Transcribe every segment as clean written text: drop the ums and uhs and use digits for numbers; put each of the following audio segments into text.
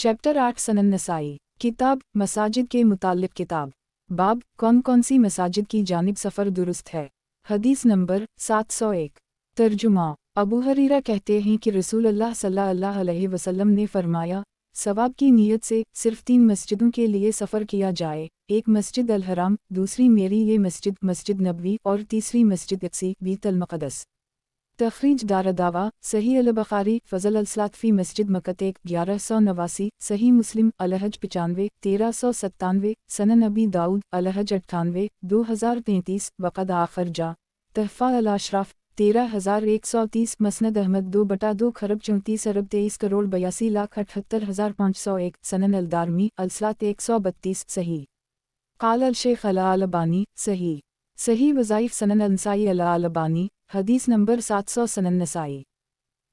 Chapter 8 सनन नसाई किताब मसाजिद के मुताल्लिक़ किताब बाब कौन कौन सी मसाजिद की जानिब सफ़र दुरुस्त है। हदीस नंबर 701। तर्जुमा अबू हरीरा कहते हैं कि रसूल अल्लाह सल्लल्लाहु अलैहि वसल्लम ने फरमाया, सवाब की नीयत से सिर्फ 3 मस्जिदों के लिए सफ़र किया जाए, एक मस्जिद अल हराम, दूसरी मेरी ये मस्जिद मस्जिद नबवी और तीसरी मस्जिद अक्सी बीत अल मक़दस। तखरीज दारदावा सही अल बुखारी फ़ज़ल अल सलात फ़ी मस्जिद मकत 1189, सही मुस्लिम अलहज 95 1397, सनन अबी दाऊद अलहज 98 2033 वक़द आखर जा तहफ़ा अल अशराफ 13130, मसनद अहमद 2/2 खरब 34 अरब 23 करोड़ 82,78,501, सनन अल दारमी अल सलात 132 सही। क़ाल अल शेख अल अलबानी सही सही वज़ाइफ सनन अल नसाई अल अलबानी हदीस नंबर 700 सनन नसाई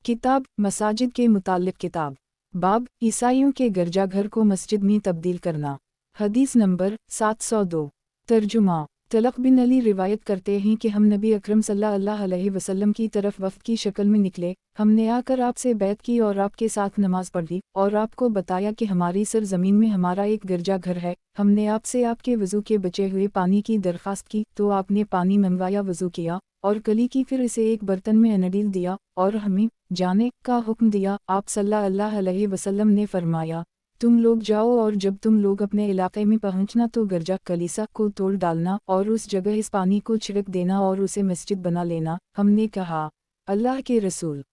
किताब मसाजिद के मुताल्लिक़ किताब बाब ईसाइयों के गिरजाघर को मस्जिद में तब्दील करना। हदीस नंबर 702। तर्जुमा तलक़ बिन अली रिवायत करते हैं कि हम नबी अकरम सल्लल्लाहु अलैहि वसल्लम की तरफ वफ़द की शक्ल में निकले, हमने आकर आपसे बैत की और आपके साथ नमाज पढ़ी और आपको बताया कि हमारी सरज़मीन में हमारा एक गिरजाघर है। हमने आपसे आपके वज़ू के बचे हुए पानी की दरख्वास्त की तो आपने पानी मंगवाया, वज़ू किया और कली की, फिर इसे एक बर्तन में अनडील दिया और हमें जाने का हुक्म दिया। आप सल्लल्लाहु अलैहि वसल्लम ने फरमाया, तुम लोग जाओ और जब तुम लोग अपने इलाके में पहुंचना तो गिरजा कलीसा को तोड़ डालना और उस जगह इस पानी को छिड़क देना और उसे मस्जिद बना लेना। हमने कहा, अल्लाह के रसूल,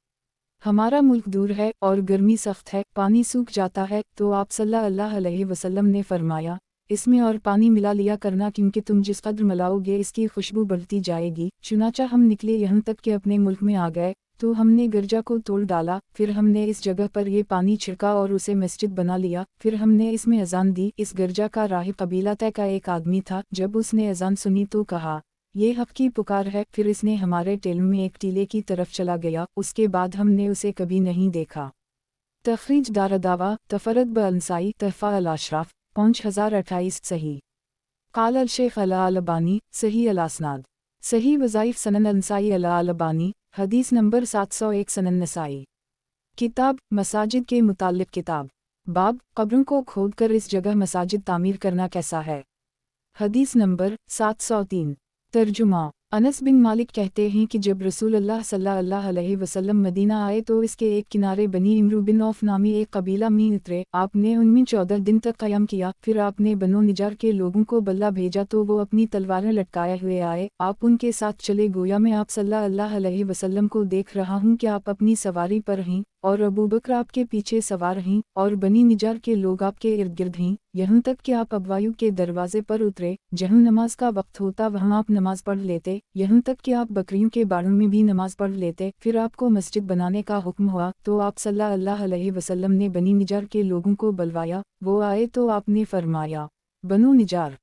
हमारा मुल्क दूर है और गर्मी सख्त है, पानी सूख जाता है। तो आप सल्लल्लाहु अलैहि वसल्लम ने फरमाया, इसमें और पानी मिला लिया करना, क्योंकि तुम जिस कदर मिलाओगे इसकी खुशबू बढ़ती जाएगी। चुनाचा हम निकले यहाँ तक कि अपने मुल्क में आ गए तो हमने गिरजा को तोड़ डाला, फिर हमने इस जगह पर ये पानी छिड़का और उसे मस्जिद बना लिया। फिर हमने इसमें अजान दी। इस गिरजा का राहिब कबीला तय का एक आदमी था। जब उसने अजान सुनी तो कहा, ये हक़ की पुकार है। फिर इसने हमारे टेल में एक टीले की तरफ चला गया, उसके बाद हमने उसे कभी नहीं देखा। तखरीज दारदावा तफरद बअनसाई तहफ़ा अल अशराफ 5028 सही। क़ाल अल शेख अल अलबानी सही अल असनाद सही वज़ाइफ सनन अल नसाई अल अलबानी हदीस नंबर 701 सनन नसाई किताब मसाजिद के मुताल्लिक़ किताब बाब कब्रों को खोदकर इस जगह मसाजिद तामीर करना कैसा है। हदीस नंबर 703। तर्जुमा अनस बिन मालिक कहते हैं कि जब रसूलुल्लाह सल्लल्लाहु अलैहि वसल्लम मदीना आए तो इसके एक किनारे बनी इमरू बिन औफ नामी एक कबीला में उतरे। आपने उनमें 14 दिन तक क़याम किया। फिर आपने बनो निजार के लोगों को बल्ला भेजा तो वो अपनी तलवारें लटकाए हुए आए। आप उनके साथ चले, गोया मैं आप सल्लल्लाहु अलैहि वसल्लम को देख रहा हूँ कि आप अपनी सवारी पर हैं और अबू बकर आपके पीछे सवार हैं और बनी निजार के लोग आपके इर्द गिर्द हैं, यहाँ तक कि आप अबवायु के दरवाजे पर उतरे। जहाँ नमाज का वक्त होता वहाँ आप नमाज पढ़ लेते, यहाँ तक कि आप बकरियों के बाड़ों में भी नमाज पढ़ लेते। फिर आपको मस्जिद बनाने का हुक्म हुआ तो आप सल्लल्लाहु अलैहि वसल्लम ने बनी निजार के लोगों को बुलवाया। वो आए तो आपने फरमाया, बनो निजार,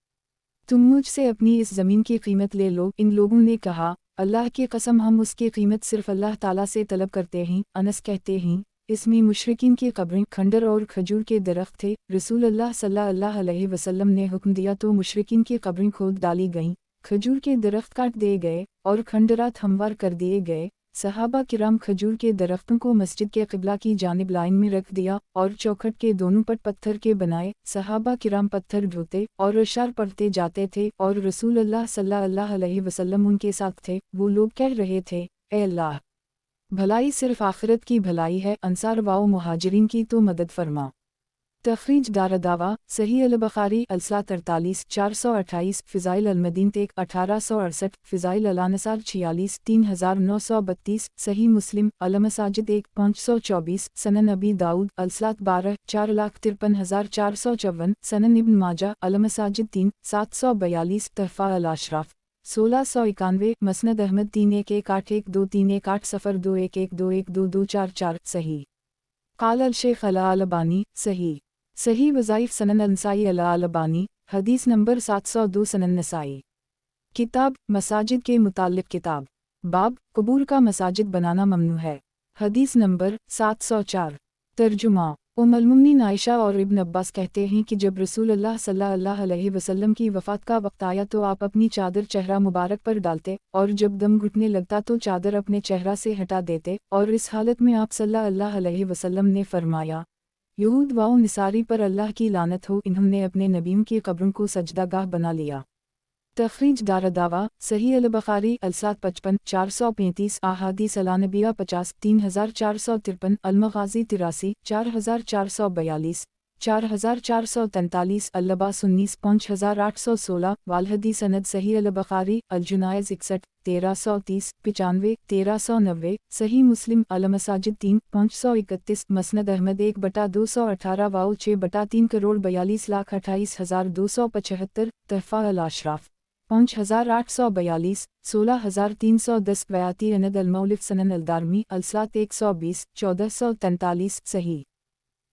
तुम मुझसे अपनी इस ज़मीन की कीमत ले लो। इन लोगों ने कहा, अल्लाह की कसम, हम उसकी कीमत सिर्फ अल्लाह ताला से तलब करते हैं। अनस कहते हैं, इसमें मुशरिकीन की कब्रें, खंडर और खजूर के दरख्त थे। रसूलुल्लाह सल्लल्लाहु अलैहि वसल्लम ने हुक्म दिया तो मुशरिकीन की कब्रें खोद डाली गईं, खजूर के दरख्त काट दिए गए और खंडरात हमवार कर दिए गए। सहाबा किराम खजूर के दरख्तों को मस्जिद के क़िबला की जानिब लाइन में रख दिया और चौखट के दोनों पट पत्थर के बनाए। सहाबा किराम पत्थर ढोते और अशार पढ़ते जाते थे और रसूलुल्लाह सल्लल्लाहु अलैहि वसल्लम उनके साथ थे। वो लोग कह रहे थे, ए अल्लाह, भलाई सिर्फ आखिरत की भलाई है, अंसार वाओ मुहाजिरीन की तो मदद फरमा। तखरीज दारदावा सही अल बुखारी अल सलात 43 428, फ़िज़ाइल अल मदीन 1868, फ़िज़ाइल अल अनसार 46 3932, सही मुस्लिम अल मसाजिद 1 524, सनन अबी दाऊद अल सलात 12 4,53,454, सनन इब्न माजा अल मसाजिद 3 742, तहफ़ा अल अशराफ 1691, मसनद अहमद 31181238 सफ़र 21121244 सही। क़ाल अल शेख अल अलबानी सही सही वज़ाइफ सनन अल नसाई अल अलबानी हदीस नंबर 702 सनन नसाई किताब मसाजिद के मुताल्लिक़ किताब बाब कबूर का मसाजिद बनाना ममनू है। हदीस नंबर 704। तर्जुमा उम्मुल मुमिनीन आयशा और इब्न अब्बास कहते हैं कि जब रसूलुल्लाह सल्लल्लाहु अलैहि वसल्लम की वफ़ात का वक्त आया तो आप अपनी चादर चेहरा मुबारक पर डालते और जब दम घुटने लगता तो चादर अपने चेहरा से हटा देते और इस हालत में आप सल्लल्लाहु अलैहि वसल्लम ने फरमाया, यहूद व निसारी पर अल्लाह की लानत हो, इन्होंने अपने नबियों की कब्रों को सजदागाह बना लिया। तखरीज दारदावा सही अल-बुखारी अल-7 55 435 अहादीस अल-नबिया 50 3453 अल-मग़ाज़ी 83 4442 4443 अल-लबास 19 5816 वाल-हदीस सनद सही अल-बुखारी अल-जुनायज़ 61 1330 95 1390 सही मुस्लिम अल-मसाजिद 3 531 मसनद अहमद 1/218 वाउ 6/3 करोड़ 42,28,275 तहफ़ा अल-अशराफ 5842 16310 वयाती अनद अल-मौलिफ सनन अल-दारमी अल-सात 120 1443 सही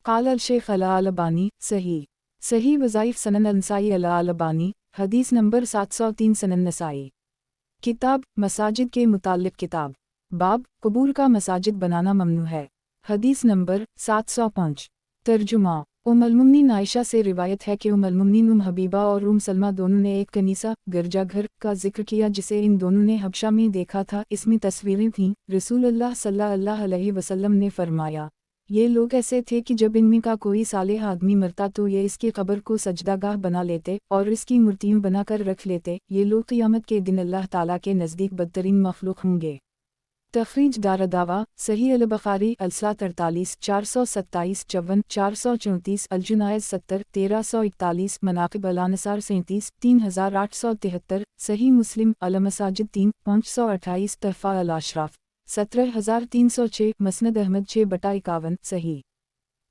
क़ाल अल-शेख अल-अलबानी सही सही वज़ाइफ सनन अल-नसाई अल-अलबानी हदीस नंबर 703 सनन नसाई किताब मसाजिद के मुताल्लिक़ किताब बाब कबूर का मसाजिद बनाना ममनू है हदीस नंबर 705 तर्जुमा उम्मुल-मुमिनीन आयशा से रिवायत है कि उम्मुल-मुमिनीन हबीबा और सलमा दोनों ने एक कनीसा गिरजाघर का जिक्र किया जिसे इन दोनों ने हबशा में देखा था। इसमें तस्वीरें थीं। रसूलुल्लाह सल्लल्लाहु अलैहि वसल्लम ने फरमाया, ये लोग ऐसे थे कि जब इनमें का कोई सालेह आदमी मरता तो ये इसकी कब्र को सजदागाह बना लेते और इसकी मूर्तियां बनाकर रख लेते। ये लोग क़यामत के दिन अल्लाह ताला के नज़दीक बदतरीन मखलूक होंगे। तखरीज दारदावा सही अल-बुखारी अल-7 48 427 54 434 अल-जुनायज़ 70 1341 मनाक़िब अल-अनसार 37 3873 सही मुस्लिम अल-मसाजिद 3 528 तहफ़ा अल-अशराफ 17306 मसनद अहमद 6/51 सही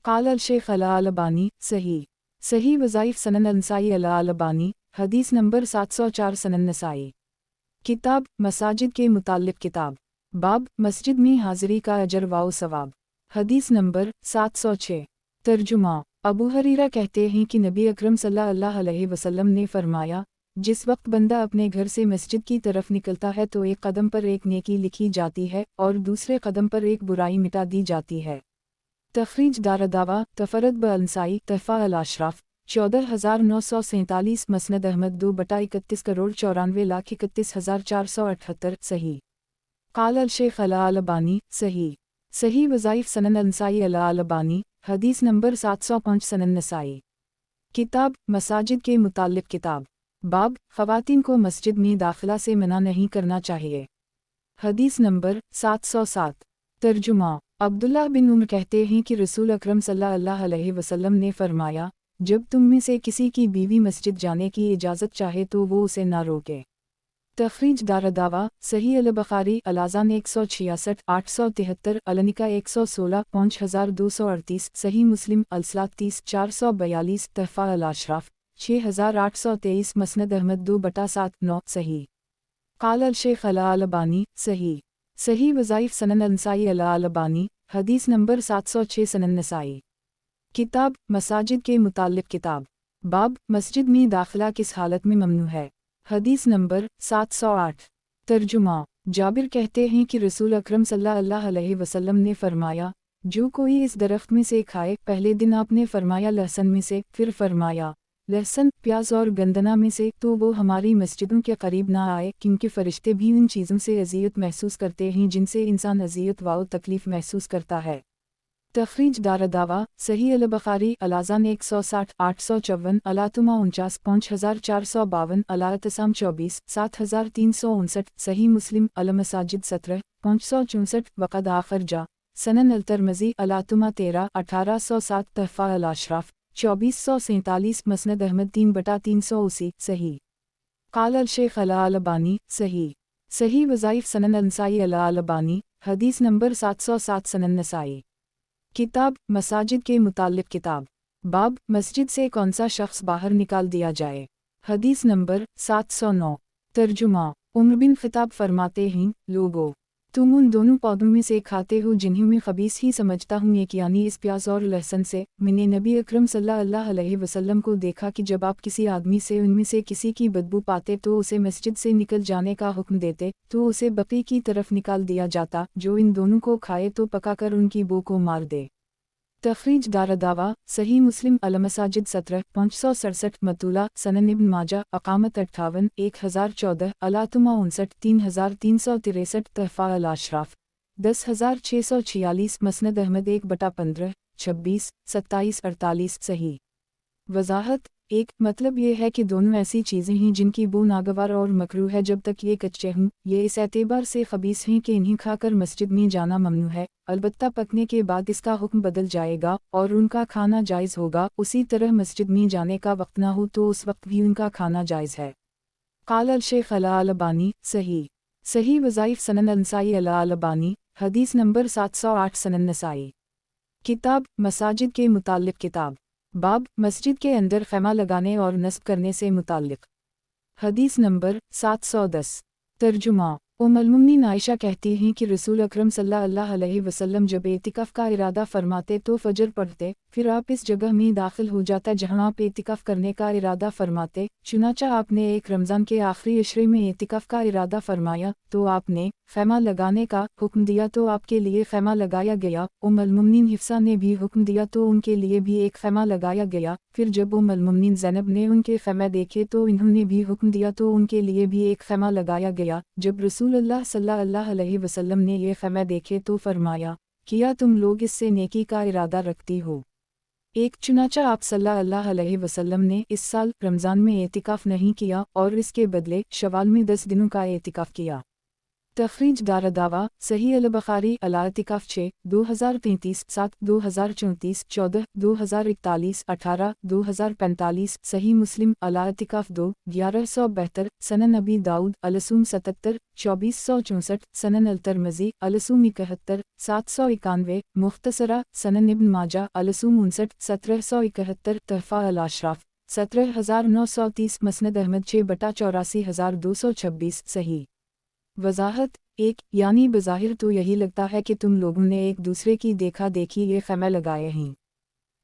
क़ाल अल-शेख अल-अलबानी सही सही वज़ाइफ सनन अल-नसाई अल-अलबानी हदीस नंबर 704 सनन नसाई किताब मसाजिद के मुताल्लिक़ किताब बाब मस्जिद में हाज़िरी का अजर वाओ सवाब हदीस नंबर 706 तर्जुमा अबू हरीरा कहते हैं कि नबी अकरम सल्लल्लाहु अलैहि वसल्लम ने फरमाया, जिस वक्त बंदा अपने घर से मस्जिद की तरफ निकलता है तो एक कदम पर एक नेकी लिखी जाती है और दूसरे कदम पर एक बुराई मिटा दी जाती है। तखरीज दारदावा तफरद ब-अल-नसाई तहफ़ा अल-अशराफ 14947 मसनद अहमद 2/31 करोड़ 94,31,478 सही क़ाल अल-शेख अल-अलबानी सही सही वज़ाइफ सनन अल-नसाई अल-अलबानी हदीस नंबर 705 सनन नसाई किताब मसाजिद के मुताल्लिक़ किताब बाब ख़वातीन को मस्जिद में दाखिला से मना नहीं करना चाहिए हदीस नंबर 707 तर्जुमा अब्दुल्लाह बिन उमर कहते हैं कि रसूल अकरम सल्लल्लाहु अलैहि वसल्लम ने फरमाया, जब तुम में से किसी की बीवी मस्जिद जाने की इजाज़त चाहे तो वो उसे ना रोके। तखरीज दारदावा सही अल-बुखारी अल-अज़ान 166 873 अल-निका 116 5238 सही मुस्लिम अल-सलात 30 442 तहफ़ा अल-अशराफ 6823 मसनद अहमद 2/7 9 सही क़ाल अल-शेख अल-अलबानी सही सही वज़ाइफ सनन अल-नसाई अल-अलबानी हदीस नंबर 706 सनन नसाई किताब मसाजिद के मुताल्लिक़ किताब बाब मस्जिद में दाखिला किस हालत में ममनू है हदीस नंबर 708 तर्जुमा जाबिर कहते हैं कि रसूल अकरम सल्लल्लाहु अलैहि वसल्लम ने फरमाया, जो कोई इस दरख्त में से खाए, पहले दिन आपने फरमाया लहसन में से, फिर फरमाया लहसन प्याज और गंदना में से, तो वो हमारी मस्जिदों के करीब ना आए, क्योंकि फ़रिश्ते भी उन चीज़ों से अज़ियत महसूस करते हैं जिनसे इंसान अज़ियत व तकलीफ़ महसूस करता है। तखरीज दारदावा सही अल-बुखारी अल-अज़ान 160 854 अल-अतमा 49 5452 अल-अतसाम 24 7359 सही मुस्लिम अल-मसाजिद 17 564 वक़द आखर जा सनन अल-तरमज़ी अल-अतमा 13 1807 तहफ़ा अल-अशराफ 2447 मसनद अहमद 3/380 सही क़ाल अल-शेख अल-अलबानी सही सही वज़ाइफ सनन अल-नसाई अल-अलबानी हदीस नंबर 707 सनन नसाई किताब मसाजिद के मुताल्लिक़ किताब बाब मस्जिद से कौन सा शख्स बाहर निकाल दिया जाए हदीस नंबर 709 तर्जुमा उमर बिन ख़िताब फरमाते हैं, लोगो तुम उन दोनों पौधों में से खाते हो जिन्हें मैं खबीस ही समझता हूँ, एक यानी इस प्याज और लहसुन से। मैंने नबी अकरम सल्लल्लाहु अलैहि वसल्लम को देखा कि जब आप किसी आदमी से उनमें से किसी की बदबू पाते तो उसे मस्जिद से निकल जाने का हुक्म देते, तो उसे बकी की तरफ निकाल दिया जाता, जो इन दोनों को खाए तो पकाकर उनकी बू को मार दे। तखरीज दारदावा सही मुस्लिम अल-मसाजिद 17 567 मतूला सनन इब्न माजा अकामत 58 1014 अल-अतमा 59 3363 तहफ़ा अल-अशराफ 10646 मसनद अहमद 1/15 26, 27, 48 सही। वजाहत 1 मतलब ये है कि दोनों ऐसी चीज़ें हैं जिनकी बू नागवार और मकरूह है जब तक ये कच्चे हों, ये इस एतबार से खबीस हैं कि इन्हें खाकर मस्जिद में जाना ममनू है, अलबत्ता पकने के बाद इसका हुक्म बदल जाएगा और उनका खाना जायज़ होगा। उसी तरह मस्जिद में जाने का वक्त ना हो तो उस वक्त भी उनका खाना जायज़ है। क़ाल अल-शेख अल-अलबानी सही। सही वज़ाइफ सनन नसाई अल-अलबानी हदीस नंबर 708 सनन नसाई। किताब मसाजिद के मुताल्लिक़ किताब बाब मस्जिद के अंदर ख़ैमा लगाने और नस्ब करने से मुताल्लिक़। हदीस नंबर 710। तर्जुमा उम्मुल-मोमिनीन आयशा कहती हैं कि रसूल अकरम सल्लल्लाहु अलैहि वसल्लम जब एतिकाफ़ का इरादा फरमाते तो फजर पढ़ते, फिर आप इस जगह में दाखिल हो जाता जहाँ आप एतिकाफ़ करने का इरादा फरमाते। चुनांचा आपने एक रमज़ान के आखिरी अशरे में एतिकाफ़ का इरादा फरमाया तो आपने ख़ैमा लगाने का हुक्म दिया तो आपके लिए ख़ैमा लगाया गया। उम्मुल-मोमिनीन हिफ्सा ने भी हुक्म दिया तो उनके लिए भी एक ख़ैमा लगाया गया। फिर जब उम्मुल-मोमिनीन ज़ैनब ने उनके ख़ैमे देखे तो इन्होंने भी हुक्म दिया तो उनके लिए भी एक ख़ैमा लगाया गया। जब रसूलुल्लाह सल्लल्लाहु अलैहि वसल्लम ने ये ख़ैमे देखे तो फरमाया, किया तुम लोग इससे नेकी का इरादा रखती हो? एक चुनांचा आप सल्लल्लाहु अलैहि वसल्लम ने इस साल रमज़ान में एतिकाफ़ नहीं किया और इसके बदले शवाल में 10 दिनों का एतिकाफ़ किया। तखरीज दारदावा सही अल-बुखारी अल-एतिकाफ़ 6, 2033, 7, 2034, 14, 2041, 18, 2045 सही मुस्लिम अल-एतिकाफ़ 2, 1172 सनन अबी दाऊद अलसूम 77, 2464 सनन अल-तिरमिज़ी अलसूम 71, 791 मुख्तसरा सनन इब्न माजा अलसूम 59, 1771 तहफ़ा अल-अशराफ़ 17930 मसनद अहमद 6/84226 सही। वजाहत 1 यानी बज़ाहिर तो यही लगता है कि तुम लोगों ने एक दूसरे की देखा देखी ये ख़ैमे लगाए हैं।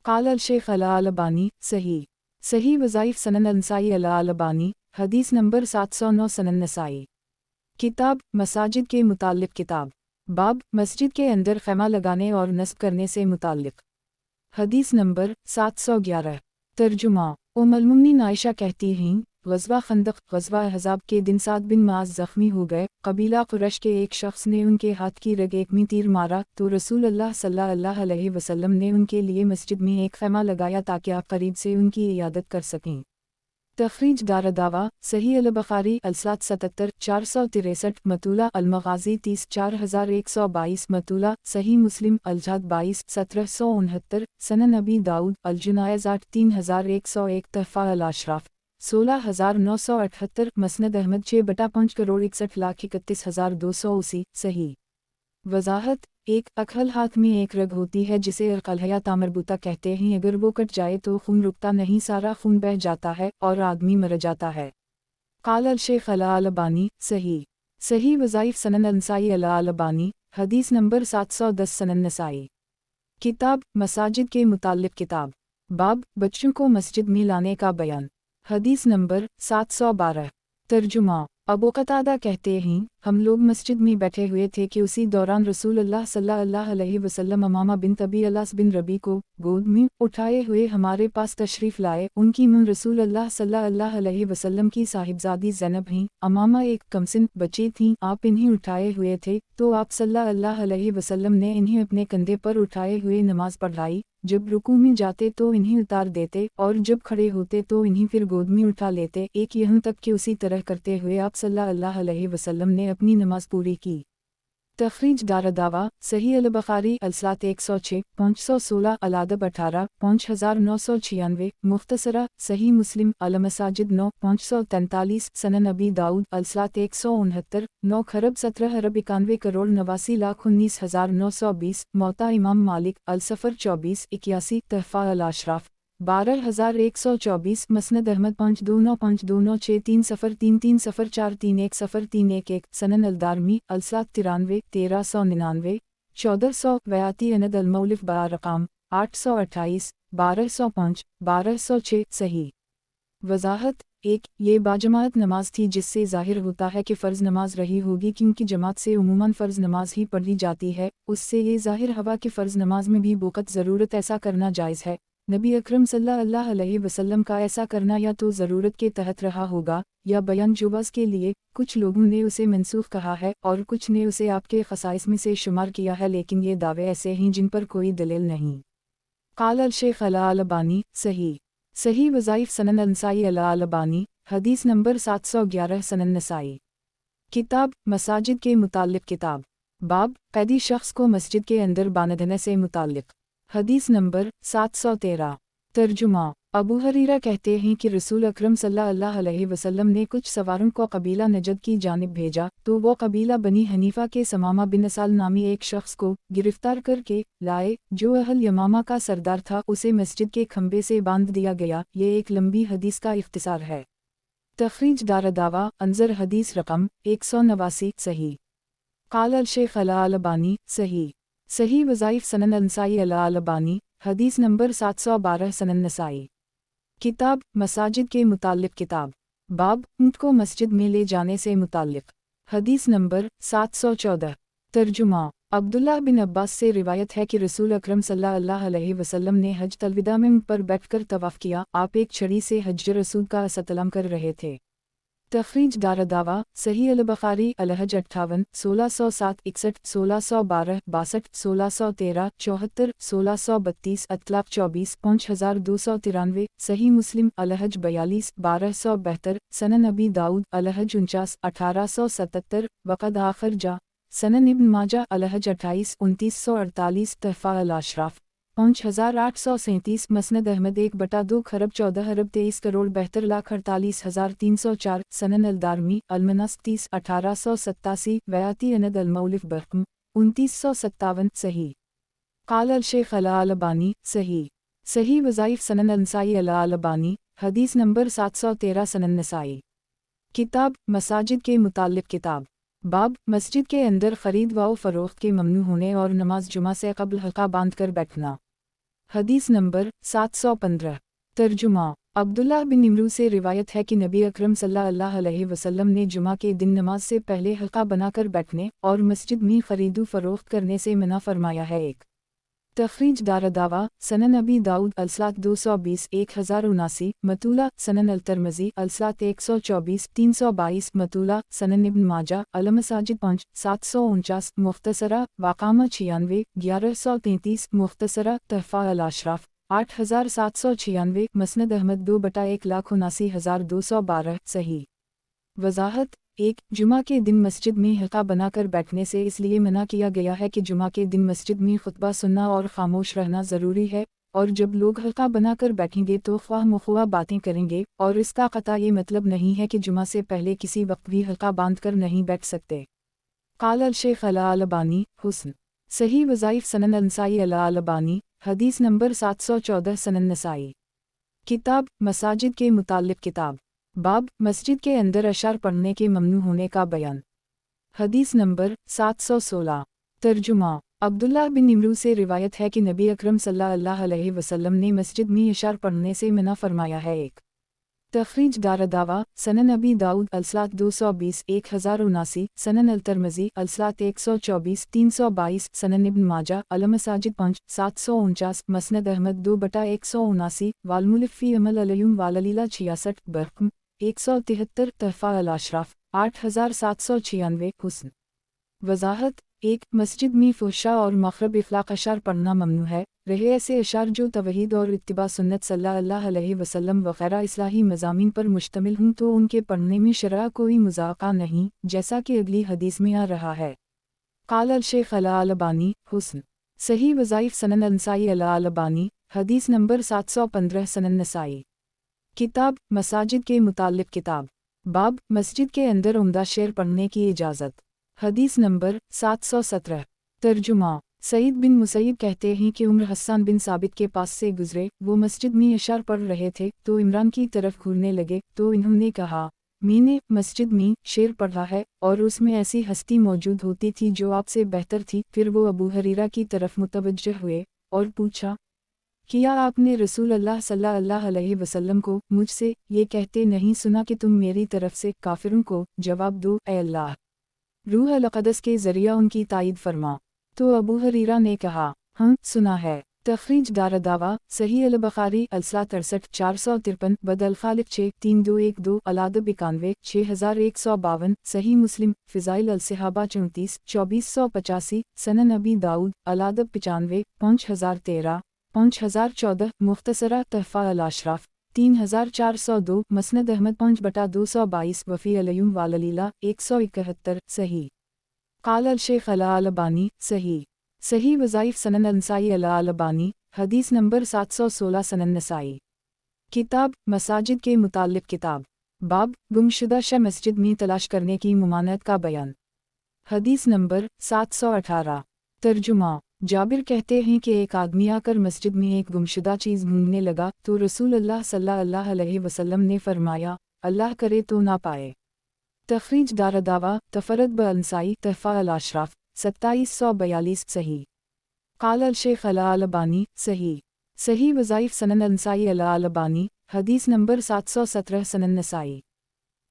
क़ाल अल-शेख अल-अलबानी सही। सही वज़ाइफ सनन नसाई अल-अलबानी हदीस नंबर 709 सनन नसाई। किताब मसाजिद के मुताल्लिक़ किताब बाब मस्जिद के अंदर ख़ैमा लगाने और नस्ब करने से मुताल्लिक़। हदीस नंबर 711। तर्जुमा उम्मुल-मोमिनीन आयशा कहती हैं, ग़ज़वा खंदक ग़ज़वा अहज़ाब के दिन साद बिन मुआज़ ज़ख्मी हो गए। कबीला कुरैश के एक शख्स ने उनके हाथ की रग एक में तीर मारा तो रसूलुल्लाह सल्लल्लाहु अलैहि वसल्लम ने उनके लिए मस्जिद में एक ख़ैमा लगाया ताकि आप करीब से उनकी इयादत कर सकें। तखरीज दारदावा सही अल-बुखारी अल-सात 77, 463 मतूला अल-मग़ाज़ी 30, 4122 मतूला सही मुस्लिम अल-जहाद 22, 1769 सनन अबी दाऊद अल-जुनायज़ 8, 3101 तहफ़ा अल-अशराफ़ 16978 मसनद अहमद 6/5,61,31,280 सही। वजाहत 1 अकहल हाथ में एक रग होती है जिसे अलक़लहया तामरबूता कहते हैं। अगर वो कट जाए तो खून रुकता नहीं, सारा खून बह जाता है और आदमी मर जाता है। क़ाल अल-शेख अल-अलबानी सही। सही वज़ाइफ सनन नसाई अल-अलबानी हदीस नंबर 710 सनन नसाई। किताब मसाजिद के मुताल्लिक़ किताब बाब बच्चों को मस्जिद में लाने का बयान। हदीस नंबर 712। तर्जुमा अबू क़तादा कहते हैं, हम लोग मस्जिद में बैठे हुए थे कि उसी दौरान रसूलुल्लाह सल्लल्लाहु अलैहि वसल्लम अमामा बिन्त अबी अलास बिन रबी को गोद में उठाए हुए हमारे पास तशरीफ़ लाए। उनकी मां रसूलुल्लाह सल्लल्लाहु अलैहि वसल्लम की साहिबजादी ज़ैनब हैं। अमामा एक कमसिन बच्ची थीं। आप इन्हें उठाए हुए थे तो आप सल्लल्लाहु अलैहि वसल्लम ने इन्हें अपने कंधे पर उठाए हुए नमाज पढ़ाई। जब रुकू में जाते तो इन्हें उतार देते और जब खड़े होते तो इन्हें फिर गोद में उठा लेते, एक यहाँ तक कि उसी तरह करते हुए आप सल्लल्लाहु अलैहि वसल्लम ने अपनी नमाज पूरी की। तखरीज दारदावा सही अल-बुखारी अल-सात 106, 516 अल-अदब 18, 5996 मुख्तसरा सही मुस्लिम अल-मसाजिद 9, 543 सनन अबी दाऊद अल-सात 169, 9 खरब 17,91,89,19,920 मौता इमाम मालिक अल-सफ़र 24, 81 तहफ़ा अल-अशराफ़ 12124 मसनद अहमद 5295263003304341 सनन अल-दारमी अल-सात 93, 1399 1400 वयाती अनद अल-मौलिफ बारकाम 828, 1205, 1206 सही। वजाहत 1 ये बाजमात नमाज थी जिससे ज़ाहिर होता है कि फ़र्ज़ नमाज रही होगी क्योंकि जमात से उमूमन फ़र्ज़ नमाज ही पढ़ी जाती है। उससे ये ज़ाहिर हुआ कि फ़र्ज़ नमाज में भी वक़्त ज़रूरत ऐसा करना जायज़ है। नबी अकरम सल्लल्लाहु अलैहि वसल्लम का ऐसा करना या तो ज़रूरत के तहत रहा होगा या बयान जुवाज़ के लिए। कुछ लोगों ने उसे मनसूख कहा है और कुछ ने उसे आपके ख़साइस में से शुमार किया है, लेकिन ये दावे ऐसे हैं जिन पर कोई दलील नहीं। قال الشیخ الالبانی صحیح صحیح وظائف سنن النسائی الالبانی حدیث نمبر 711 سنن نسائی کتاب مساجد کے متعلق کتاب باب قیدی شخص کو مسجد کے اندر باندھنے سے متعلق حدیث نمبر 713 ترجمہ ابو ہریرہ کہتے ہیں کہ رسول اکرم صلی اللہ علیہ وسلم نے کچھ سواروں کو قبیلہ نجد کی جانب بھیجا تو وہ قبیلہ بنی حنیفہ کے سمامہ بن اسال نامی ایک شخص کو گرفتار کر کے لائے جو اہل یمامہ کا سردار تھا، اسے مسجد کے کھمبے سے باندھ دیا گیا۔ یہ ایک لمبی حدیث کا اختصار ہے۔ تخریج دارالدعویٰ انظر حدیث رقم 189 صحیح قال الشیخ الالبانی صحیح صحیح وظائف سنن النسائی الالبانی حدیث نمبر 712 سنن نسائی کتاب مساجد کے متعلق کتاب باب اونٹ کو مسجد میں لے جانے سے متعلق حدیث نمبر 714 ترجمہ عبداللہ بن عباس سے روایت ہے کہ رسول اکرم صلی اللہ علیہ وسلم نے حجۃ الوداع میں اونٹ پر بیٹھ کر طواف کیا۔ آپ ایک چھڑی سے حجر رسول کا استلام کر رہے تھے۔ تخریج دارالدعویٰ صحیح البخاری الحج 58 1607 61 1612 62 1613 74 1632 اطلاق 24 5293 صحیح مسلم الحج 42 1272 سنن ابی داؤد الحج 49 1877 وقد آخر جا سنن ابن ماجہ الحج 28 2948 تحفہ الاشراف 5837 مسند احمد 1/2 خرب 14 ارب 23 کروڑ 72 لاکھ 48,304 سنن الدارمی المناس 30 1887 ویاتی اند المولف برقم 2957 صحیح قال الشیخ الالبانی صحیح صحیح وظائف سنن النسائی الالبانی حدیث نمبر 713 سنن نسائی کتاب مساجد کے متعلق کتاب باب مسجد کے اندر خرید و فروخت کے ممنوع ہونے اور نماز جمعہ سے قبل حلقہ باندھ کر بیٹھنا حدیث نمبر 715 ترجمہ عبداللہ بن عمرو سے روایت ہے کہ نبی اکرم صلی اللہ علیہ وسلم نے جمعہ کے دن نماز سے پہلے حلقہ بنا کر بیٹھنے اور مسجد میں خرید و فروخت کرنے سے منع فرمایا ہے۔ ایک تخریج دارالدعویٰ سنن ابی داؤد الصلاۃ 220 1079 مطولہ سنن الترمذی الصلاۃ 124 322 مطولہ سنن ابن ماجہ المساجد 5 749 مختصرہ واقامہ 96 1133 مختصرہ تحفہ الاشراف 8796 مسند احمد 2/1,79,212 صحیح وضاحت 1 جمعہ کے دن مسجد میں حلقہ بنا کر بیٹھنے سے اس لیے منع کیا گیا ہے کہ جمعہ کے دن مسجد میں خطبہ سننا اور خاموش رہنا ضروری ہے، اور جب لوگ حلقہ بنا کر بیٹھیں گے تو خواہ مخواہ باتیں کریں گے، اور اس کا قطع یہ مطلب نہیں ہے کہ جمعہ سے پہلے کسی وقت بھی حلقہ باندھ کر نہیں بیٹھ سکتے۔ قال الشیخ الالبانی حسن صحیح وظائف سنن النسائی الالبانی حدیث نمبر 714 سنن نسائی کتاب مساجد کے متعلق کتاب باب مسجد کے اندر اشعار پڑھنے کے ممنوع ہونے کا بیان حدیث نمبر 716 ترجمہ عبداللہ بن عمرو سے روایت ہے کہ نبی اکرم صلی اللہ علیہ وسلم نے مسجد میں اشعار پڑھنے سے منع فرمایا ہے۔ ایک تخریج دارالدعویٰ سنن ابی داؤد الصلاۃ 220 1079 سنن الترمذی الصلاۃ 124 322 سنن ابن ماجہ المساجد 5 749 مسند احمد 2/179 والملک فی عمل علیہم واللیلہ 66 برقم 173 تحفہ الاشراف 8796 حسن وضاحت 1 مسجد میں فحشاء اور مخرب اخلاق اشعار پڑھنا ممنوع ہے، رہے ایسے اشعار جو توحید اور اتباع سنت صلی اللہ علیہ وسلم وغیرہ اصلاحی مضامین پر مشتمل ہوں تو ان کے پڑھنے میں شرع کوئی مذاقہ نہیں، جیسا کہ اگلی حدیث میں آ رہا ہے۔ قال الشیخ الالبانی حسن صحیح وظائف سنن النسائی الالبانی حدیث نمبر 715 سنن نسائی کتاب مساجد کے متعلق کتاب باب مسجد کے اندر عمدہ شعر پڑھنے کی اجازت حدیث نمبر 717 ترجمہ سعید بن مسیب کہتے ہیں کہ عمر حسان بن ثابت کے پاس سے گزرے، وہ مسجد میں اشعار پڑھ رہے تھے تو عمران کی طرف گھورنے لگے تو انہوں نے کہا، میں نے مسجد میں شعر پڑھا ہے، اور اس میں ایسی ہستی موجود ہوتی تھی جو آپ سے بہتر تھی۔ پھر وہ ابو ہریرہ کی طرف متوجہ ہوئے اور پوچھا، کیا آپ نے رسول اللہ صلی اللہ علیہ وسلم کو مجھ سے یہ کہتے نہیں سنا کہ تم میری طرف سے کافروں کو جواب دو، اے اللہ روح القدس کے ذریعہ ان کی تائید فرما؟ تو ابو ہریرہ نے کہا، ہاں سنا ہے۔ تخریج دارالدعویٰ صحیح البخاری الصلاۃ 63 453 بد الخالق 6 3212 الادب 91 6152 صحیح مسلم فضائل الصحابہ 34 2485 سنن ابی داؤد الادب 95 5013 5014 मुख्तसरा तहफ़ा अल-अशराफ 3402 मसनद अहमद 5/222 वफ़ी अलय्युम वाललीला 171 सही क़ाल अल-शेख अल-अलबानी सही सही वज़ाइफ़ सनन अल-नसाई अल-अलबानी हदीस नंबर 716 सनन नसाई किताब मसाजिद के मुताल्लिक़ किताब बाब गुमशुदा शय मस्जिद में तलाश करने की मुमानत का बयान हदीस नंबर 718 तर्जुमा जाबिर कहते हैं कि एक आदमी आकर मस्जिद में एक गुमशुदा चीज़ ढूंढने लगा तो रसूल अल्लाह सल्लल्लाहु अलैहि वसल्लम ने फरमाया अल्लाह करे तो ना पाए। तखरीज दारदावा तफरद ब-अल-नसाई तहफ़ा अल-अशराफ 2742 सही क़ाल अल-शेख अल-अलबानी सही सही वज़ाइफ़ सनन अल-नसाई अल-अलबानी हदीस नंबर 717 सनन नसाई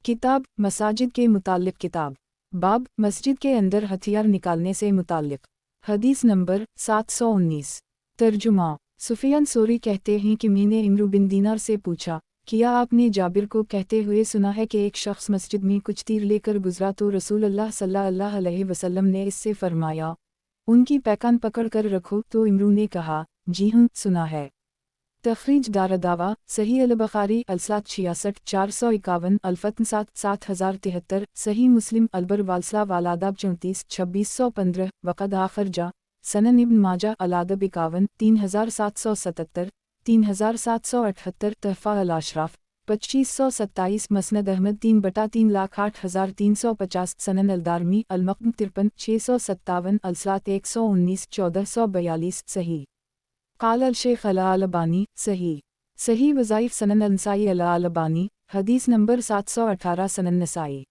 किताब मसाजिद के मुताल्लिक़ किताब बाब मस्जिद के अंदर हथियार निकालने से मुताल्लिक़ हदीस नंबर 719 तर्जुमा सुफियान सोरी कहते हैं कि मैंने इमरू बिन दीनार से पूछा किया आपने जाबिर को कहते हुए सुना है कि एक शख्स मस्जिद में कुछ तीर लेकर गुजरा तो रसूल अल्लाह सल्लल्लाहु अलैहि वसल्लम ने इससे फरमाया उनकी पैकान पकड़ कर रखो तो इमरू ने कहा जी हूँ सुना है। तखरीज दारदावा सही अल-बुखारी अल-सात 66 451 अल-फत्न 7073 सही मुस्लिम अलबर वालसा वालादाब 34 2615 वक़द आखर जा सनन इब्न माजा अलादब 51 3777 3778 तहफ़ा अल-अशराफ 2527 मसनद अहमद 3/3,08,350 सनन अल-दारमी अल-मक़म 53 657 अल-सलात 119 1442 सही क़ाल अल-शेख अल-अलबानी सही सही वज़ाइफ़ सनन अल-नसाई अल-अलबानी हदीस नंबर 718 सनन नसाई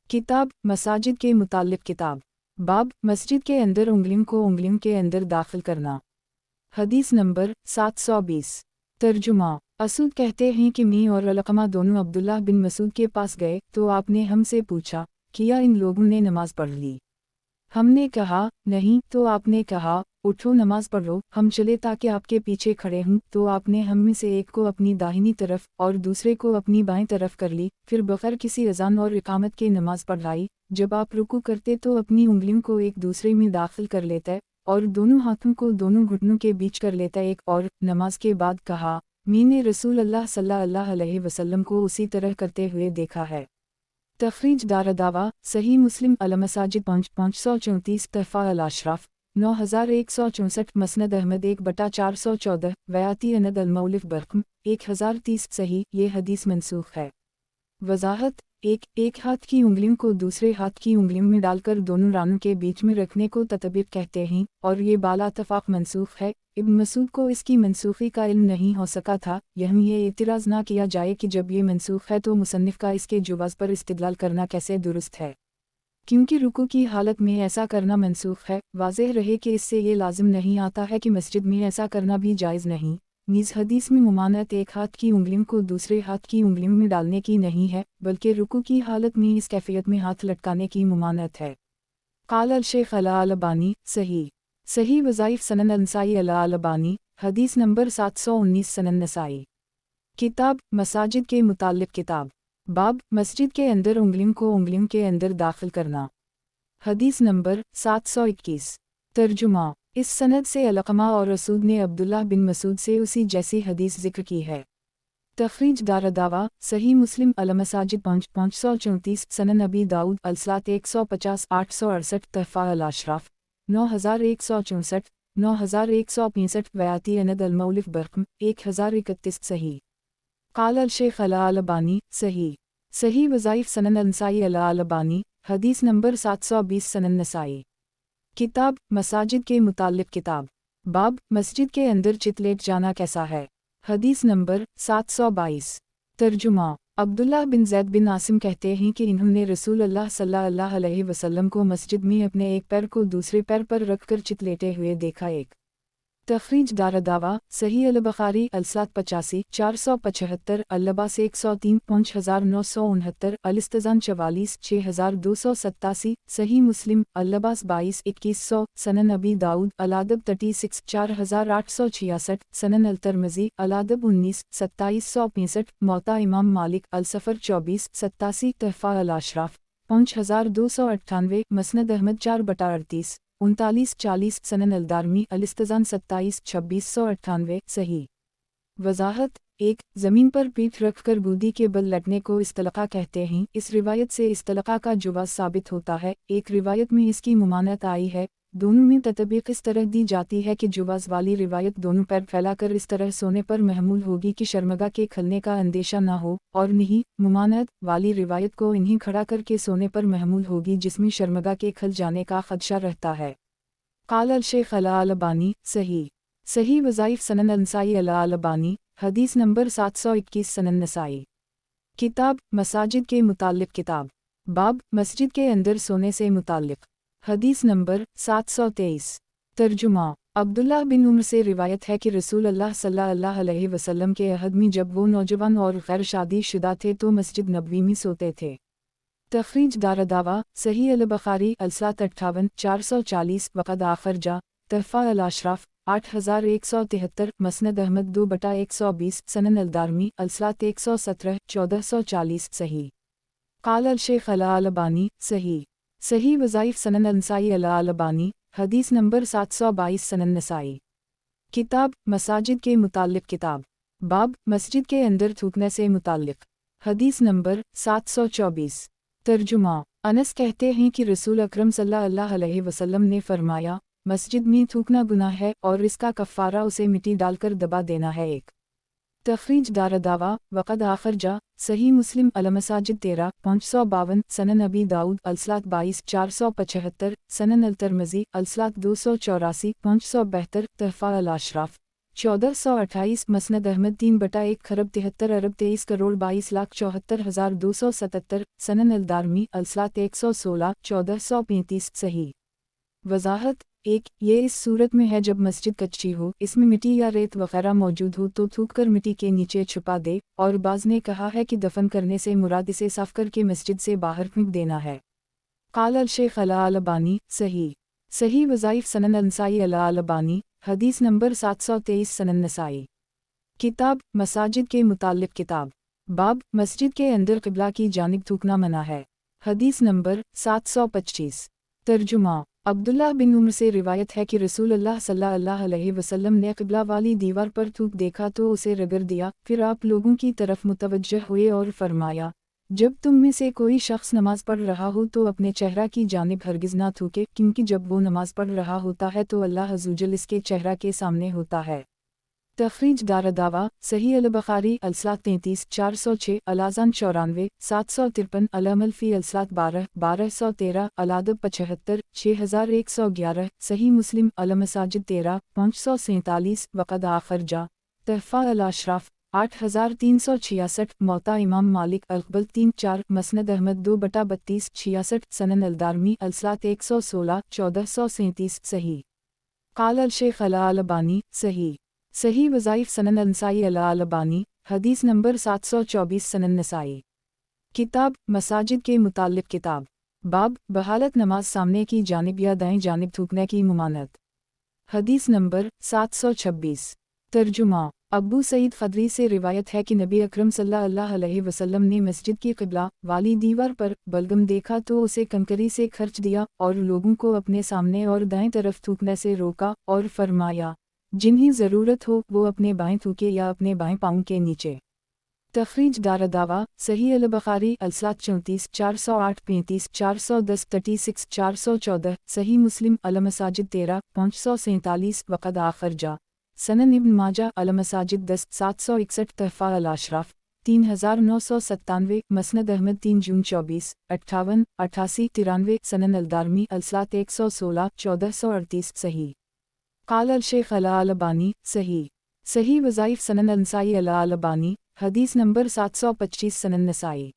किताब मसाजिद के मुताल्लिक़ किताब बाब मस्जिद के अंदर उंगलियों को उंगलियों के अंदर दाखिल करना हदीस नंबर 720 तर्जुमा असूद कहते हैं कि मैं और अलक़मा दोनों अब्दुल्लाह बिन मसूद के पास गए तो आपने हमसे पूछा किया इन लोगों ने नमाज पढ़ ली। हमने कहा नहीं तो आपने कहा उठो नमाज पढ़ो। हम चले ताकि आपके पीछे खड़े हूँ तो आपने हम में से एक को अपनी दाहिनी तरफ और दूसरे को अपनी बाएं तरफ कर ली, फिर बग़ैर किसी अज़ान और इकामत के नमाज पढ़ाई। जब आप रुकू करते तो अपनी उंगलियों को एक दूसरे में दाखिल कर लेते और दोनों हाथों को दोनों घुटनों के बीच कर लेता एक और नमाज के बाद कहा मैंने रसूल अल्लाह सल्लल्लाहु अलैहि वसल्लम को उसी तरह करते हुए देखा है। तखरीज दारदावा सही मुस्लिम अल-मसाजिद 534 तहफ़ा अल-अशराफ 9164 मसनद अहमद 1/414 वयाती अनद अल-मौलिफ बरक़म 1030 सही ये हदीस मनसूख है। वज़ाहत एक हाथ की उंगलियों को दूसरे हाथ की उंगलियों में डालकर दोनों रानों के बीच में रखने को ततबीब कहते हैं और ये बाला तफ़ाक़ मनसूख है। इब्न मसूद को इसकी मनसूखी का इल्म नहीं हो सका था। यहीं ये इतिराज़ ना किया जाए कि जब ये मनसूख है तो मुसन्निफ़ का इसके जुवाज़ पर इस्तिदलाल करना कैसे दुरुस्त है, क्योंकि रुकू की हालत में ऐसा करना मनसूख है। वाज़ेह रहे कि इससे ये लाजिम नहीं आता है कि मस्जिद में ऐसा करना भी जायज़ नहीं। नीज़ हदीस में मुमानत एक हाथ की उंगलियों को दूसरे हाथ की उंगलियों में डालने की नहीं है, बल्कि रुकू की हालत में इस कैफियत में हाथ लटकाने की मुमानत है। क़ाल अल-शेख अल-अलबानी सही सही वज़ाइफ़ सनन अल-नसाई अल-अलबानी हदीस नंबर 719 सनन नसाई किताब मसाजिद के मुताल्लिक़ किताब बाब मस्जिद के अंदर उंगलियों को उंगलियों के अंदर दाखिल करना हदीस नंबर 721 तर्जुमा इस सनद से अलक़मा और रसूद ने अब्दुल्लाह बिन मसूद से उसी जैसी हदीस ज़िक्र की है। तखरीज दारदावा सही मुस्लिम अल-मसाजिद 534 सनन अबी दाऊद अल-सलात 150 868 तहफ़ा अल-अशराफ 9164 9165 वयाती अनद अल-मौलिफ बरक़म 1031 सही क़ाल अल-शेख अल-अलबानी सही सही वज़ाइफ़ सनन अल-नसाई अल-अलबानी हदीस नंबर 720 सनन नसाई किताब मसाजिद के मुताल्लिक़ किताब बाब मस्जिद के अंदर चितलेट जाना कैसा है हदीस नंबर 722 तर्जुमा अब्दुल्लाह बिन ज़ैद बिन आसिम कहते हैं कि इन्होंने रसूल अल्लाह सल्लल्लाहु अलैहि वसल्लम को मस्जिद में अपने एक पैर को दूसरे पैर पर रखकर चितलेटे हुए देखा। एक तखरीज दारदावा सही अल-बुखारी अल-सात 85 475 अल-लबास 103 5969 अल-इस्तिज़ान 44 6287 सही मुस्लिम अल-लबास 22 2100 सनन अबी दाऊद अल-अदब 36 4866 सनन अल-तिरमिज़ी अल-अदब 19 2765 मौता इमाम मालिक अल-सफ़र 24 87 तहफ़ा अल-अशराफ 5298 मसनद अहमद 4/38 3940 सनन अलदारमी अलिस्तजान 27-2698 सही। वजाहत 1. ज़मीन पर पीठ रखकर बूदी के बल लटने को इस्तलक़ा कहते हैं। इस रिवायत से इस्तलक़ा का जवाज़ साबित होता है। एक रिवायत में इसकी मुमानत आई है। दोनों में ततबीक़ इस तरह दी जाती है कि जुवाज़ वाली रिवायत दोनों पैर फैलाकर इस तरह सोने पर महमूल होगी कि शर्मगा के खलने का अंदेशा न हो, और नहीं मुमानत वाली रिवायत को इन्हीं खड़ा करके सोने पर महमूल होगी जिसमें शर्मगा के खल जाने का ख़दशा रहता है। क़ाल अल-शेख अल-अलबानी सही। सही वज़ाइफ़ सनन अल-नसाई अल-अलबानी हदीस नंबर 721 सनन नसाई। किताब मसाजिद के मुताल्लिक़ किताब बाब मस्जिद के अंदर सोने से मुताल्लिक़ हदीस नंबर 723। तर्जुमा अब्दुल्लाह बिन उम्र से रिवायत है कि रसूल अल्लाह सल्लल्लाहु अलैहि वसल्लम के अहद में जब वो नौजवान और गैर शादी शुदा थे तो मस्जिद नबवी में सोते थे। तखरीज दारदावा सही अल-बुखारी अलसात 58 440 वक़द आखर जा तहफ़ा अल-अशराफ 8173 मसनद अहमद 2/120 सनन अलदारमी अलसात 117 1440 सही। क़ाल अल-शेख अल-अलबानी सही। सही वज़ाइफ़ सनन अल-नसाई अल-अलबानी हदीस नंबर 722 सनन नसाई। किताब मसाजिद के मुताल्लिक़ किताब बाब मस्जिद के अंदर थूकने से मुताल्लिक़ हदीस नंबर 724। तर्जुमा अनस कहते हैं कि रसूल अकरम सल्लल्लाहु अलैहि वसल्लम ने फरमाया, मस्जिद में थूकना गुनाह है और इसका कफ़ारा उसे मिट्टी डालकर दबा देना है। एक तखरीज दारदावा वक़द आखर जा सही मुस्लिम अल-मसाजिद 13 552 सनन अबी दाऊद अलसलात 22 475 सनन अल-तिरमिज़ी अलसलात 284 572 तहफ़ा अल-अशराफ 1428 मसनद अहमद 3/1 खरब 73 अरब 23 करोड़ 22,74,277 सनन अल-दारमी अलसलात 116 1435 सही। वजाहत 1. ये इस सूरत में है जब मस्जिद कच्ची हो, इसमें मिट्टी या रेत वगैरह मौजूद हो तो थूक कर मिट्टी के नीचे छुपा दे, और बाज़ ने कहा है कि दफन करने से मुराद इसे साफ करके मस्जिद से बाहर फेंक देना है। क़ाल अल-शेख अल-अलबानी सही। सही वज़ाइफ़ सनन अल-नसाई अल-अलबानी हदीस नंबर 723 सनन नसाई। किताब मसाजिद के मुताल्लिक़ किताब बाब मस्जिद के अंदर क़िबला की जानिब थूकना मना है। हदीस नंबर 725। तर्जुमा अब्दुल्लाह बिन उम्र से रिवायत है कि रसूल अल्लाह सल्लल्लाहु अलैहि वसल्लम ने क़िबला वाली दीवार पर थूक देखा तो उसे रगड़ दिया। फिर आप लोगों की तरफ मुतवज्जह हुए और फरमाया, जब तुम में से कोई शख्स नमाज पढ़ रहा हो तो अपने चेहरा की जानिब हरगिज़ ना थूके, क्योंकि जब वो नमाज पढ़ रहा होता है तो अल्लाह अज़्ज़वजल इसके चेहरा के सामने होता है। तखरीज दारदावा सही अल-बुखारी अलसलात 33 406 अल-अज़ान 94 753 अल-अमल फ़ी अलसलात 12 1213 अल-अदब 75 6111 सही मुस्लिम अल-मसाजिद 13 547 वक़द आखर जा तहफ़ा अल-अशराफ 8366 मौता इमाम मालिक अल-क़बल 3-4 मसनद अहमद 2/32 66 सनन अल-दारमी अलसलात 116 1437 सही। क़ाल अल-शेख अल-अलबानी सही। सही वज़ाइफ़ सनन अल-नसाई अल-अलबानी हदीस नंबर 724 सनन नसाई। किताब मसाजिद के मुताल्लिक़ किताब बाब बहालत नमाज सामने की जानिब या दाएं जानिब थूकने की मुमानत हदीस नंबर 726। तर्जुमा अबू सईद ख़दरी से रिवायत है कि नबी अकरम सल्लल्लाहु अलैहि वसल्लम ने मस्जिद की क़िबला वाली दीवार पर बलगम देखा तो उसे कंकरी से खर्च दिया और लोगों को अपने सामने और दाएं तरफ थूकने से रोका और फरमाया, जिन्हें ज़रूरत हो वो अपने बाएं थूके या अपने बाएं पाँव के नीचे। तखरीज दारदावा सही अल-बुखारी अलसलात 34 408 35 410 36 414 सही मुस्लिम अल-मसाजिद 13 547 वक़द आखर जा सनन इब्न माजा अल-मसाजिद 10 761 तहफ़ा अल-अशराफ 3997 मसनद अहमद 3 जून 24 58 88 93 सनन अल-दारमी अलसलात 116 1438 सही। क़ाल अल-शेख अल-अलबानी सही। सही वज़ाइफ़ सनन अल-नसाई अल-अलबानी हदीस नंबर 725 सनन नसाई।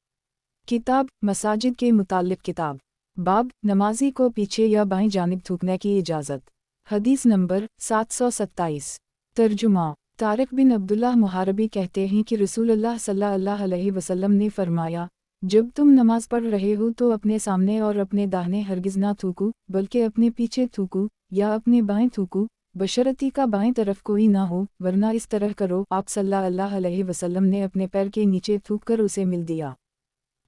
किताब मसाजिद के मुताल्लिक़ किताब बाब नमाजी को पीछे या बाएं जानिब थूकने की इजाज़त हदीस नंबर 727। तर्जुमा तारिक बिन अब्दुल्लाह मुहारबी कहते हैं कि रसूलुल्लाह सल्लल्लाहु अलैहि वसल्लम ने फरमाया, जब तुम नमाज पढ़ रहे हो तो अपने सामने और अपने दाहिने हरगिज़ ना थूको, बल्कि अपने पीछे थूको या अपने बाएं थूको, बशर्ती का बाएं तरफ कोई ना हो, वरना इस तरह करो आप सल्लल्लाहु अलैहि वसल्लम ने अपने पैर के नीचे थूक कर उसे मिल दिया।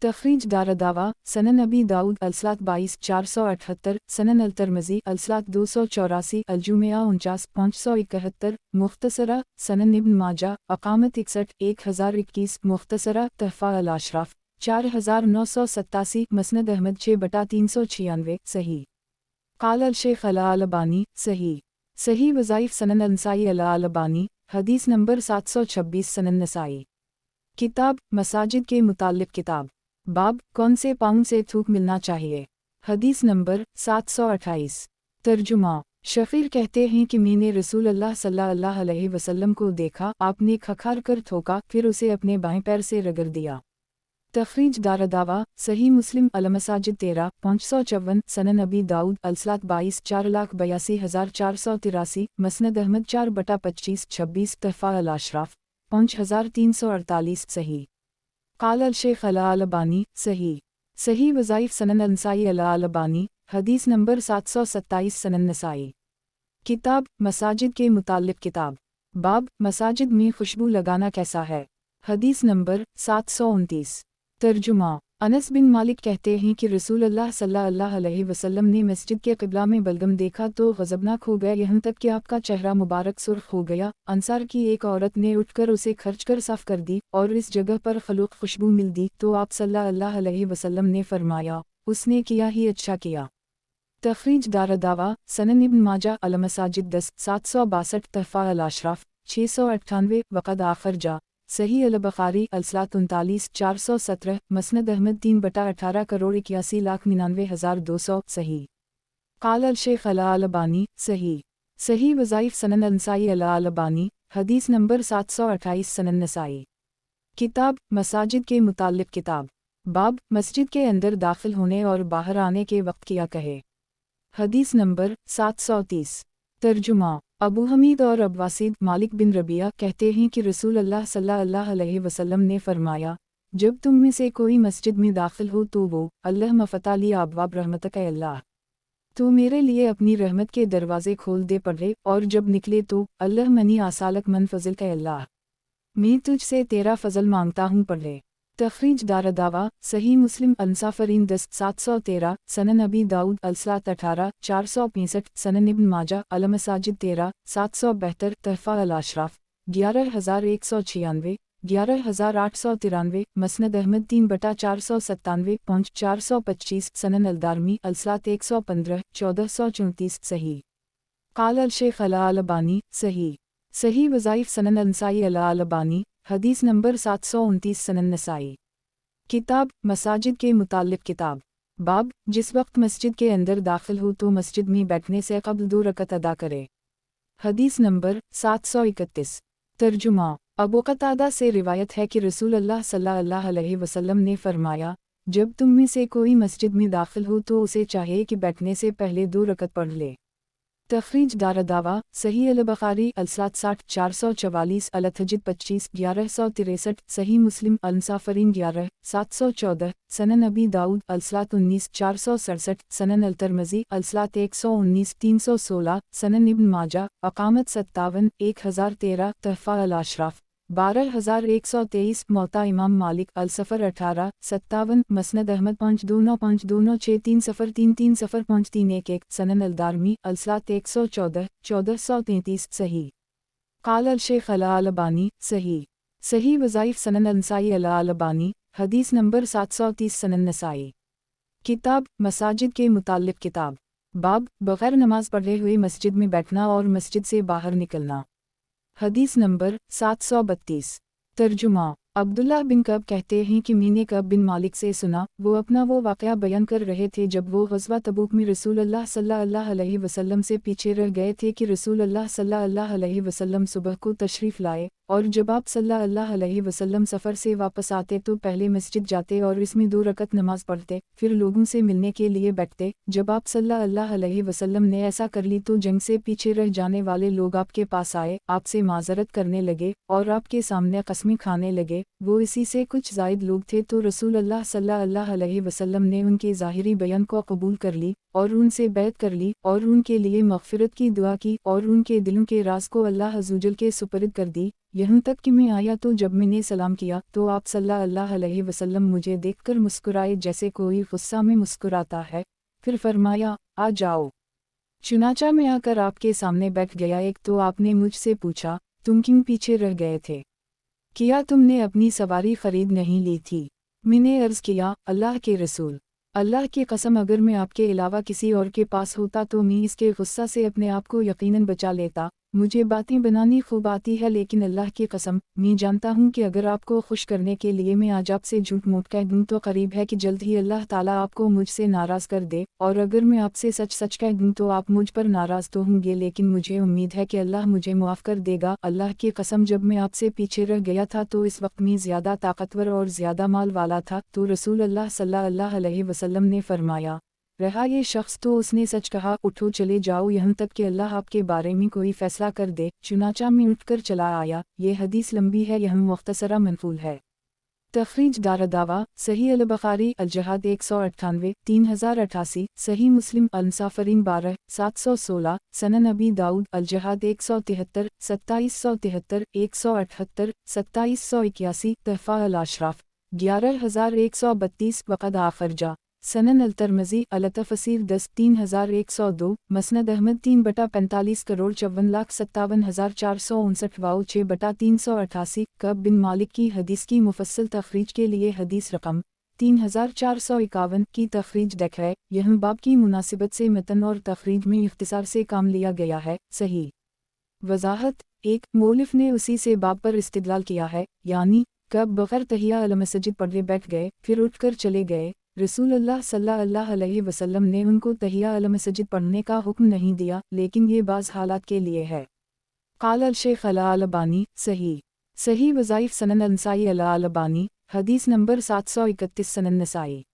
तखरीज दारदावा सनन अबी दाऊद अलसलात 22 478 सनन अल-तिरमिज़ी अलसलात 284 अल-जुमिया 49 571 मुख्तसरा सनन इब्न माजा अकामत 61 1021 मुख्तसरा तहफ़ा अल-अशराफ 4987 मसनद अहमद 6/396 सही क़ाल अल-शेख अल-अलबानी सही सही वज़ाइफ़ सनन अल-नसाई अल-अलबानी हदीस नंबर 726 सनन नसाई किताब मसाजिद के मुताल्लिक़ किताब बाब कौन से पाउंड से थूक मिलना चाहिए हदीस नंबर 728 तर्जुमा शफ़ीर कहते हैं कि मैंने रसूल अल्लाह सल्लल्लाहु अलैहि वसल्लम को देखा, आपने खखार कर थूका, फिर उसे अपने बाएं पैर से रगड़ दिया। तखरीज दारदावा सही मुस्लिम अल-मसाजिद 13 सनन अबी दाऊद अलसलात 22 4,82,483 मसनद अहमद 4/25 26 तहफ़ा अल-अशराफ 5348 सही क़ाल अल-शेख अल-अलबानी सही सही वज़ाइफ़ सनन अल-नसाई अल-अलबानी हदीस नंबर 727 सनन नसाई किताब मसाजिद के मुताल्लिक़ किताब बाब मसाजिद में खुशबू लगाना कैसा है हदीस नंबर 729 तर्जुमा अनस बिन मालिक कहते हैं कि रसूल अल्लाह सल्लल्लाहु अलैहि वसल्लम ने मस्जिद के क़िबला में बलगम देखा तो गज़बनाक हो गए, यहाँ तक कि आपका चेहरा मुबारक सुर्ख हो गया। अंसार की एक औरत ने उठकर उसे खर्च कर साफ़ कर दी और इस जगह पर खलूक खुशबू मिल दी तो आप सल्लल्लाहु अलैहि वसल्लम ने फरमाया, उसने किया ही अच्छा किया। तखरीज दारदावा सनन इब्न माजा अल-मसाजिद 10 762 तहफ़ा अल-अशराफ 698 वक़द आखर जा सही अल-बुखारी अलसलात 39 417 मसनद अहमद 3/18,81,99,200 सही क़ाल अल-शेख अल-अलबानी सही सही वज़ाइफ़ सनन अल-नसाई अल-अलबानी हदीस नंबर 728 सनन नसाई किताब मसाजिद के मुताल्लिक़ किताब बाब मस्जिद के अंदर दाखिल होने और बाहर आने के वक्त किया कहे हदीस नंबर 730 तर्जुमा अबू हमीद और अब्बासिद मालिक बिन रबिया कहते हैं कि रसूल अल्लाह सल्लल्लाहु अलैहि वसल्लम ने फरमाया, जब तुम में से कोई मस्जिद में दाखिल हो तो वो अल्लाह मफ़ताली अबवाब रहमतक अल्लाह तो मेरे लिए अपनी रहमत के दरवाज़े खोल दे पड़े, और जब निकले तो अल्लाह मनी आसालक मन फज़ल का अल्लाह मैं तुझसे तेरा फ़ज़ल मांगता हूँ पढ़े। तखरीज दारदावा सही मुस्लिम अनसाफरीन 10 713 सनन अबी दाऊद अलसलात 18 465 सनन इब्न माजा अल-मसाजिद 13 772 तहफ़ा अल-अशराफ 11196 11893 मसनद अहमद 3/497 पहुँच 425 सनन अल-दारमी अलसलात 115 1434 सही क़ाल अल-शेख अल-अलबानी सही सही वज़ाइफ़ सनन अल-नसाई अल-अलबानी हदीस नंबर 729 सनन नसाई किताब मसाजिद के मुताल्लिक़ किताब बाब जिस वक्त मस्जिद के अंदर दाखिल हो तो मस्जिद में बैठने से क़ब्ल 2 रकत अदा करे हदीस नंबर 731 तर्जुमा अबू क़तादा से रिवायत है कि रसूल अल्लाह सल्लल्लाहु अलैहि वसल्लम ने फरमाया, जब तुम में से कोई मस्जिद में दाखिल हो तो उसे चाहिए कि बैठने से पहले 2 रकत पढ़ ले। तखरीज दारदावा सही अल-बुखारी अलसलात 60 444 अल-तहजिद 25 1163 सही मुस्लिम अल-मुसाफरीन 11 714 सनन अबी दाऊद अलसलात 19 467 सनन अल-तिरमिज़ी अलसलात 119 316 सनन इब्न माजा अकामत 57 1013 तहफ़ा अल-अशराफ 12123 मौता इमाम मालिक अल-सफ़र 18 57 मसनद अहमद 52926303305311 सनन अल-दारमी अलसलात 114 1433 सही क़ाल अल-शेख अल-अलबानी सही सही वज़ाइफ़ सनन अल-नसाई अल-अलबानी हदीस नंबर 730 सनन नसाई किताब मसाजिद के मुताल्लिक़ किताब बाब बग़ैर नमाज पढ़े हुए मस्जिद में बैठना और मस्जिद से बाहर निकलना हदीस नंबर 732 तर्जुमा अब्दुल्लाह बिन कब कहते हैं कि मैंने कब बिन मालिक से सुना, वो अपना वो वाक़या बयान कर रहे थे जब वो ग़ज़वा तबूक में रसूल अल्लाह सल्लल्लाहु अलैहि वसल्लम से पीछे रह गए थे कि रसूल अल्लाह सल्लल्लाहु अलैहि वसल्लम सुबह को तशरीफ़ लाए, और जब आप सल्लल्लाहु अलैहि वसल्लम सफ़र से वापस आते तो पहले मस्जिद जाते और इसमें 2 रकत नमाज पढ़ते, फिर लोगों से मिलने के लिए बैठते। जब आप सल्लल्लाहु अलैहि वसल्लम ने ऐसा कर ली तो जंग से पीछे रह जाने वाले लोग आपके पास आए, आपसे माज़रत करने लगे और आपके सामने कस्में खाने लगे, वो इसी से कुछ ज़ायद लोग थे, तो रसूल अल्लाह सल्लल्लाहु अलैहि वसल्लम ने उनके ज़ाहिरी बयान को कबूल कर ली और उनसे बैत कर ली और उनके लिए मग़फ़िरत की दुआ की और उनके दिलों के राज को अल्लाह अज़्ज़वजल के सुपुर्द कर दी। यहाँ तक कि मैं आया तो जब मैंने सलाम किया तो आप सल्लल्लाहु अलैहि वसल्लम मुझे देखकर मुस्कुराए जैसे कोई गुस्सा में मुस्कुराता है। फिर फरमाया, आ जाओ। चुनाचा मैं आकर आपके सामने बैठ गया। एक तो आपने मुझसे पूछा, तुम क्यों पीछे रह गए थे? क्या तुमने अपनी सवारी खरीद नहीं ली थी? मैंने अर्ज़ किया, अल्लाह के रसूल, अल्लाह की कसम अगर मैं आपके अलावा किसी और के पास होता तो मैं इसके गुस्सा से अपने आप को यकीनन बचा लेता। मुझे बातें बनानी खूब आती है, लेकिन अल्लाह की कसम मैं जानता हूँ कि अगर आपको खुश करने के लिए मैं आज आपसे झूठ मूठ कह दूँ तो करीब है कि जल्द ही अल्लाह ताला आपको मुझसे नाराज़ कर दे, और अगर मैं आपसे सच सच कह दूँ तो आप मुझ पर नाराज़ तो होंगे, लेकिन मुझे उम्मीद है कि अल्लाह मुझे मुआफ़ कर देगा। अल्लाह की कसम जब मैं आपसे पीछे रह गया था तो इस वक्त मैं ज़्यादा ताकतवर और ज़्यादा माल वाला था। तो रसूल अल्लाह सल्लल्लाहु अलैहि वसल्लम ने फरमाया, रहा ये शख्स तो उसने सच कहा, उठो चले जाओ यहाँ तक कि अल्लाह आपके बारे में कोई फ़ैसला कर दे। चुनाचा में उठकर चला आया। ये हदीस लंबी है, यह मुख्तसरा मनक़ूल है। तख़रीज दारदावा सही अल बुखारी अल जहाद 198 3088, सही मुस्लिम अल मुसाफ़िरीन 12 716, सनन अबी दाऊद अल जहाद 173 2773 178 2781, तहफ़ा अल अशराफ 11132, वक़द आखरजा सनन अल तरमज़ी अल तफ़सीर 10 3102, मसनद अहमद 3/45 करोड़ 54,57,459 वाओ 6/388, कब बिन मालिक की हदीस की मुफस्सल तख़रीज के लिए हदीस रकम 3451 की तख़रीज देखें। यह बाब की मुनासिबत से मतन और तख़रीज में इख्तिसार से काम लिया गया है। सही वज़ाहत 1, मौलिफ़ ने उसी से बाब पर इस्तिदलाल किया है, यानी कब बग़ैर तहिया अल मस्जिद पढ़े बैठ गए फिर उठकर चले गए। रसूल अल्लाह सल्लल्लाहु अलैहि वसल्लम ने उनको तहिया अल मस्जिद पढ़ने का हुक्म नहीं दिया, लेकिन ये बाज़ हालात के लिए है। क़ाल अल शेख अल अलबानी सही वज़ाइफ़ सनन अल नसाई अल अलबानी, हदीस नंबर 731, सनन नसाई।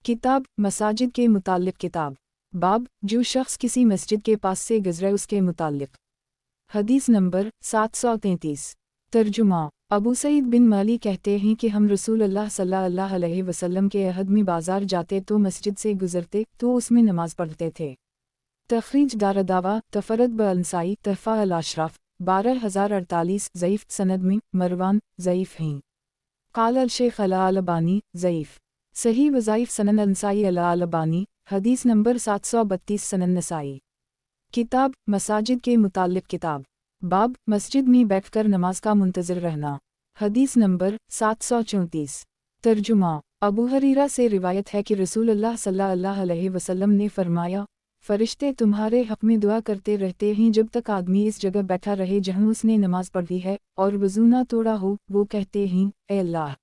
किताब मसाजिद के मुताल्लिक़ किताब, बाब जो शख्स किसी मस्जिद के पास से गुज़रे उसके मुताल्लिक़, हदीस नंबर 733। तर्जुमा अबू सईद बिन माली कहते हैं कि हम रसूल अल्लाह सल्लल्लाहु अलैहि वसल्लम के अहद में बाज़ार जाते तो मस्जिद से गुज़रते तो उसमें नमाज़ पढ़ते थे। तख़रीज दारदावा तफ़रद बअल-नसाई तहफ़ा अल अशराफ 12048, ज़ईफ़ सनद में मरवान ज़ईफ़ हैं। क़ाल अल शेख अल अलबानी ज़ईफ़। सही वज़ाइफ़ सनन अल नसाई अल अलबानी, हदीस नंबर 732, सनन नसाई। किताब मसाजिद के मुताल्लिक़ किताब, बाब मस्जिद में बैठकर नमाज का मुंतज़िर रहना, हदीस नंबर 734। तर्जुमा अबू हरीरा से रिवायत है कि रसूल अल्लाह सल्लल्लाहु अलैहि वसल्लम ने फरमाया, फ़रिश्ते तुम्हारे हक़ में दुआ करते रहते हैं जब तक आदमी इस जगह बैठा रहे जहाँ उसने नमाज पढ़ी है और वज़ू ना तोड़ा हो। वो कहते हैं, ए अल्लाह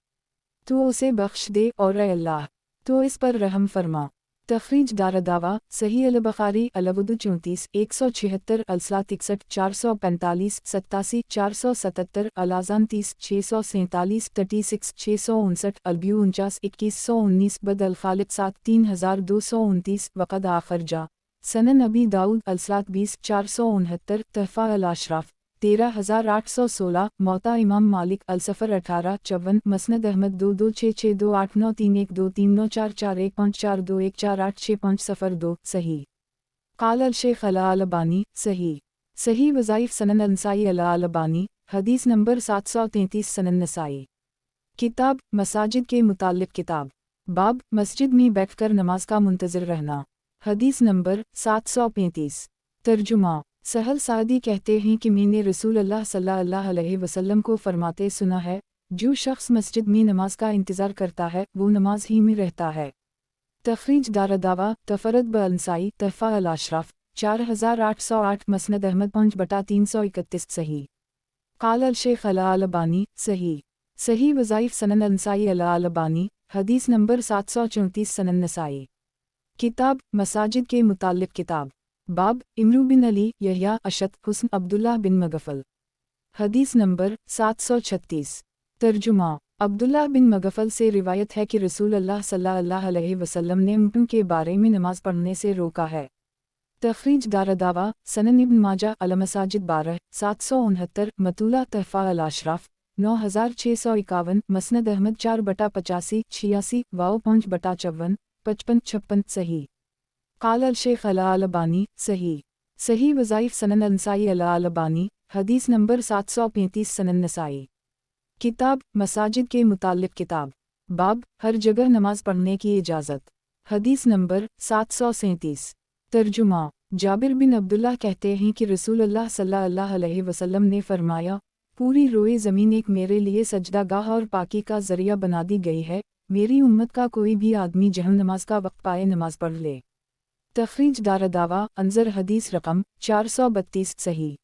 तो उसे बख्श दे, और ए अल्लाह तो इस पर रहम फरमा। तख़रीज दारदावा सही अल बुखारी अल-वुदू 34 176, अल-सलात 61 445 87 477, अल-आज़ान 30 647 36 659, अल-ब्यू 49 2119, बद अल-खालिद 7 3229, वक़द आखरजा सनन अबी दाऊद अल-सलात 20 469, तहफ़ा अल-अशराफ 13816, मौता इमाम मालिक अल-सफ़र 1854, मसनद अहमद 2266289339441541421486 सफ़र 2, सही। क़ाल अल शेख अल अलबानी सही वज़ाइफ़ सनन अल नसाई अल अलबानी, हदीस नंबर 733, सनन नसाई। किताब मसाजिद के मुताल्लिक़ किताब, बाब मस्जिद में बैठकर नमाज का मुंतज़िर रहना, हदीस नंबर 735। तर्जुमा सहल सादी कहते हैं कि मैंने रसूल अल्लाह सल्लल्लाहु अलैहि वसल्लम को फरमाते सुना है, जो शख्स मस्जिद में नमाज का इंतज़ार करता है वो नमाज ही में रहता है। तख़रीज दारदावा तफ़रद बअल-नसाई तहफ़ा अल-अशराफ 4808, मसनद अहमद 5/331, सही। क़ाल अल शेख अल अलबानी सही वज़ाइफ़ सनन अल नसाई अल अलबानी, हदीस नंबर 734, सनन नसाई। किताब मसाजिद के मुताल्लिक़ किताब, बाब इमरू बिन अली यहया अशत हुस्न अब्दुल्लाह बिन मगफ़ल, हदीस नंबर 736। तर्जुमा अब्दुल्लाह बिन मगफ़ल से रिवायत है कि रसूल अल्लाह सल्लल्लाहु अलैहि वसल्लम ने ऊँटों के बारे में नमाज पढ़ने से रोका है। तख़रीज दारदावा सनन इब्न माजा अल-मसाजिद 12 769, मतूला तहफ़ा अल-अशराफ 9651, मसनद अहमद 4/85, 86, वाओ 5/54, 55, 56 सही। काल अल शेख अला अल अलबानी सही। सही वज़ाइफ सनन नसाई अला अल अलबानी, हदीस नंबर 735 सनन नसाई। किताब मसाजिद के मुताल्लिक़ किताब, बाब हर जगह नमाज पढ़ने की इजाज़त, हदीस नंबर 737। तर्जुमा जाबिर बिन अब्दुल्लाह कहते हैं कि रसूलुल्लाह सल्लल्लाहु अलैहि वसल्लम ने फरमाया, पूरी रोए ज़मीन एक मेरे लिए सजदागाह और पाकी का ज़रिया बना दी गई है, मेरी उम्मत का कोई भी आदमी जहाँ नमाज का वक्त पाए नमाज पढ़ ले। तखरीज दारदावा अंजर हदीस रकम 432 सही।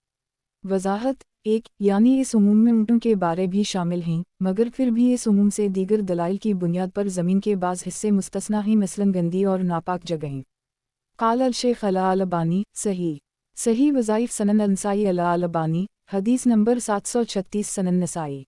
वजाहत एक यानी इस उमूम में ऊँटों के बारे भी शामिल हैं, मगर फिर भी इस उमूम से दीगर दलाइल की बुनियाद पर ज़मीन के बाज़ हिस्से मुस्तस्ना हैं, मसलन गंदी और नापाक जगहें। काल अल शेख अला अल अलबानी सही। सही वज़ाइफ सनन नसाई अला अल अलबानी, हदीस नंबर 736 सनन नसाई।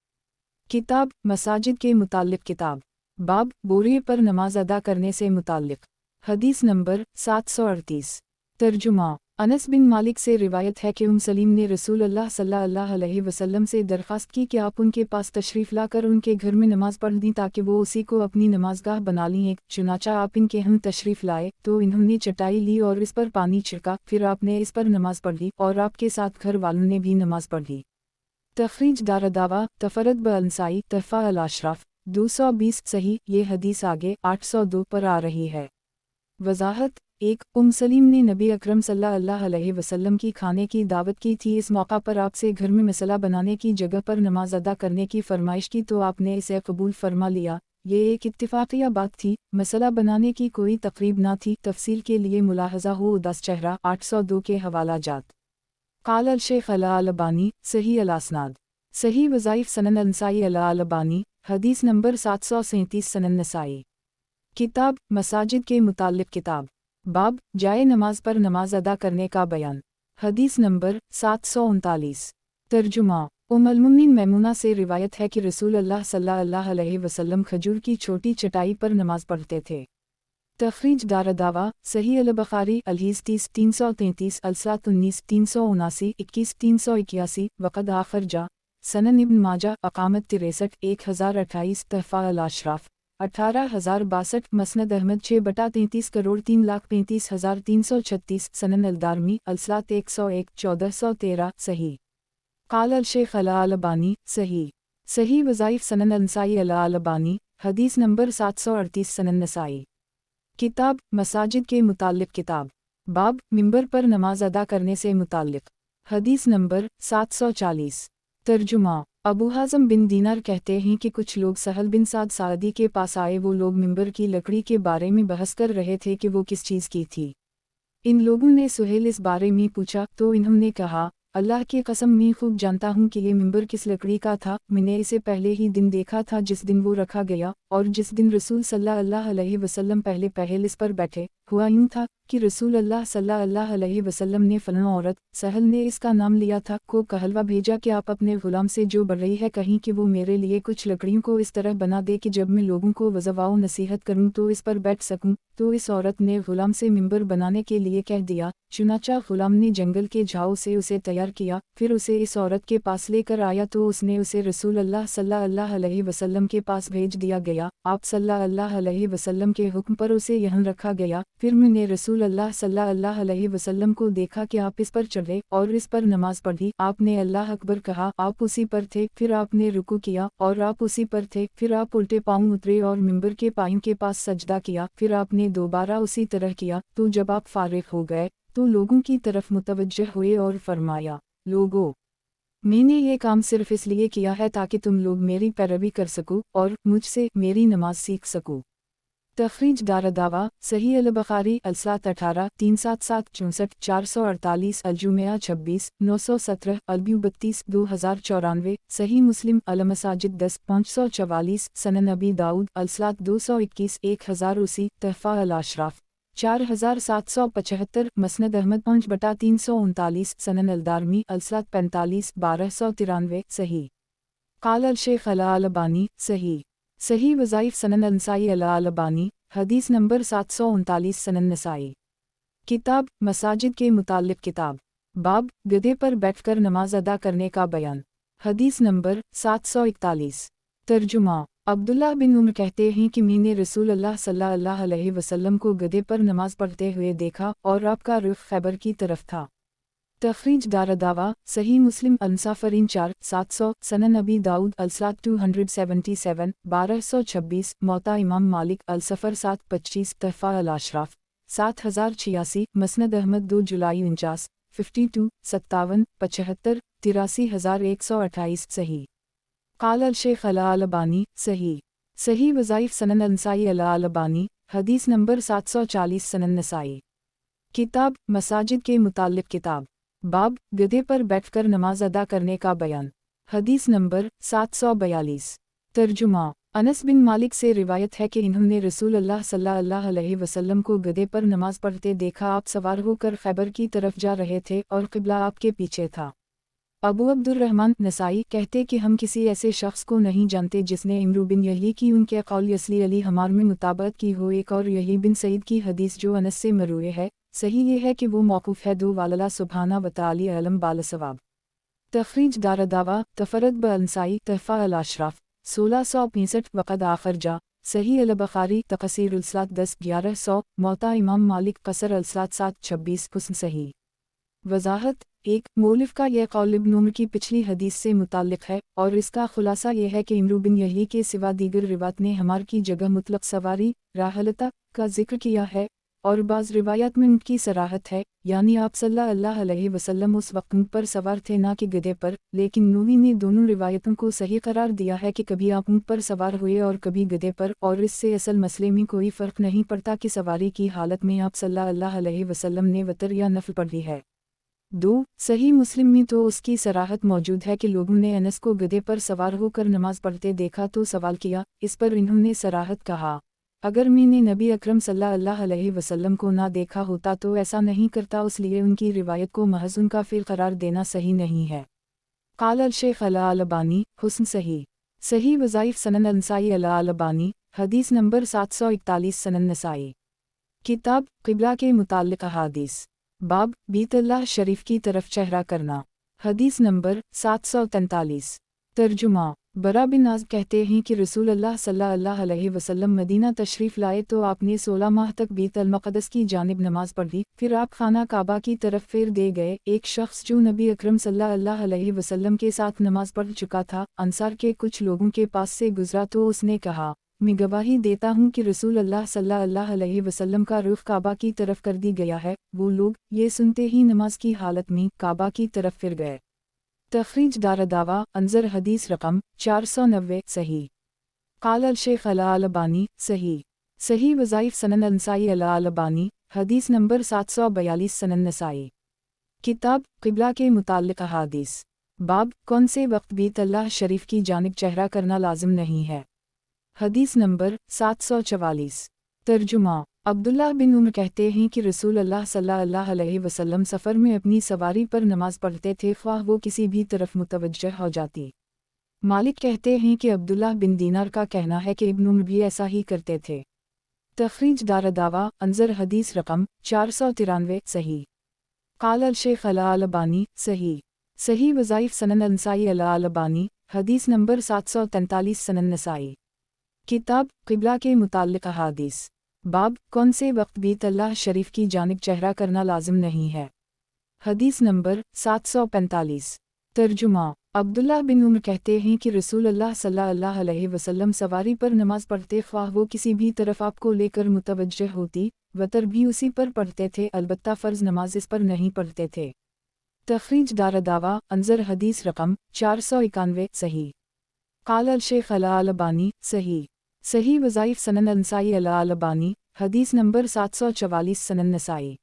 किताब मसाजिद के मुताल्लिक़ किताब, बाब बोरिए पर नमाज अदा करने से मुताल्लिक़, हदीस नंबर 738। तर्जुमा अनस बिन मालिक से रिवायत है कि सलीम ने रसूलुल्लाह सल्लल्लाहु अलैहि वसल्लम से दरख्वास्त की कि आप उनके पास तशरीफ़ लाकर उनके घर में नमाज पढ़ दी ताकि वो उसी को अपनी नमाजगाह बना ली। एक चुनाचा आप इनके हम तशरीफ़ लाए तो इन्होंने चटाई ली और इस पर पानी छिड़का, फिर आपने इस पर नमाज पढ़ ली और आपके साथ घर वालों ने भी नमाज पढ़ ली। तखरीज दारदावा तफरद ब अंसाई तहफ़ा अल अशराफ 220 सही। ये हदीस आगे 802 पर आ रही है। वजाहत एक सलीम ने नबी अकरम सल्लल्लाहु अलैहि वसल्लम की खाने की दावत की थी। इस मौका पर आपसे घर में मसला बनाने की जगह पर नमाज अदा करने की फरमाइश की तो आपने इसे कबूल फरमा लिया। ये एक इत्तिफाक़िया बात थी, मसला बनाने की कोई तकरीब ना थी। तफसील के लिए मुलाहज़ा हो उदास चेहरा 802 के हवाला जात। काल अल शेख अला अल अलबानी सही अल असनाद। सही वज़ाइफ सनन नसाई अला अल अलबानी, हदीस नंबर 737 सनन नसाई। किताब मसाजिद के मुताल्लिक़ किताब, बाब जाए नमाज पर नमाज अदा करने का बयान, हदीस नंबर 739। तर्जुमा अल मुमिनीन मैमूना से रिवायत है कि रसूलुल्लाह सल्लल्लाहु अलैहि वसल्लम खजूर की छोटी चटाई पर नमाज पढ़ते थे। तखरीज दारदावा सही अल बुखारी अलहीस 30 333 अलसात 19 379 21 381 वक़द आखर जा सनन इब्न माजा अकामत 63 1028 तहफ़ा अल अशराफ 18,062 मसनद अहमद 6/33 करोड़ 3,35,336 सनन अलदारमी अलसात 101 1413 सही। काल अल शेख अला अल अलबानी सही। सही वज़ाइफ सनन नसाई अला अल अलबानी, हदीस नंबर 738 सनन नसाई। किताब मसाजिद के मुताल्लिक़ किताब, बाब मिंबर पर नमाज अदा करने से मुताल्लिक़, हदीस नंबर 740। तर्जुमा अबू हाज़म बिन दीनार कहते हैं कि कुछ लोग सहल बिन साद सादी के पास आए। वो लोग मिंबर की लकड़ी के बारे में बहस कर रहे थे कि वो किस चीज़ की थी। इन लोगों ने सुहेल इस बारे में पूछा तो इन्होंने कहा, अल्लाह की कसम मैं खूब जानता हूँ कि ये मिंबर किस लकड़ी का था। मैंने इसे पहले ही दिन देखा था जिस दिन वो रखा गया, और जिस दिन रसूल सल्लल्लाहु अलैहि वसल्लम पहले इस पर बैठे। हुआ यूँ था कि रसूलुल्लाह सल्लल्लाहु अलैहि वसल्लम ने फलां औरत सहल ने इसका नाम लिया था को कहलवा भेजा कि आप अपने गुलाम से जो बढ़ रही है कहीं कि वो मेरे लिए कुछ लकड़ियों को इस तरह बना दे कि जब मैं लोगों को वज़वाओ नसीहत करूँ तो इस पर बैठ सकूँ। तो इस औरत ने गुलाम से मिंबर बनाने के लिए कह दिया। चुनाचा गुलाम ने जंगल के झाओं से उसे तैयार किया, फिर उसे इस औरत के पास लेकर आया तो उसने उसे रसूलुल्लाह सल्लल्लाहु अलैहि वसल्लम के पास भेज दिया गया। आप सल्लल्लाहु अलैहि वसल्लम के हुक्म पर उसे यहाँ रखा गया। फिर मैंने रसूलुल्लाह सल्लल्लाहु अलैहि वसल्लम को देखा कि आप इस पर चढ़े और इस पर नमाज पढ़ी। आपने अल्लाह अकबर कहा, आप उसी पर थे, फिर आपने रुकू किया और आप उसी पर थे, फिर आप उल्टे पाँव उतरे और मिंबर के पायों के पास सजदा किया, फिर आपने दोबारा उसी तरह किया। तो जब आप फारिग हो गए तो लोगों की तरफ मुतवज्जह हुए और फरमाया, लोगों, मैंने ये काम सिर्फ इसलिए किया है ताकि तुम लोग मेरी पैरवी कर सको और मुझसे मेरी नमाज सीख सको। तखरीज दारदावा सही अल बुखारी अलसात 18 377 64 448 अलजुमिया 26 917 अलब्यू 32 2094 सही मुस्लिम अल मसाजिद 10 544 सनन अबी दाऊद अलसात 221 1080 तहफ़ा अल अशराफ 4775 मसनद अहमद 5/339 सनन अलदारमी अलसात 45 1293 सही। काल अल शेख अला अल अलबानी सही। सही वज़ाइफ सनन नसाई अला अल अलबानी, हदीस नंबर 739 सनन नसाई। किताब मसाजिद के मुताल्लिक़ किताब, बाब गधे पर बैठकर नमाज अदा करने का बयान, حدیث نمبر 741۔ ترجمہ: عبداللہ بن عمر کہتے ہیں کہ میں نے رسول اللہ صلی اللہ علیہ وسلم کو گدھے پر نماز پڑھتے ہوئے دیکھا اور آپ کا رخ خیبر کی طرف تھا۔ تخریج دارالدعویٰ صحیح مسلم انصافرین 4-700 سنن ابی داؤد الصلاۃ 277 1226 موطا امام مالک السفر 725 تحفہ الاشراف 7086 مسند احمد 2 جولائی 49 52 57 75 83128 صحیح قال الشیخ الالبانی صحیح وظائف سنن النسائی الالبانی حدیث نمبر 740 سنن نسائی کتاب مساجد کے متعلق کتاب باب گدھے پر بیٹھ کر نماز ادا کرنے کا بیان حدیث نمبر 742۔ ترجمہ: انس بن مالک سے روایت ہے کہ انہوں نے رسول اللہ صلی اللہ علیہ وسلم کو گدھے پر نماز پڑھتے دیکھا۔ آپ سوار ہو کر خیبر کی طرف جا رہے تھے اور قبلہ آپ کے پیچھے تھا۔ ابو عبد الرحمن نسائی کہتے کہ ہم کسی ایسے شخص کو نہیں جانتے جس نے عمرو بن یحیی کی ان کے قول اصلی علی حمار میں مطابقت کی ہو۔ ایک اور یحیی بن سعید کی حدیث جو انس سے مروی ہے، صحیح یہ ہے کہ وہ موقوف ہے۔ دو واللہ سبحانہ وتعالی علم بالصواب۔ تخریج دارالدعویٰ تفرد بانسائی تحفہ الاشراف 1665 وقد آخر جا صحیح البخاری تقصیر الصلاۃ 10-1100 موطا امام مالک قصر الصلاۃ 7-26 حسن صحیح وضاحت 1 مولف کا یہ قول ابن عمر کی پچھلی حدیث سے متعلق ہے اور اس کا خلاصہ یہ ہے کہ عمرو بن یحیی کے سوا دیگر روایات نے حمار کی جگہ مطلق سواری راحلتہ کا ذکر کیا ہے اور بعض روایات میں اونٹ کی صراحت ہے، یعنی آپ صلی اللہ علیہ وسلم اس وقت اونٹ پر سوار تھے نہ کہ گدھے پر، لیکن نووی نے دونوں روایتوں کو صحیح قرار دیا ہے کہ کبھی آپ اونٹ پر سوار ہوئے اور کبھی گدھے پر، اور اس سے اصل مسئلے میں کوئی فرق نہیں پڑتا کہ سواری کی حالت میں آپ صلی اللہ علیہ وسلم نے وتر یا نفل پڑھی ہے۔ 2 صحیح مسلم میں تو اس کی صراحت موجود ہے کہ لوگوں نے انس کو گدھے پر سوار ہو کر نماز پڑھتے دیکھا تو سوال کیا، اس پر انہوں نے صراحت کہا، اگر میں نے نبی اکرم صلی اللہ علیہ وسلم کو نہ دیکھا ہوتا تو ایسا نہیں کرتا، اس لیے ان کی روایت کو محض ان کا فعل قرار دینا صحیح نہیں ہے۔ قال الشیخ الالبانی حسن صحیح وظائف سنن النسائی الالبانی حدیث نمبر 741 سنن نسائی کتاب قبلہ کے متعلق احادیث باب بیت اللہ شریف کی طرف چہرہ کرنا حدیث نمبر 743۔ ترجمہ: برا بن عازب کہتے ہیں کہ رسول اللہ صلی اللہ علیہ وسلم مدینہ تشریف لائے تو آپ نے 16 ماہ تک بیت المقدس کی جانب نماز پڑھی، پھر آپ خانہ کعبہ کی طرف پھیر دے گئے۔ ایک شخص جو نبی اکرم صلی اللہ علیہ وسلم کے ساتھ نماز پڑھ چکا تھا، انصار کے کچھ لوگوں کے پاس سے گزرا تو اس نے کہا، میں گواہی دیتا ہوں کہ رسول اللہ صلی اللہ علیہ وسلم کا رخ کعبہ کی طرف کر دی گیا ہے۔ وہ لوگ یہ سنتے ہی نماز کی حالت میں کعبہ کی طرف پھر گئے۔ تخریج دارالدعویٰ انظر حدیث رقم 490 صحیح قال الشیخ الالبانی صحیح وظائف سنن النسائی الالبانی حدیث نمبر 742 سنن نسائی کتاب قبلہ کے متعلق احادیث باب کون سے وقت بیت اللہ شریف کی جانب چہرہ کرنا لازم نہیں ہے حدیث نمبر 744۔ ترجمہ: عبداللہ بن عمر کہتے ہیں کہ رسول اللہ صلی اللہ علیہ وسلم سفر میں اپنی سواری پر نماز پڑھتے تھے، خواہ وہ کسی بھی طرف متوجہ ہو جاتی۔ مالک کہتے ہیں کہ عبداللہ بن دینار کا کہنا ہے کہ ابن عمر بھی ایسا ہی کرتے تھے۔ تخریج دارالدعویٰ انظر حدیث رقم 493 صحیح قال الشیخ الالبانی صحیح وظائف سنن النسائی الالبانی حدیث نمبر 743 سنن نسائی کتاب قبلہ کے متعلق احادیث باب کون سے وقت بیت اللہ شریف کی جانب چہرہ کرنا لازم نہیں ہے حدیث نمبر 745۔ ترجمہ: عبداللہ بن عمر کہتے ہیں کہ رسول اللہ صلی اللہ علیہ وسلم سواری پر نماز پڑھتے، خواہ وہ کسی بھی طرف آپ کو لے کر متوجہ ہوتی، وتر بھی اسی پر پڑھتے تھے، البتہ فرض نماز اس پر نہیں پڑھتے تھے۔ تخریج دارالدعویٰ انظر حدیث رقم 491 صحیح قال الشیخ الالبانی صحیح وظائف سنن النسائی الالبانی حدیث نمبر 744 سنن نسائی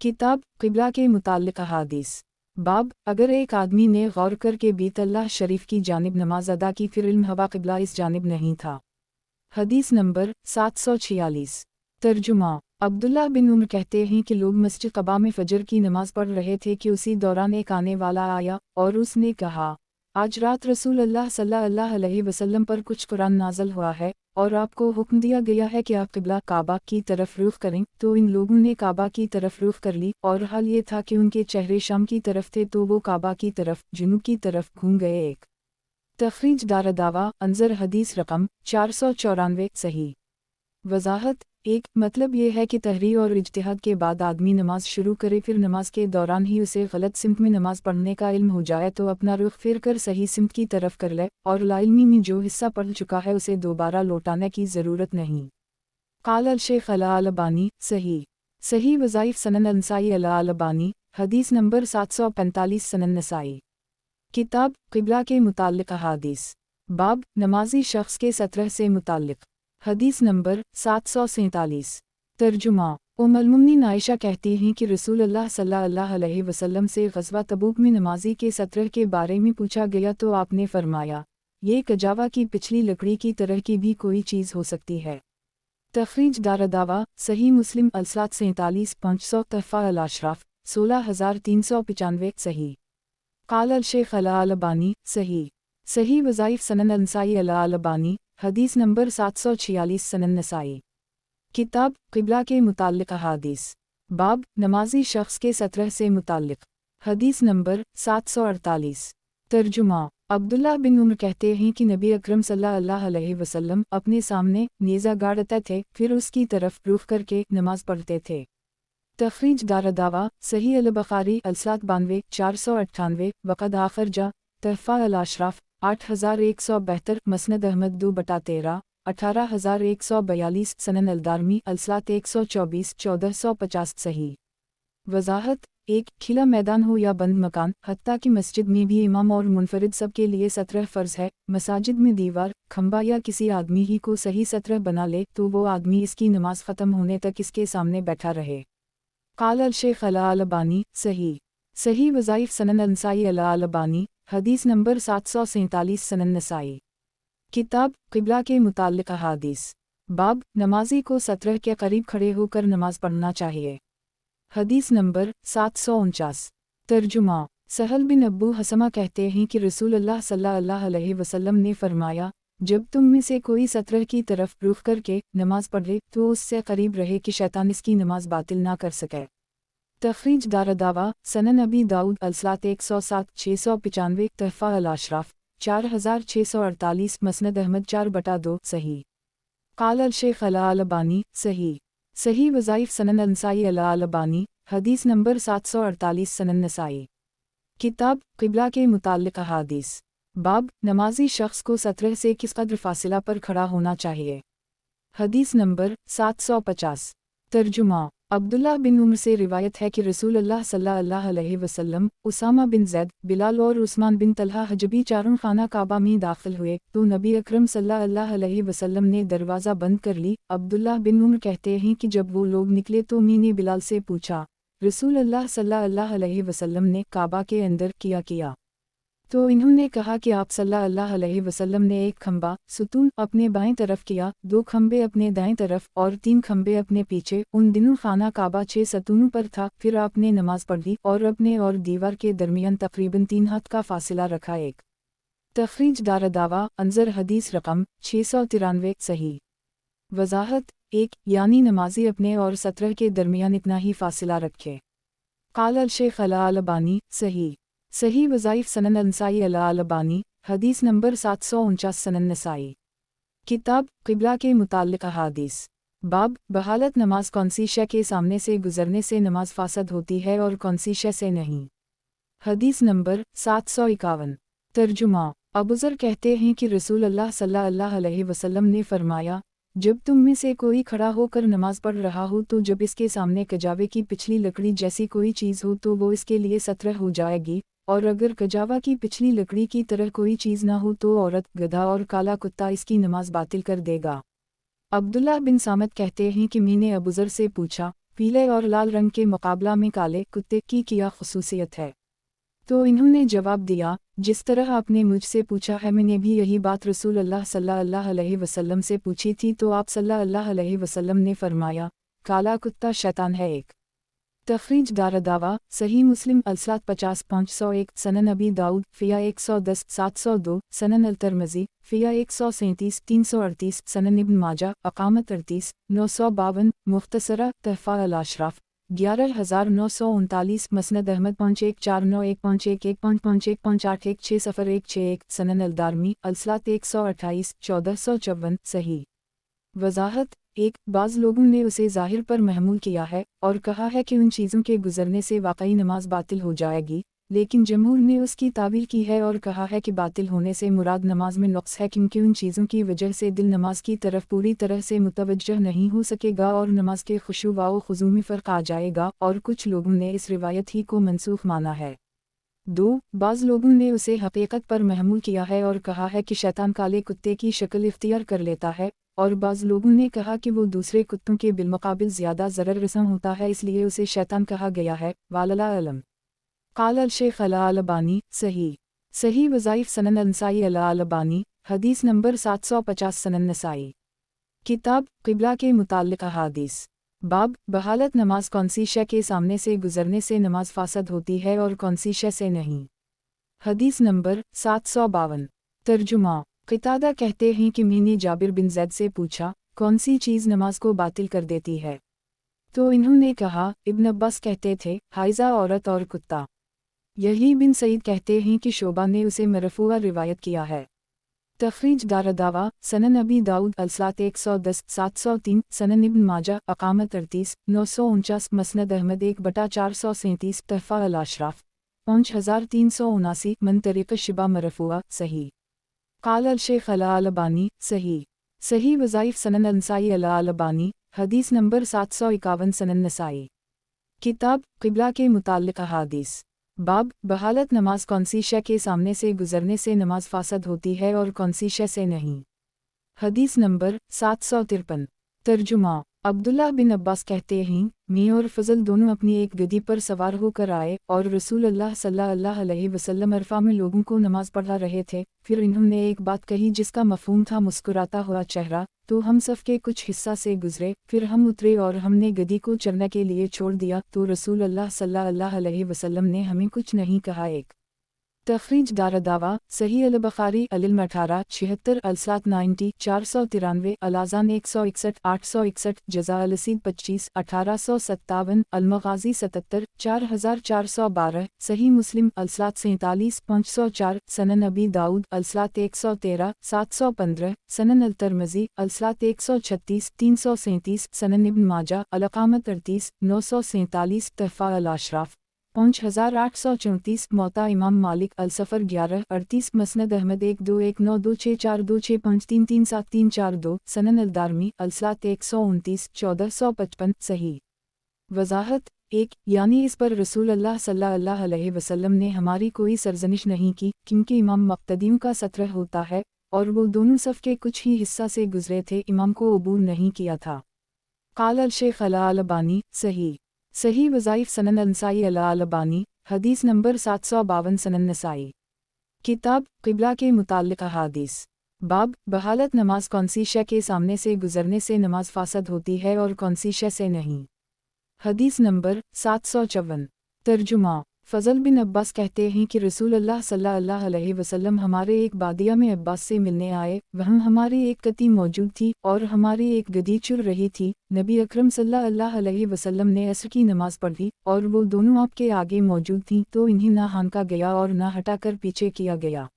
کتاب قبلہ کے متعلق احادیث باب اگر ایک آدمی نے غور کر کے بیت اللہ شریف کی جانب نماز ادا کی پھر علم ہوا قبلہ اس جانب نہیں تھا حدیث نمبر 746۔ ترجمہ: عبداللہ بن عمر کہتے ہیں کہ لوگ مسجد قباء میں فجر کی نماز پڑھ رہے تھے کہ اسی دوران ایک آنے والا آیا اور اس نے کہا، آج رات رسول اللہ صلی اللہ علیہ وسلم پر کچھ قرآن نازل ہوا ہے اور آپ کو حکم دیا گیا ہے کہ آپ قبلہ کعبہ کی طرف رخ کریں، تو ان لوگوں نے کعبہ کی طرف رخ کر لی اور حال یہ تھا کہ ان کے چہرے شام کی طرف تھے تو وہ کعبہ کی طرف جنوب کی طرف گھوم گئے۔ ایک تخریج دارالدعویٰ انظر حدیث رقم 494 صحیح۔ وضاحت ایک مطلب یہ ہے کہ تحریر اور اجتہاد کے بعد آدمی نماز شروع کرے، پھر نماز کے دوران ہی اسے غلط سمت میں نماز پڑھنے کا علم ہو جائے تو اپنا رخ پھر کر صحیح سمت کی طرف کر لے، اور لاعلمی میں جو حصہ پڑھ چکا ہے اسے دوبارہ لوٹانے کی ضرورت نہیں۔ قال الشیخ الالبانی صحیح وظائف سنن النسائی الالبانی حدیث نمبر 745 سنن نسائی۔ کتاب قبلہ کے متعلق احادیث، باب نمازی شخص کے سترہ سے متعلق، حدیث نمبر 747۔ ترجمہ ام المؤمنین عائشہ کہتی ہیں کہ رسول اللہ صلی اللہ علیہ وسلم سے غزوہ تبوک میں نمازی کے سترہ کے بارے میں پوچھا گیا تو آپ نے فرمایا، یہ کجاوا کی پچھلی لکڑی کی طرح کی بھی کوئی چیز ہو سکتی ہے۔ تخریج دارالدعویٰ صحیح مسلم الصلاۃ 47,500 تحفہ الاشراف 16,395 صحیح۔ قال الشیخ الالبانی صحیح وظائف سنن النسائی الالبانی حدیث نمبر 746 سنن نسائی۔ کتاب قبلہ کے متعلق احادیث، باب نمازی شخص کے سترہ سے متعلق، حدیث نمبر 748۔ ترجمہ عبداللہ بن عمر کہتے ہیں کہ نبی اکرم صلی اللہ علیہ وسلم اپنے سامنے نیزہ گاڑتے تھے، پھر اس کی طرف رخ کر کے نماز پڑھتے تھے۔ تخریج دارالدعویٰ صحیح البخاری الصلاۃ 92,498 وقد آخر جا تحفہ الاشراف 8,172 مسند احمد 2/13 18,142 سنن الدارمی الصلاۃ 124 1450 صحیح۔ وضاحت ایک کھلا میدان ہو یا بند مکان، حتیٰ کہ مسجد میں بھی امام اور منفرد سب کے لیے سترہ فرض ہے۔ مساجد میں دیوار، کھمبا یا کسی آدمی ہی کو صحیح سترہ بنا لے تو وہ آدمی اس کی نماز ختم ہونے تک اس کے سامنے بیٹھا رہے۔ قال الشیخ الالبانی صحیح وظائف سنن النسائی الالبانی حدیث نمبر 747 سنن نسائی۔ کتاب قبلہ کے متعلق احادیث، باب نمازی کو سترہ کے قریب کھڑے ہو کر نماز پڑھنا چاہیے، حدیث نمبر 749۔ ترجمہ سہل بن ابو حسمہ کہتے ہیں کہ رسول اللہ صلی اللہ علیہ وسلم نے فرمایا، جب تم میں سے کوئی سترہ کی طرف رخ کر کے نماز پڑھے تو اس سے قریب رہے کہ شیطان اس کی نماز باطل نہ کر سکے۔ تخریج دارالدعویٰ سنن ابی داؤد الصلاۃ 107,695 تحفہ الاشراف 4,648 مسند احمد 4/2 صحیح۔ قال الشیخ الالبانی صحیح وظائف سنن النسائی الالبانی حدیث نمبر 748 سنن نسائی۔ کتاب قبلہ کے متعلق احادیث، باب نمازی شخص کو سترہ سے کس قدر فاصلہ پر کھڑا ہونا چاہیے، حدیث نمبر 750۔ ترجمہ عبداللہ بن عمر سے روایت ہے کہ رسول اللہ صلی اللہ علیہ وسلم، اسامہ بن زید، بلال اور عثمان بن طلحہ حجبی چاروں خانہ کعبہ میں داخل ہوئے تو نبی اکرم صلی اللہ علیہ وسلم نے دروازہ بند کر لی۔ عبداللہ بن عمر کہتے ہیں کہ جب وہ لوگ نکلے تو میں نے بلال سے پوچھا، رسول اللہ صلی اللہ علیہ وسلم نے کعبہ کے اندر کیا تو انہوں نے کہا کہ آپ صلی اللہ علیہ وسلم نے ایک کھمبا ستون اپنے بائیں طرف کیا، 2 کھمبے اپنے دائیں طرف اور 3 کھمبے اپنے پیچھے۔ ان دنوں خانہ کعبہ 6 ستونوں پر تھا۔ پھر آپ نے نماز پڑھ لی اور اپنے اور دیوار کے درمیان تقریباً 3 ہاتھ کا فاصلہ رکھا۔ ایک تخریج دارالدعویٰ انظر حدیث رقم 693 صحیح۔ وضاحت ایک یعنی نمازی اپنے اور سترہ کے درمیان اتنا ہی فاصلہ رکھے۔ قال الشیخ الالبانی صحیح وظائف سنن النسائی الالبانی حدیث نمبر 749 سنن نسائی۔ کتاب قبلہ کے متعلق احادیث، باب بحالت نماز کون سی شے کے سامنے سے گزرنے سے نماز فاسد ہوتی ہے اور کون سی شے سے نہیں، حدیث نمبر 751۔ ترجمہ ابوذر کہتے ہیں کہ رسول اللہ صلی اللہ علیہ وسلم نے فرمایا، جب تم میں سے کوئی کھڑا ہو کر نماز پڑھ رہا ہو تو جب اس کے سامنے کجاوے کی پچھلی لکڑی جیسی کوئی چیز ہو تو وہ اس کے لیے سترہ ہو جائے گی، اور اگر کجاوا کی پچھلی لکڑی کی طرح کوئی چیز نہ ہو تو عورت، گدھا اور کالا کتا اس کی نماز باطل کر دے گا۔ عبداللہ بن سامت کہتے ہیں کہ میں نے ابوذر سے پوچھا، پیلے اور لال رنگ کے مقابلہ میں کالے کتے کی کیا خصوصیت ہے؟ تو انہوں نے جواب دیا، جس طرح آپ نے مجھ سے پوچھا ہے میں نے بھی یہی بات رسول اللہ صلی اللہ علیہ وسلم سے پوچھی تھی تو آپ صلی اللہ علیہ وسلم نے فرمایا، کالا کتا شیطان ہے۔ ایک तखरीज दारदावा सही मुस्लिम अलसात 50-501 सनन अबी दाऊद फ़िया 110 702 सनन अल-तिरमिज़ी फ़िया 137 338 सनन इब्न माजा अक़ामत 38 952 मुख्तसरा तहफ़ा अल-अशराफ़ 11939 मसनद अहमद 514111118116 सनन अल-दारमी अलसात 128 1454 सही। वज़ाहत 1 बाज़ लोगों ने उसे ज़ाहिर पर महमूल किया है और कहा है कि उन चीज़ों के गुज़रने से वाक़ई नमाज बातिल हो जाएगी, लेकिन जमहूर ने उसकी तावील की है और कहा है कि बातिल होने से मुराद नमाज में नुक्स है, क्योंकि उन चीज़ों की वजह से दिल नमाज की तरफ पूरी तरह से मुतवज्जह नहीं हो सकेगा और नमाज के खुशू व खुज़ू में फ़र्क आ जाएगा, और कुछ लोगों ने इस रिवायत ही को मनसूख माना है। 2 बाज़ लोगों ने उसे हकीकत पर महमूल किया है और कहा है कि शैतान काले कुत्ते की शक्ल इख्तियार कर लेता है, और बाज़ लोगों ने कहा कि वो दूसरे कुत्तों के बिलमुकाबिल ज़्यादा ज़रर रसा होता है, इसलिए उसे शैतान कहा गया है। वालला अलम। क़ाल अल-शेख अल-अलबानी सही वज़ाइफ़ सनन अल-नसाई अल-अलबानी हदीस नंबर 750 सनन नसाई। किताब क़िबला के मुताल्लिक़ अहादीस। बाब बहालत नमाज कौन सी शय के सामने से गुज़रने से नमाज फ़ासद होती है और कौन सी शय से नहीं। हदीस नंबर 752। तर्जुमा क़तादा कहते हैं कि मैंने जाबिर बिन ज़ैद से पूछा, कौन सी चीज़ नमाज को बातिल कर देती है? तो इन्होंने कहा, इब्न अब्बास कहते थे, हाइज़ा औरत और कुत्ता। यही बिन सईद कहते हैं कि शोबा ने उसे मरफ़ूआ रिवायत किया है। तखरीज दारदावा सनन अबी दाऊद अलसात 110 703 सनन इब्न माजा अक़ामत 38 949 मसनद अहमद 1/437 तहफ़ा अल-अशराफ़ 5379 मन तरीक़ शिबा मरफ़ूआ सही। क़ाल अल-शेख अल-अलबानी सही वज़ाइफ़ सनन अल-नसाई अल-अलबानी हदीस नंबर 751 सनन नसाई। किताब क़िबला के मुताल्लिक़ अहादीस। बाब बहालत नमाज कौन सी शय के सामने से गुज़रने से नमाज फ़ासद होती है और कौन सी शय से नहीं। हदीस नंबर 753। तर्जुमा अब्दुल्लाह बिन अब्बास कहते हैं, मैं और फ़ज़ल दोनों अपनी एक गदी पर सवार होकर आए और रसूल अल्लाह सल्लल्लाहु अलैहि वसल्लम अरफ़ा में लोगों को नमाज पढ़ा रहे थे। फिर इन्होंने एक बात कही जिसका मफ़हूम था मुस्कुराता हुआ चेहरा, तो हम सफ़ के कुछ हिस्सा से गुज़रे, फिर हम उतरे और हमने गदी को चरने के लिए छोड़ दिया, तो रसूल अल्लाह सल्लल्लाहु अलैहि वसल्लम ने हमें कुछ नहीं कहा। एक तखरीज दारदावा सही अल-बुखारी अल-इल्म 18 76 अलसात 90 493 अल-अज़ान 161 861 जज़ा अल-रसीद 25 1857 अल-मग़ाज़ी 77 4412 सही मुस्लिम अलसात 47 504 सनन अबी दाऊद अलसात 113 715 सनन अल-तिरमिज़ी अलसात 136 337 सनन इब्न माजा अल-अक़ामत 38 947 तहफ़ा अल-अशराफ़ 5834 मौता इमाम मालिक अल-सफ़र 1138 मसनद अहमद 12192646533732 सनन अल-दारमी अलसात 129 1455 सही। वज़ाहत 1 यानी इस पर रसूल अल्लाह सल्लल्लाहु अलैहि वसल्लम ने हमारी कोई सरजनिश नहीं की, क्योंकि इमाम मक़तदियों का सत्र होता है और वो दोनों सफ़ के कुछ ही हिस्सा से गुज़रे थे, इमाम को अबूर नहीं किया था। क़ाल अल-शेख अल-अलबानी सही वज़ाइफ़ सनन अल-नसाई अल-अलबानी हदीस नंबर 752 सनन नसाई। किताब क़िबला के मुताल्लिक़ अहादीस। बाब बहालत नमाज कौन सी शय के सामने से गुज़रने से नमाज फ़ासद होती है और कौन सी शय से नहीं। हदीस नंबर 754। तर्जुमा फ़ज़ल बिन अब्बास कहते हैं कि रसूल अल्लाह सल्लल्लाहु अलैहि वसल्लम हमारे एक बादिया में अब्बास से मिलने आए, वहाँ हमारी एक कती मौजूद थी और हमारी एक गदी चुर रही थी। नबी अकरम सल्लल्लाहु अलैहि वसल्लम ने असर की नमाज पढ़ी और वो दोनों आपके आगे मौजूद थीं, तो इन्हें ना हांका गया और ना हटाकर पीछे किया गया।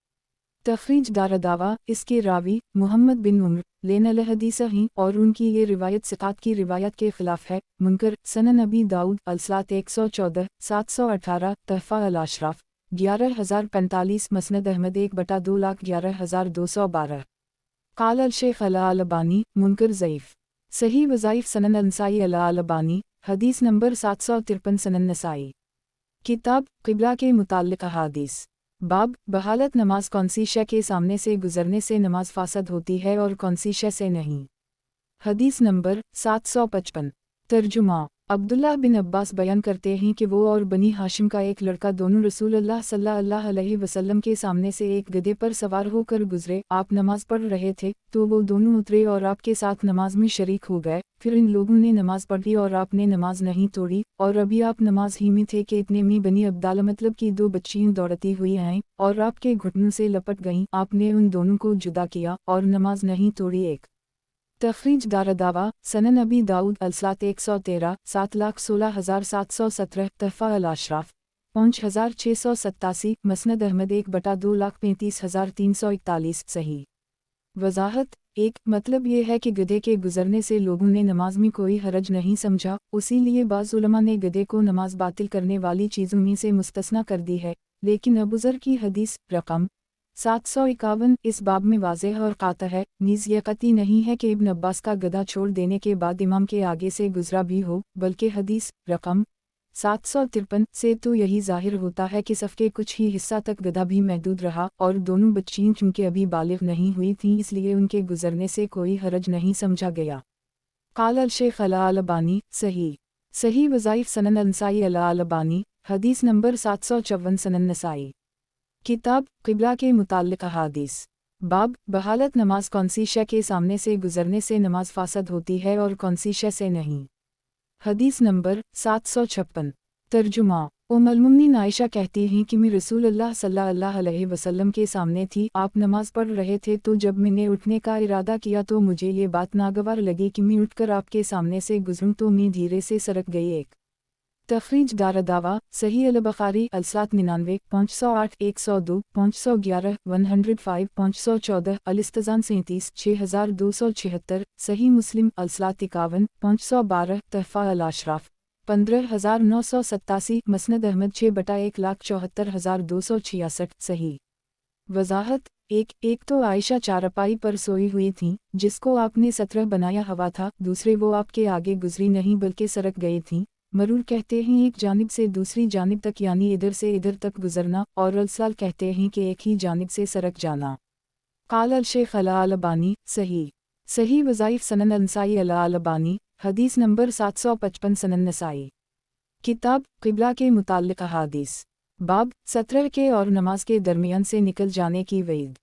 तखरीज दारदावा इसके रावी मुहम्मद बिन उम्र लेन अल-हदीस हैं और उनकी ये रिवायत सिकात की रिवायत के ख़िलाफ़ है। मुनकर सनन अबी दाऊद अलसात 114 718 तहफ़ा अल-अशराफ़ 11045 मसनद अहमद 1/2,11,212। क़ाल अल-शेख अल-अलबानी मुनकर ज़ईफ़ सही वज़ाइफ़ सनन अल-नसाई अल-अलबानी हदीस नंबर 753 सनन नसाई। किताब क़िबला के मुताल्लिक़ अहादीस। बाब बहालत नमाज कौन सी शय के सामने से गुज़रने से नमाज फ़ासद होती है और कौन सी शय से नहीं। हदीस नंबर 755। तर्जुमा عبداللہ بن عباس بیان کرتے ہیں کہ وہ اور بنی ہاشم کا ایک لڑکا دونوں رسول اللہ صلی اللہ علیہ وسلم کے سامنے سے ایک گدھے پر سوار ہو کر گزرے۔ آپ نماز پڑھ رہے تھے تو وہ دونوں اترے اور آپ کے ساتھ نماز میں شریک ہو گئے۔ پھر ان لوگوں نے نماز پڑھی اور آپ نے نماز نہیں توڑی، اور ابھی آپ نماز ہی میں تھے کہ اتنے میں بنی عبداللہ مطلب کی دو بچیاں دوڑتی ہوئی آئیں اور آپ کے گھٹنوں سے لپٹ گئیں۔ آپ نے ان دونوں کو جدا کیا اور نماز نہیں توڑی۔ ایک تخریج دارالدعوہ سنن ابی داؤد الصلاۃ 113 7,16,717 تحفہ الاشراف 5687 مسند احمد 1/2,35,341 صحیح۔ وضاحت 1 مطلب یہ ہے کہ گدھے کے گزرنے سے لوگوں نے نماز میں کوئی حرج نہیں سمجھا، اسی لیے بعض علماء نے گدھے کو نماز باطل کرنے والی چیزوں میں سے مستثنیٰ کر دی ہے، لیکن ابوذر کی حدیث رقم 751 اس باب میں واضح اور قاطع ہے۔ نیز یہ قطعی نہیں ہے کہ ابن عباس کا گدھا چھوڑ دینے کے بعد امام کے آگے سے گزرا بھی ہو، بلکہ حدیث رقم 753 سے تو یہی ظاہر ہوتا ہے کہ صف کے کچھ ہی حصہ تک گدھا بھی محدود رہا، اور دونوں بچیاں چونکہ ابھی بالغ نہیں ہوئی تھیں اس لیے ان کے گزرنے سے کوئی حرج نہیں سمجھا گیا۔ قال الشیخ الالبانی صحیح وظائف سنن النسائی الالبانی حدیث نمبر 754 سنن نسائی کتاب قبلہ کے متعلق احادیث باب بحالت نماز کون سی شے کے سامنے سے گزرنے سے نماز فاسد ہوتی ہے اور کون سی شے سے نہیں۔ حدیث نمبر 756 ترجمہ ام المؤمنین عائشہ کہتی ہیں کہ میں رسول اللہ صلی اللہ علیہ وسلم کے سامنے تھی، آپ نماز پڑھ رہے تھے تو جب میں نے اٹھنے کا ارادہ کیا تو مجھے یہ بات ناگوار لگی کہ میں اٹھ کر آپ کے سامنے سے گزروں تو میں دھیرے سے سرک گئی۔ ایک تخریج دارالدعوہ صحیح البخاری الصلاۃ 99 508 102 511 105 514 الاستذان 37 6276 صحیح مسلم الصلاۃ 51 512 تحفہ الاشراف 15987 مسند احمد 6/1,74,266 صحیح۔ وضاحت 1 تو عائشہ چارپائی پر سوئی ہوئی تھیں جس کو آپ نے سترہ بنایا ہوا تھا، دوسرے وہ آپ کے آگے گزری نہیں بلکہ سرک گئی تھیں۔ مرور کہتے ہیں ایک جانب سے دوسری جانب تک یعنی ادھر سے ادھر تک گزرنا، اور السال کہتے ہیں کہ ایک ہی جانب سے سرک جانا۔ قال الشیخ الالبانی صحیح وظائف سنن النسائی الالبانی حدیث نمبر 755 سنن نسائی کتاب قبلہ کے متعلق احادیث باب 17 کے اور نماز کے درمیان سے نکل جانے کی وعید۔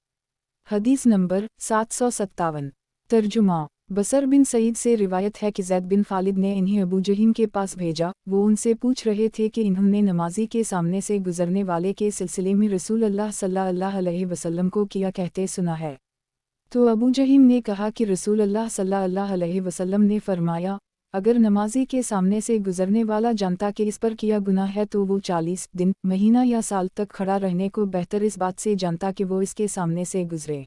حدیث نمبر 757 ترجمہ بصر بن سعید سے روایت ہے کہ زید بن خالد نے انہیں ابو جہیم کے پاس بھیجا، وہ ان سے پوچھ رہے تھے کہ انہوں نے نمازی کے سامنے سے گزرنے والے کے سلسلے میں رسول اللہ صلی اللہ علیہ وسلم کو کیا کہتے سنا ہے۔ تو ابو جہیم نے کہا کہ رسول اللہ صلی اللہ علیہ وسلم نے فرمایا، اگر نمازی کے سامنے سے گزرنے والا جانتا کہ اس پر کیا گناہ ہے تو وہ 40 دن، مہینہ یا سال تک کھڑا رہنے کو بہتر اس بات سے جانتا کہ وہ اس کے سامنے سے گزرے۔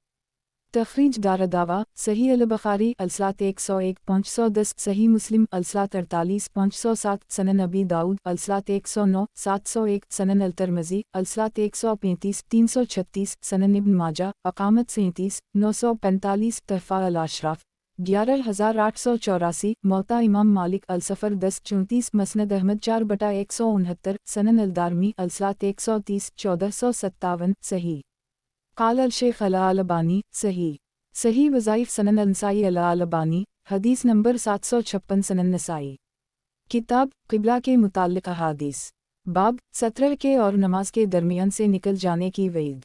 تخریج دارالدعوہ صحیح البخاری الصلاۃ 101 510 صحیح مسلم الصلاۃ 48 507 سنن ابی داؤد الصلاۃ 109 701 سنن الترمذی الصلاۃ 135 336 سنن ابن ماجہ اقامت 37 945 تحفہ الاشراف 11884 موطا امام مالک السفر 1034 مسند احمد 4/169 سنن الدارمی الصلاۃ 130 1457 صحیح۔ قال الشیخ الالبانی صحیح وظائف سنن النسائی الالبانی حدیث نمبر 756 سنن نسائی کتاب قبلہ کے متعلق احادیث باب 17 کے اور نماز کے درمیان سے نکل جانے کی وعید۔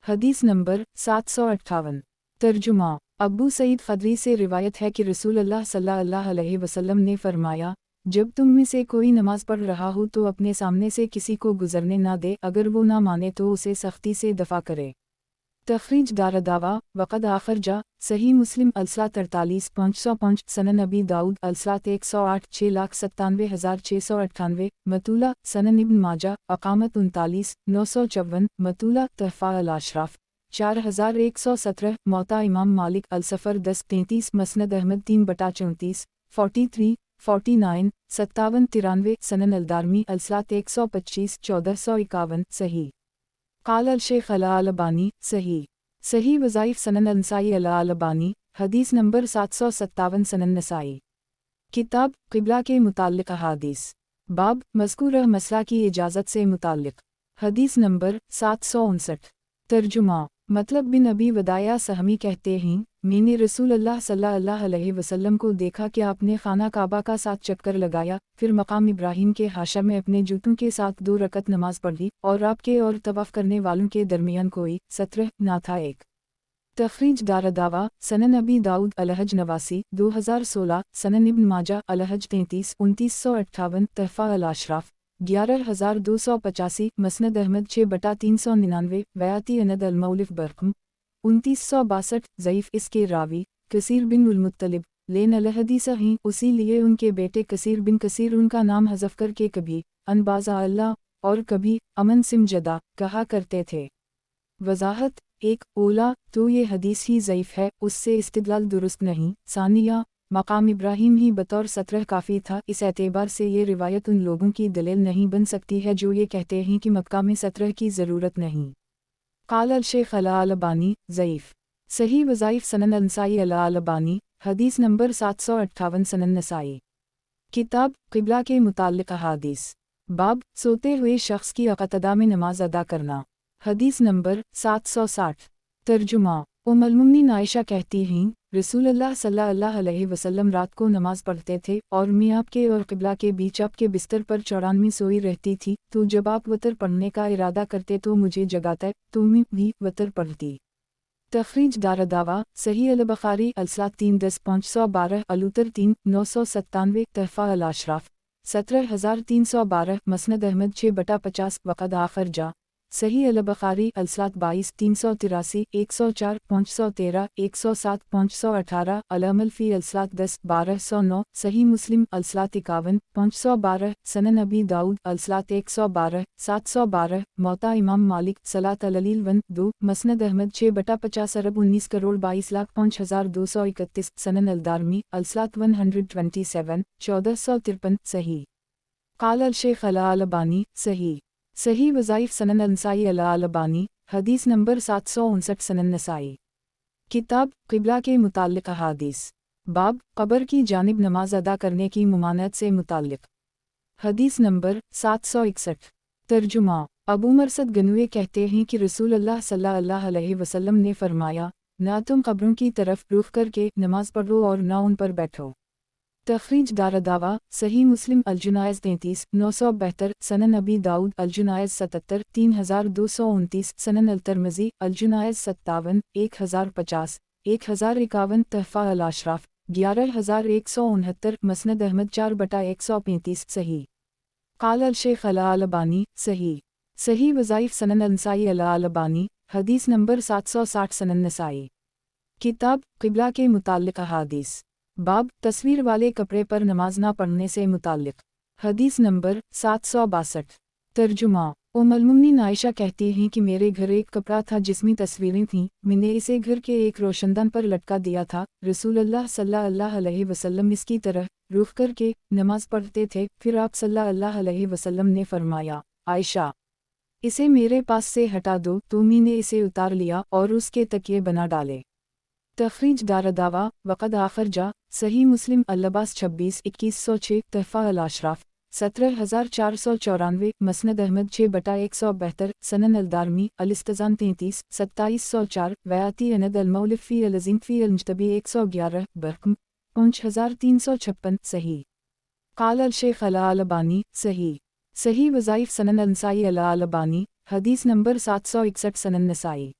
حدیث نمبر 758 ترجمہ ابو سعید خدری سے روایت ہے کہ رسول اللہ صلی اللہ علیہ وسلم نے فرمایا، جب تم میں سے کوئی نماز پڑھ رہا ہو تو اپنے سامنے سے کسی کو گزرنے نہ دے، اگر وہ نہ مانے تو اسے سختی سے دفع کرے۔ تخریج دارالدعوہ وقد آخرجہ صحیح مسلم الصلاۃ 48 505 سنن ابی داؤد الصلاۃ 108 6,97,698 مطولہ سنن ابن ماجہ اقامت 39 954 مطولہ تحفہ الاشراف 4117 موطا امام مالک السفر 1033 مسند احمد 3/34 43 49 57 93 سنن الدارمی الصلاۃ 125 1451 صحیح۔ قال الشیخ الالبانی صحیح وظائف سنن النسائی الالبانی حدیث نمبر 757 سنن نسائی کتاب قبلہ کے متعلق احادیث باب مذکورہ مسئلہ کی اجازت سے متعلق حدیث نمبر 759 ترجمہ مطلب بن ابی وداع سہمی کہتے ہیں، میں نے رسول اللہ صلی اللہ علیہ وسلم کو دیکھا کہ آپ نے خانہ کعبہ کا 7 چکر لگایا، پھر مقام ابراہیم کے حاشا میں اپنے جوتوں کے ساتھ 2 رکعت نماز پڑھی، اور آپ کے اور طواف کرنے والوں کے درمیان کوئی 17 نہ تھا۔ ایک تخریج دارالدعویٰ سنن ابی داؤد الحج 89 2016، سنن ابن ماجہ الحج 33 2958، تحفہ الاشراف 11285، مسند احمد 6/399، بیاتی اند المولف برقم 2962، ضعیف۔ اس کے راوی کثیر بن المطلب لین الحدیث ہیں، اسی لیے ان کے بیٹے کثیر بن کثیر ان کا نام حذف کر کے کبھی ان بازا اللہ اور کبھی امن سم جدا کہا کرتے تھے۔ وضاحت: 1 اولا تو یہ حدیث ہی ضعیف ہے، اس سے استدلال درست نہیں۔ ثانیہ مقام ابراہیم ہی بطور 17 کافی تھا، اس اعتبار سے یہ روایت ان لوگوں کی دلیل نہیں بن سکتی ہے جو یہ کہتے ہیں کہ مکہ میں 17 کی ضرورت نہیں۔ قال الشیخ الالبانی ضعیف صحیح وظائف سنن النسائی الالبانی حدیث نمبر 758، سنن نسائی کتاب قبلہ کے متعلق احادیث، باب سوتے ہوئے شخص کی اقتدا میں نماز ادا کرنا، حدیث نمبر 760۔ ترجمہ: ام المؤمنین عائشہ کہتی ہیں، رسول اللہ صلی اللہ علیہ وسلم رات کو نماز پڑھتے تھے اور میں آپ کے اور قبلہ کے بیچ آپ کے بستر پر چوڑانویں سوئی رہتی تھی، تو جب آپ وتر پڑھنے کا ارادہ کرتے تو مجھے جگاتا، تو میں بھی وتر پڑھتی۔ تخریج دارالدعویٰ صحیح البخاری الصلاۃ 3:10-512، الوتر 3:997، تحفہ الاشراف 17312، مسند احمد 6/50، وقد آخر جا صحیح البخاری الصلاۃ 22:383، 104، 513، 107، 518، العمل فی الصلاۃ 10:1209، صحیح مسلم الصلاۃ 51، 512، سنن ابی داؤد الصلاۃ 112، 712، موطا امام مالک صلاۃ اللیل 1-2، مسند احمد 6/50، عرب 19,22,05,231، سنن الدارمی الصلاۃ 127، 1453، صحیح۔ قال الشیخ الالبانی صحیح وظائف سنن النسائی الالبانی حدیث نمبر 759، سنن نسائی کتاب قبلہ کے متعلق احادیث، باب قبر کی جانب نماز ادا کرنے کی ممانعت سے متعلق، حدیث نمبر 761۔ ترجمہ: ابو مرثد گنوی کہتے ہیں کہ رسول اللہ صلی اللہ علیہ وسلم نے فرمایا، نہ تم قبروں کی طرف رخ کر کے نماز پڑھو اور نہ ان پر بیٹھو۔ تخریج دارالدعویٰ صحیح مسلم الجنائز 33/972، سنن ابی داؤد الجنائز 77 3229، سنن الترمذی الجنائز 57 1050 1051، تحفہ الاشراف 11169، مسند احمد 4/135، صحیح۔ قال الشیخ الالبانی صحیح وظائف سنن النسائی الالبانی حدیث نمبر 760، سنن نسائی کتاب قبلہ کے متعلق احادیث، باب تصویر والے کپڑے پر نماز نہ پڑھنے سے متعلق، حدیث نمبر 762۔ ترجمہ: ام المؤمنین عائشہ کہتی ہیں کہ میرے گھر ایک کپڑا تھا جس میں تصویریں تھیں، میں نے اسے گھر کے ایک روشندان پر لٹکا دیا تھا، رسول اللہ صلی اللہ علیہ وسلم اس کی طرح رخ کر کے نماز پڑھتے تھے، پھر آپ صلی اللہ علیہ وسلم نے فرمایا، عائشہ اسے میرے پاس سے ہٹا دو، تو میں نے اسے اتار لیا اور اس کے تکیے بنا ڈالے۔ تخریج دارالدعویٰ وقد آخر جا صحیح مسلم اللباس 26-2106، تحفہ الاشراف 17494، مسند احمد 6/172، سنن الدارمی الاستذان 33 2704، بیاتی اند المولف فی العظیم فی المجتبی 111، برقم 5356، صحیح۔ قال الشیخ الالبانی صحیح وظائف سنن النسائی الالبانی حدیث نمبر 761، سنن نسائی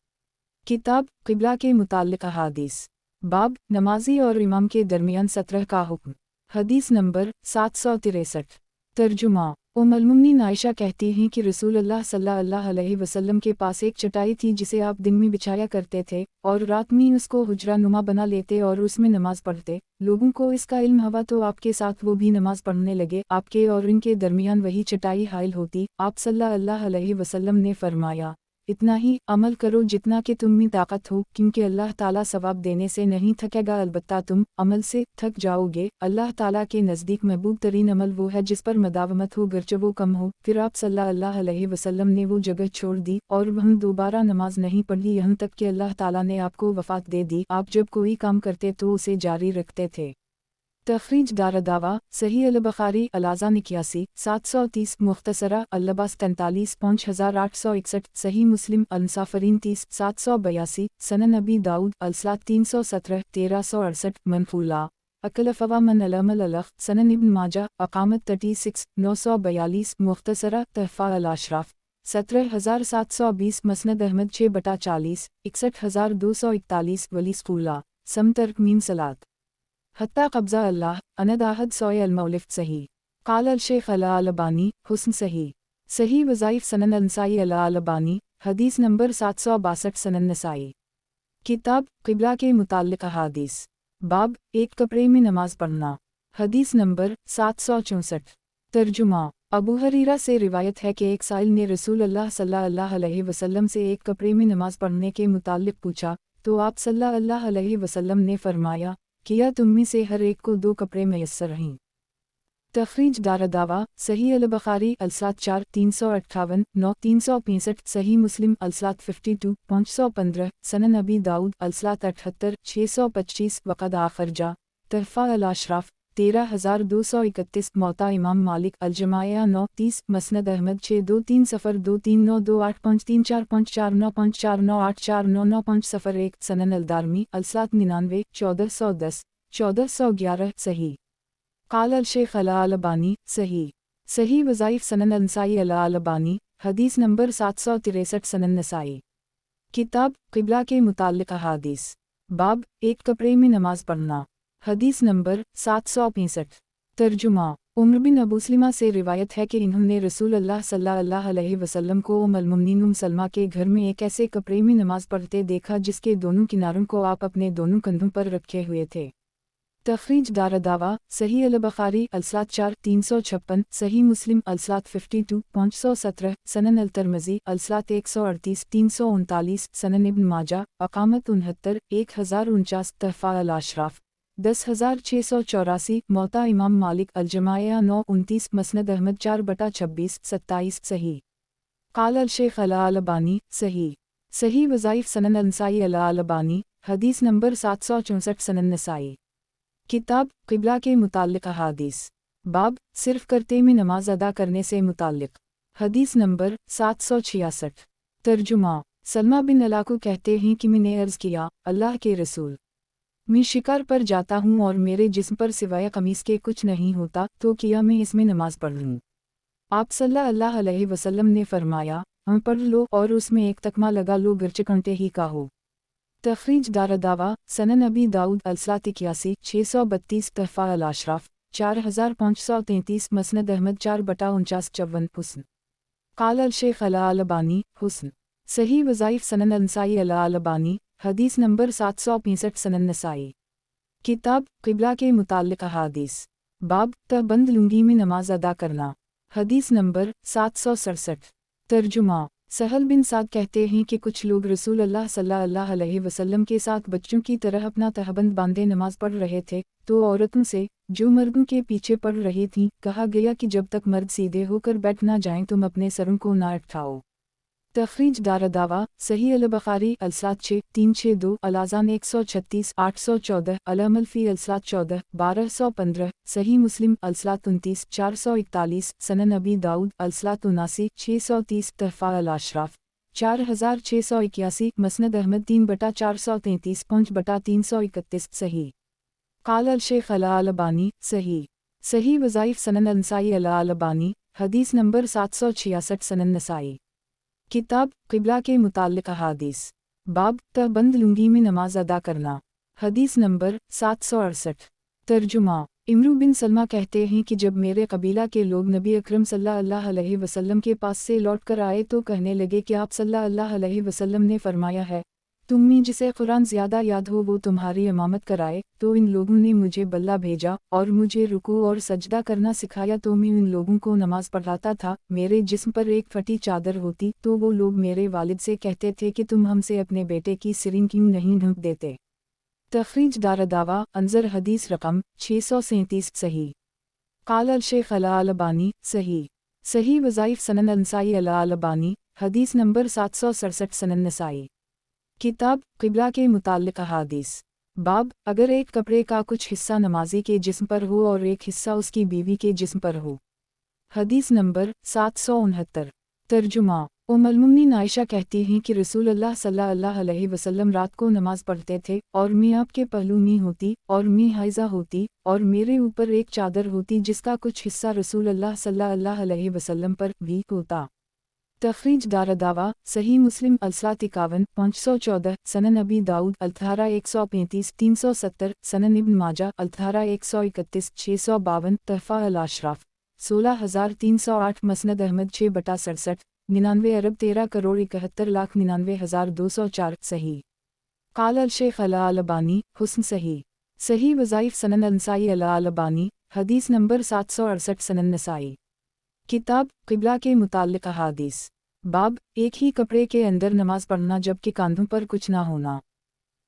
کتاب قبلہ کے متعلق احادیث، باب نمازی اور امام کے درمیان 17 کا حکم، حدیث نمبر 763۔ ترجمہ: ام المؤمنین عائشہ کہتی ہیں کہ رسول اللہ صلی اللہ علیہ وسلم کے پاس ایک چٹائی تھی جسے آپ دن میں بچھایا کرتے تھے اور رات میں اس کو حجرہ نما بنا لیتے اور اس میں نماز پڑھتے، لوگوں کو اس کا علم ہوا تو آپ کے ساتھ وہ بھی نماز پڑھنے لگے، آپ کے اور ان کے درمیان وہی چٹائی حائل ہوتی، آپ صلی اللہ علیہ وسلم نے فرمایا، اتنا ہی عمل کرو جتنا کہ تم میں طاقت ہو، کیونکہ اللہ تعالیٰ ثواب دینے سے نہیں تھکے گا، البتہ تم عمل سے تھک جاؤ گے۔ اللہ تعالیٰ کے نزدیک محبوب ترین عمل وہ ہے جس پر مداومت ہو گرچہ وہ کم ہو۔ پھر آپ صلی اللہ علیہ وسلم نے وہ جگہ چھوڑ دی اور وہاں دوبارہ نماز نہیں پڑھی یہاں تک کہ اللہ تعالیٰ نے آپ کو وفات دے دی۔ آپ جب کوئی کام کرتے تو اسے جاری رکھتے تھے۔ तखरीज दारदावा सही अल-बुखारी अलाज़ान 81 730 मुख्तसरा अल-लबास 43 5861 सही मुस्लिम अल-मुसाफिरीन 30 782 सनन नबी दाऊद अल-सलात 317 1368 मनफूला अकलफ़वा मन अलमल अलख सनन इब्न माजा अकामत 36 942 मुख्तसरा तहफ़ा अल-अशराफ 17720 मसनद अहमद 6/40 61241 वली स्कूला समतर्क मीन सलात हत्ता कब्ज़ा अल्लाह अनदाहद सोय अल-मौलिफ सही काल अल-शेख अल-अलबानी हुस्न सही सही वज़ाइफ सनन अल-नसाई अल-अलबानी हदीस नंबर 762 सनन नसाई किताब क़िबला के मुताल्लिक़ अहादीस बाब एक कपड़े में नमाज पढ़ना हदीस नंबर 764 तर्जुमा अबू हरीरा से रिवायत है कि एक साइल ने रसूल अल्लाह सल्लल्लाहु अलैहि वसल्लम से एक कपड़े में नमाज पढ़ने के मुताल्लिक़ पूछा तो आप सल्लल्लाहु अलैहि वसल्लम ने फरमाया किया तुम में से हर एक को 2 कपड़े मयस्सर रहीं। तखरीज दारदावा सही अल-बुखारी अल-सलात 4 358 9 365 सही मुस्लिम अल-सलात 52 515 सनन नबी दाऊद अल-सलात 78 625 वक़द आखरजा तहफ़ा अल-अशराफ 13231 मौता इमाम मालिक अल-जमाया 9 30 मसनद अहमद 623023928545495498498950 सनन अल-दारमी अल-सलात 99 1410 1411 सही काल अल-शेख अल-अलबानी सही सही वज़ाइफ सनन अल-नसाई अल-अलबानी हदीस नंबर 763 सनन नसाई किताब क़िबला के मुताल्लिक़ अहादीस बाब एक कपड़े में नमाज पढ़ना हदीस नंबर 765 तर्जुमा उम्र बिन अबू सलमा से रिवायत है कि इन्होंने रसूल अल्लाह सल्लल्लाहु अलैहि वसल्लम को अल-मुमिनीन उम्म सलमा के घर में एक ऐसे कपड़े में नमाज पढ़ते देखा जिसके दोनों किनारों को आप अपने दोनों कंधों पर रखे हुए थे। तखरीज दारदावा सही अल-बुखारी अल-सलात 4 356 सही मुस्लिम अल-सलात 52 517 सनन अल-तिरमिज़ी अल-सलात 138 339 सनन इब्न माजा अकामत 69 1049 तहफ़ा अल-अशराफ 10684 मौता इमाम मालिक अल-जमाया 9 29 मसनद अहमद 4/26 27 सही काल अल-शेख अल-अलबानी सही सही वज़ाइफ सनन अल-नसाई अल-अलबानी हदीस नंबर 764 सनन नसाई किताब क़िबला के मुताल्लिक़ अहादीस बाब सिर्फ़ करते में नमाज अदा करने से मुताल्लिक़ हदीस नंबर 766 तर्जुमा सलमा बिन अलाकू कहते हैं कि मैंने अर्ज़ किया अल्लाह के रसूल मैं शिकार पर जाता हूँ और मेरे जिस्म पर सिवाय कमीज़ के कुछ नहीं होता तो किया मैं इसमें नमाज पढ़ लूँ। आप सल्लल्लाहु अलैहि वसल्लम ने फरमाया हम पढ़ लो और उसमें एक तकमा लगा लो गर्चे घंटे ही का हो। तखरीज दारदावा सनन नबी दाऊद अल-सलात 81 632 तहफ़ा अल-अशराफ 4533 मसनद अहमद 4/49 54 हुस्न काल अल-शेख अल-अलबानी हुस्न सही वज़ाइफ सनन अल-नसाई अल-अलबानी हदीस नंबर 765 सनन नसाई किताब क़िबला के मुताल्लिक़ अहादीस बाब तहबंद लुंगी में नमाज अदा करना हदीस नंबर 767 तर्जुमा सहल बिन साद कहते हैं कि कुछ लोग रसूल अल्लाह सल्लल्लाहु अलैहि वसल्लम के साथ बच्चों की तरह अपना तहबंद बांधे नमाज पढ़ रहे थे तो औरतों से जो मर्दों के पीछे पढ़ रही थीं कहा गया कि जब तक मर्द सीधे होकर बैठ ना जाएं तुम अपने सरों को ना उठाओ। तखरीज दारदावा सही अल-बुखारी अल-सलात 6 362 अल-अज़ान 136 814 अल-अमल फ़ी अल-सलात 14 1215 सही मुस्लिम अल-सलात 29 441 सनन नबी दाऊद अल-सलात 79 630 तहफ़ा अल-अशराफ 4681 मसनद अहमद 3/433 5/331 सही काल अल-शेख अल-अलबानी सही सही वज़ाइफ सनन अल-नसाई अल-अलबानी हदीस नंबर 766 सनन नसाई किताब क़िबला के मुताल्लिक़ अहादीस बाब तहबंद लुंगी में नमाज अदा करना हदीस नंबर 768 तर्जुमा इमरू बिन सलमा कहते हैं कि जब मेरे कबीला के लोग नबी अकरम सल्लल्लाहु अलैहि वसल्लम के पास से लौट कर आए तो कहने लगे कि आप सल्लल्लाहु अलैहि वसल्लम ने फरमाया है तुम में जिसे कुरान ज़्यादा याद हो वो तुम्हारी इमामत कराए। तो इन लोगों ने मुझे बल्ला भेजा और मुझे रुकू और सजदा करना सिखाया तो मैं इन लोगों को नमाज पढ़ाता था। मेरे जिस्म पर एक फटी चादर होती तो वो लोग मेरे वालिद से कहते थे कि तुम हमसे अपने बेटे की सिरिंग क्यों नहीं ढूंढ देते। तखरीज दारदावा अंजर हदीस रकम 637 सही काल अल-शेख अल-अलबानी सही सही वज़ाइफ सनन अल-नसाई अल-अलबानी हदीस नंबर 767 सनन नसाई किताब क़िबला के मुताल्लिक़ अहादीस باب اگر ایک کپڑے کا کچھ حصہ نمازی کے جسم پر ہو اور ایک حصہ اس کی بیوی کے جسم پر ہو۔ حدیث نمبر 769۔ ترجمہ المومنین عائشہ کہتی ہیں کہ رسول اللہ صلی اللہ علیہ وسلم رات کو نماز پڑھتے تھے اور میں آپ کے پہلو میں ہوتی اور میں حائضہ ہوتی اور میرے اوپر ایک چادر ہوتی جس کا کچھ حصہ رسول اللہ صلی اللہ علیہ وسلم پر بھی ہوتا۔ تخریج دارالدعویٰ صحیح مسلم الصلاۃ 51 514 سنن ابی داؤد الطہارہ 135 370 سنن ابن ماجہ الطہارہ 131 652 تحفہ الاشراف 16308 مسند احمد 6/67 99 ارب 13 کروڑ 71,99,204 صحیح۔ قال الشیخ الالبانی حسن صحیح۔ صحیح وظائف سنن النسائی الالبانی حدیث نمبر 768 سنن نسائی۔ کتاب قبلہ کے متعلق احادیث۔ باب ایک ہی کپڑے کے اندر نماز پڑھنا جبکہ کاندھوں پر کچھ نہ ہونا۔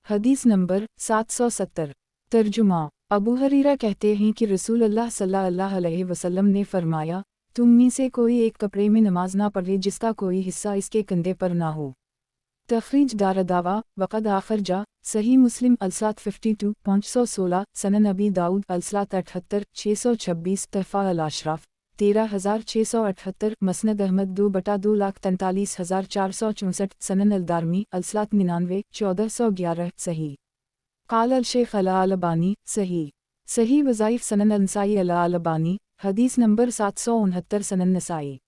حدیث نمبر 770۔ ترجمہ ابو ہریرہ کہتے ہیں کہ رسول اللہ صلی اللہ علیہ وسلم نے فرمایا، تم میں سے کوئی ایک کپڑے میں نماز نہ پڑھے جس کا کوئی حصہ اس کے کندھے پر نہ ہو۔ تخریج دارالدعویٰ وقد آخرجہ صحیح مسلم الصلاۃ 52 516 سنن ابی داؤد الصلاۃ 78 626 تحفہ الاشراف 13678 مسند احمد 2/2,43,464 سنن الدارمی الصلاۃ 99 1411 صحیح۔ قال الشیخ الالبانی صحیح۔ صحیح وظائف سنن النسائی الالبانی حدیث نمبر 769 سنن نسائی۔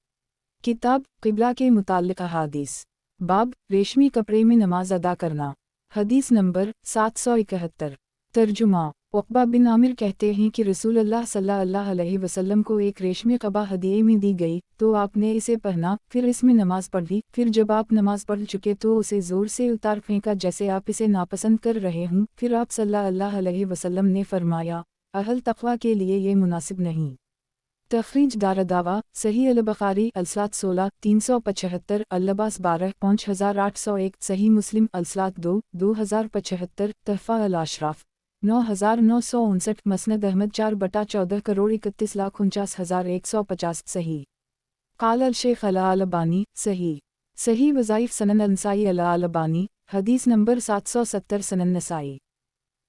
کتاب قبلہ کے متعلق احادیث۔ باب ریشمی کپڑے میں نماز ادا کرنا۔ حدیث نمبر 771۔ ترجمہ عقبہ بن عامر کہتے ہیں کہ رسول اللہ صلی اللہ علیہ وسلم کو ایک ریشمی قبا ہدیے میں دی گئی تو آپ نے اسے پہنا، پھر اس میں نماز پڑھی، پھر جب آپ نماز پڑھ چکے تو اسے زور سے اتار پھینکا جیسے آپ اسے ناپسند کر رہے ہوں، پھر آپ صلی اللہ علیہ وسلم نے فرمایا، اہل تقویٰ کے لیے یہ مناسب نہیں۔ تخریج دارالدعویٰ صحیح البخاری الصلاۃ 16 375 اللباس 12 5801 صحیح مسلم الصلاۃ 2 2075 تحفہ الاشراف 9959 مسند احمد 4/14 کروڑ 31,49,150 صحیح۔ قال الشیخ الالبانی صحیح۔ صحیح وظائف سنن النسائی الالبانی حدیث نمبر 770 سنن نسائی۔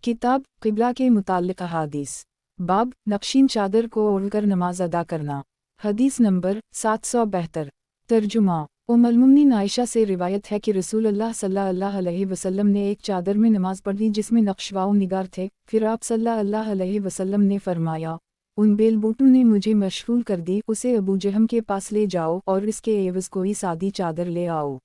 کتاب قبلہ کے متعلق احادیث۔ باب نقشین چادر کو اوڑھ کر نماز ادا کرنا۔ حدیث نمبر 772۔ ترجمہ المومنین عائشہ سے روایت ہے کہ رسول اللہ صلی اللہ علیہ وسلم نے ایک چادر میں نماز پڑھی جس میں نقش و نگار تھے، پھر آپ صلی اللہ علیہ وسلم نے فرمایا، ان بیل بوٹوں نے مجھے مشغول کر دی، اسے ابو جہم کے پاس لے جاؤ اور اس کے عوض کوئی سادی چادر لے آؤ۔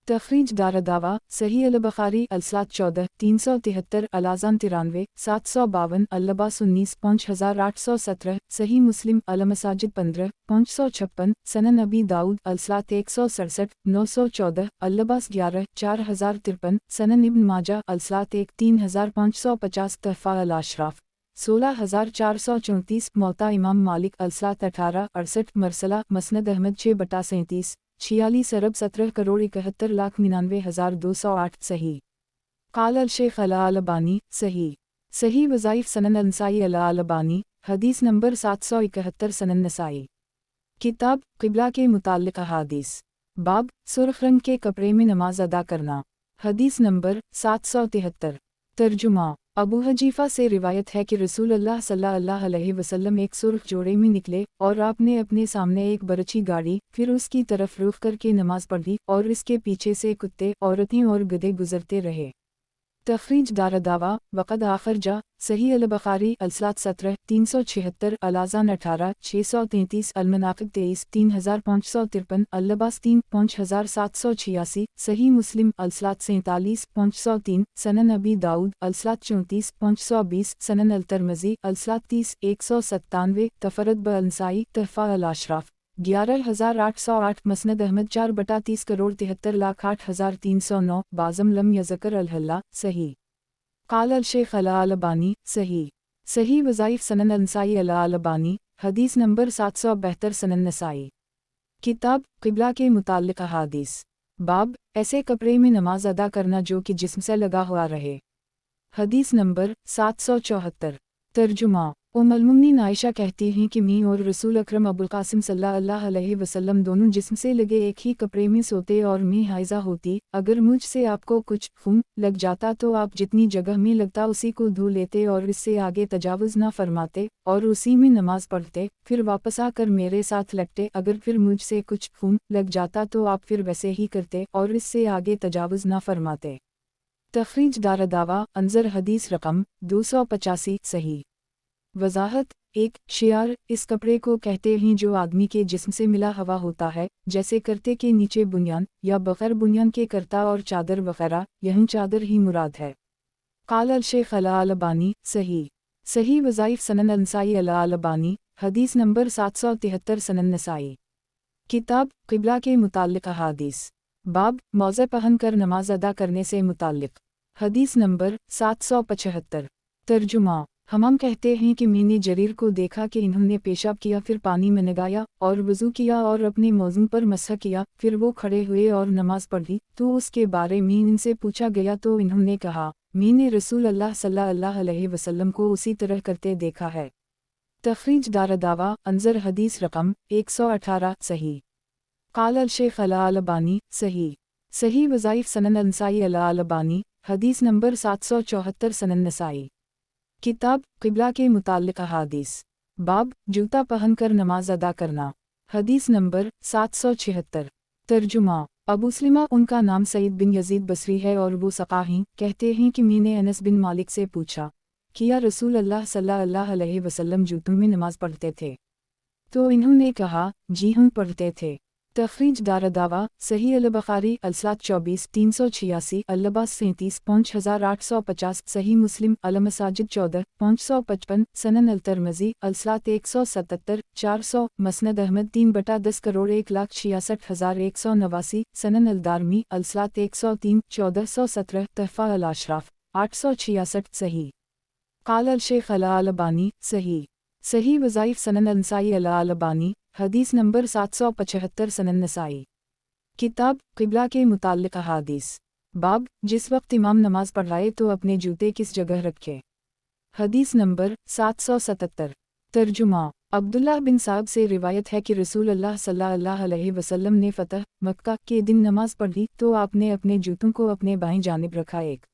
تخریج دارالدعویٰ صحیح البخاری الصلاۃ 14 373 الاذان 93 752 اللباس 19 5817 صحیح مسلم المساجد 15 556 سنن ابی داؤد الصلاۃ 167 914 اللباس 11 4053 سنن ابن ماجہ الصلاۃ 1 3550 تحفہ الاشراف 16434 موطا امام مالک الصلاۃ 1868 مرسلہ مسند احمد 6/37 46 ارب 17 کروڑ 71,99,208 صحیح۔ قال الشیخ الالبانی صحیح۔ صحیح وظائف سنن النسائی الالبانی حدیث نمبر 771 سنن نسائی۔ کتاب قبلہ کے متعلق احادیث۔ باب سرخ رنگ کے کپڑے میں نماز ادا کرنا۔ حدیث نمبر 773۔ ترجمہ ابو حجیفہ سے روایت ہے کہ رسول اللہ صلی اللہ علیہ وسلم ایک سرخ جوڑے میں نکلے اور آپ نے اپنے سامنے ایک برچھی گاڑی، پھر اس کی طرف رخ کر کے نماز پڑھی اور اس کے پیچھے سے کتے، عورتیں اور گدھے گزرتے رہے۔ تخریج دارالدعویٰ وقد آخرجہ صحیح البخاری الصلاۃ 17 376 الاذان 18 633 المناقب 23 3553 اللباس 3 5786 صحیح مسلم الصلاۃ 47 503 سنن ابی داؤد الصلاۃ 34 520 سنن الترمذی الصلاۃ 30 197 تفرد بالنسائی تحفہ الاشراف 11808 مسند احمد 4/30 کروڑ 73,08,309 بعضم لم یذکر الحلہ صحیح۔ قال الشیخ الالبانی صحیح۔ صحیح وظائف سنن النسائی الالبانی حدیث نمبر 772 سنن نسائی۔ کتاب قبلہ کے متعلق احادیث۔ باب ایسے کپڑے میں نماز ادا کرنا جو کہ جسم سے لگا ہوا رہے۔ حدیث نمبر 774۔ तर्जुमा उम्मुल-मोमिनीन आयशा कहती हैं कि मैं और रसूल अकरम अबुल कासिम सल्लल्लाहु अलैहि वसल्लम दोनों जिस्म से लगे एक ही कपड़े में सोते और मैं हाइज़ा होती। अगर मुझ से आपको कुछ खून लग जाता तो आप जितनी जगह में लगता उसी को धो लेते और इससे आगे तजावुज़ न फरमाते और उसी में नमाज पढ़ते, फिर वापस आकर मेरे साथ लगते। अगर फिर मुझसे कुछ खून लग जाता तो आप फिर वैसे ही करते और इससे आगे तजावुज़ न फरमाते। तखरीज दारदावा अंजर हदीस रकम 285 सही। वजाहत 1 शियार इस कपड़े को कहते हैं जो आदमी के जिस्म से मिला हवा होता है, जैसे करते के नीचे बुनियान या बगैर बुनियान के करता और चादर वगैरह, यहीं चादर ही मुराद है। काल अल-शेख अल-अलबानी सही वज़ाइफ सनन अल-नसाई अल-अलबानी हदीस नंबर 773 सनन नसाई। किताब क़िबला के मुताल्लिक़ अहादीस बाब मौज़े पहन कर नमाज अदा करने से मुताल्लिक़ हदीस नंबर 775। तर्जुमा हम कहते हैं कि मैंने जरीर को देखा कि इन्होंने पेशाब किया, फिर पानी में नगाया और वज़ू किया और अपने मौज़ून पर मसह किया, फिर वो खड़े हुए और नमाज पढ़ी। तो उसके बारे में इनसे पूछा गया तो इन्होंने कहा, मैंने रसूल अल्लाह सल्लल्लाहु अलैहि वसल्लम को उसी तरह करते देखा है। तखरीज दारदावा अंजर हदीस रकम 118 सही। काल अल-शेख अल-अलबानी सही वज़ाइफ सनन अल-नसाई अल-अलबानी हदीस नंबर 774 सनन नसाई। किताब क़िबला के मुताल्लिक़ अहादीस बाब जूता पहनकर नमाज अदा करना हदीस नंबर 776। तर्जुमा अबू सलीमा उनका नाम सईद बिन यजीद बसरी है और वो सक़ाही कहते हैं कि मैंने अनस बिन मालिक से पूछा कि या रसूल अल्लाह सल्लल्लाहु अलैहि वसल्लम जूतों में नमाज पढ़ते थे? तो इन्होंने कहा, जी हम पढ़ते थे। तखरीज दारदावा सही अल-बुखारी अल-सात 24 386 अल-लबास 37 5850 सही मुस्लिम अल-मसाजिद 14 555 सनन अल-तिरमिज़ी अल-सात 177 400 मसनद अहमद 3/10 करोड़ 1,66,189 सनन अल-दारमी अल-सात 103 1417 तहफ़ा अल-अशराफ 866 सही। काल अल-शेख अल-अलबानी सही वज़ाइफ सनन अल-नसाई अल-अलबानी हदीस नंबर 775 सनन नसाई। किताब क़िबला के मुताल्लिक़ अहादीस बाब जिस वक्त इमाम नमाज पढ़ाए तो अपने जूते किस जगह रखे हदीस नंबर 777। तर्जुमा अब्दुल्लाह बिन साब से रिवायत है कि रसूल अल्लाह सल्लल्लाहु अलैहि वसल्लम ने फ़तह मक्का के दिन नमाज पढ़ी तो आपने अपने जूतों को अपने बाएं जानिब रखा। एक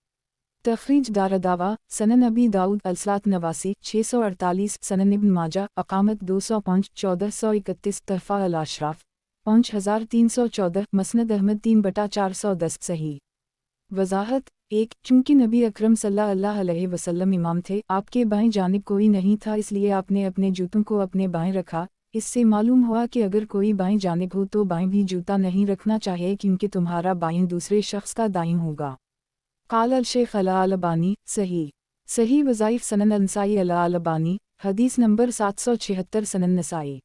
तखरीज दारदावा सनन अबी दाऊद अल-सात 89 648 सनन इब्न माजा अकामत 205 1431 तहफ़ा अल-अशराफ 5314 मसनद अहमद 3/410 सही। वजाहत 1 चूँकि नबी अकरम सल्लल्लाहु अलैहि वसल्लम इमाम थे, आपके बाएं जानिब कोई नहीं था, इसलिए आपने अपने जूतों को अपने बाएं रखा। इससे मालूम हुआ कि अगर कोई बाएं जानिब हो तो बाएं भी जूता नहीं रखना चाहिए, क्योंकि तुम्हारा बाएं दूसरे शख्स का दाईं होगा। काल अल-शेख अल-अलबानी सही वज़ाइफ सनन अल-नसाई अल-अलबानी हदीस नंबर 776 सनन नसाई।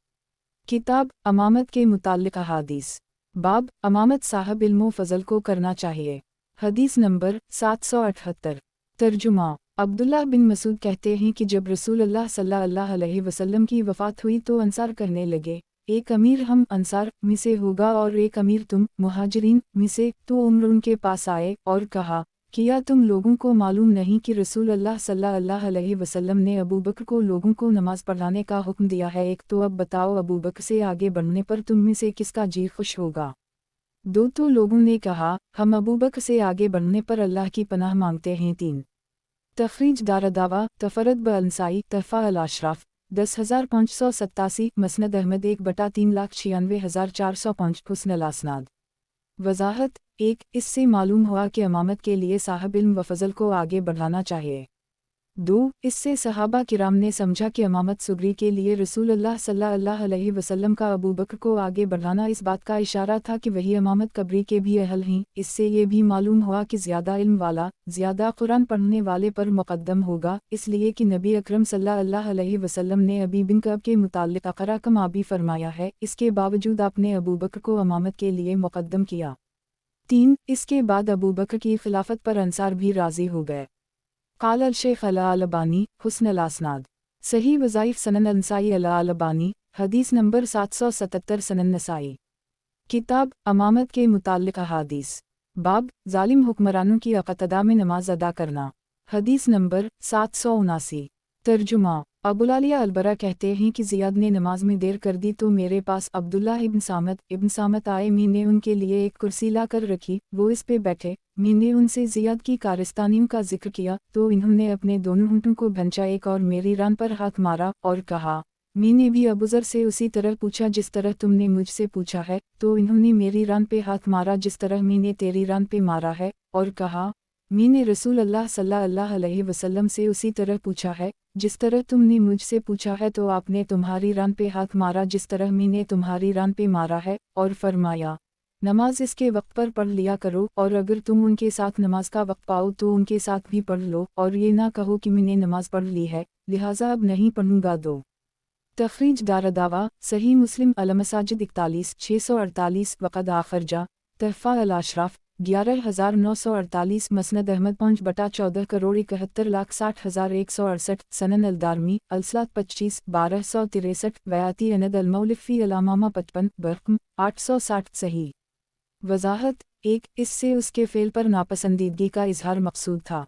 किताब अमामत के मुताल्लिक़ अहादीस बाब अमामत साहब इल्म फ़ज़ल को करना चाहिए हदीस नंबर 778। तर्जुमा अब्दुल्लाह बिन मसूद कहते हैं कि जब रसूल अल्लाह सल्लल्लाहु अलैहि वसल्लम की वफ़ात हुई तो अंसार करने लगे, एक अमीर हम अंसार में से होगा और एक अमीर तुम मुहाजिरीन में से। तो उमर उनके पास आए और कहा, क्या तुम लोगों को मालूम नहीं कि रसूल अल्लाह सल्लल्लाहु अलैहि वसल्लम ने अबू बकर को लोगों को नमाज पढ़ाने का हुक्म दिया है? एक तो अब बताओ, अबू बकर से आगे बढ़ने पर तुम में से किसका जी खुश होगा? दो तो लोगों ने कहा, हम अबू बकर से आगे बढ़ने पर अल्लाह की पनाह मांगते हैं। 3 तखरीज दारदावा तफरद ब-अल-नसाई तहफ़ा अल-अशराफ 10587 मसनद अहमद 1/396,405 हुस्न अल-असनाद। वजाहत 1 इससे मालूम हुआ कि अमामत के लिए साहब इल्म व फ़ज़ल को आगे बढ़ाना चाहिए। 2 इससे सहाबा किराम ने समझा कि अमामत सुगरी के लिए रसूल अल्लाह सल्लल्लाहु अलैहि वसल्लम का अबू बकर को आगे बढ़ाना इस बात का इशारा था कि वही अमामत कब्री के भी अहल हैं। इससे ये भी मालूम हुआ कि ज़्यादा इल्म वाला ज़्यादा कुरान पढ़ने वाले पर मुक़द्दम होगा, इसलिए कि नबी अकरम सल्लल्लाहु अलैहि वसल्लम ने अबी बिन कअब के मुताल्लिक़ अक़रा कमा भी फरमाया है। इसके बावजूद आपने अबू बकर को अमामत के लिए मुक़द्दम किया। 3 इसके बाद अबू बकर की खिलाफत पर अंसार भी राज़ी हो गए। काल अल-शेख अल-अलबानी हुस्न अल-असनाद सही वज़ाइफ सनन अल-नसाई अल-अलबानी हदीस नंबर 777 सनन नसाई। किताब अमामत के मुताल्लिक़ अहादीस बाब ज़ालिम हुक्मरानों की इक़्तिदा में नमाज अदा करना हदीस नंबर 779। तर्जुमा। अबुलालिया अलबरा कहते हैं कि ज़ियाद ने नमाज में देर कर दी तो मेरे पास अब्दुल्ला इब्न सामत आए। मैंने उनके लिए एक कुर्सी ला कर रखी, वो इस पे बैठे। मैंने उनसे ज़ियाद की कारस्तानियों का जिक्र किया तो इन्होंने अपने दोनों होंठों को भंचा एक और मेरी रान पर हाथ मारा और कहा, मैंने भी अबूज़र से उसी तरह पूछा जिस तरह तुमने मुझसे पूछा है, तो इन्होंने मेरी रान पे हाथ मारा जिस तरह मैंने तेरी रान पे मारा है, और कहा, मैंने रसूल अल्लाह सल्लल्लाहु अलैहि वसल्लम से उसी तरह पूछा है जिस तरह तुमने मुझसे पूछा है, तो आपने तुम्हारी रान पे हाथ मारा जिस तरह मैंने तुम्हारी रान पे मारा है, और फरमाया, नमाज इसके वक्त पर पढ़ लिया करो, और अगर तुम उनके साथ नमाज का वक्त पाओ तो उनके साथ भी पढ़ लो, और ये ना कहो कि मैंने नमाज पढ़ ली है लिहाजा अब नहीं पढ़ूंगा। दो तखरीज दारदावा सही मुस्लिम अलमसाजिद 41 648 वक़द आखरजा तहफ़ा अल अशराफ 11,948 मसनद अहमद 5/14 करोड़ 71,60,168 सनन अलदारमी अलसलात 25 1263 वयाती अनद अलमौलिफ़ी अलामामा 55 बरकम 860 सही। वजाहत 1 इससे उसके फ़ेल पर नापसंदीदगी का इजहार मकसूद था।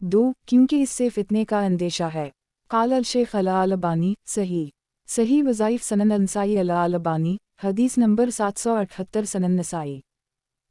2 क्योंकि इससे फितने का अंदेशा है। क़ाल अल शेख अल-अलबानी सही वज़ाइफ़ सनन नसाई अल-अलबानी हदीस नंबर 778 सनन नसाई।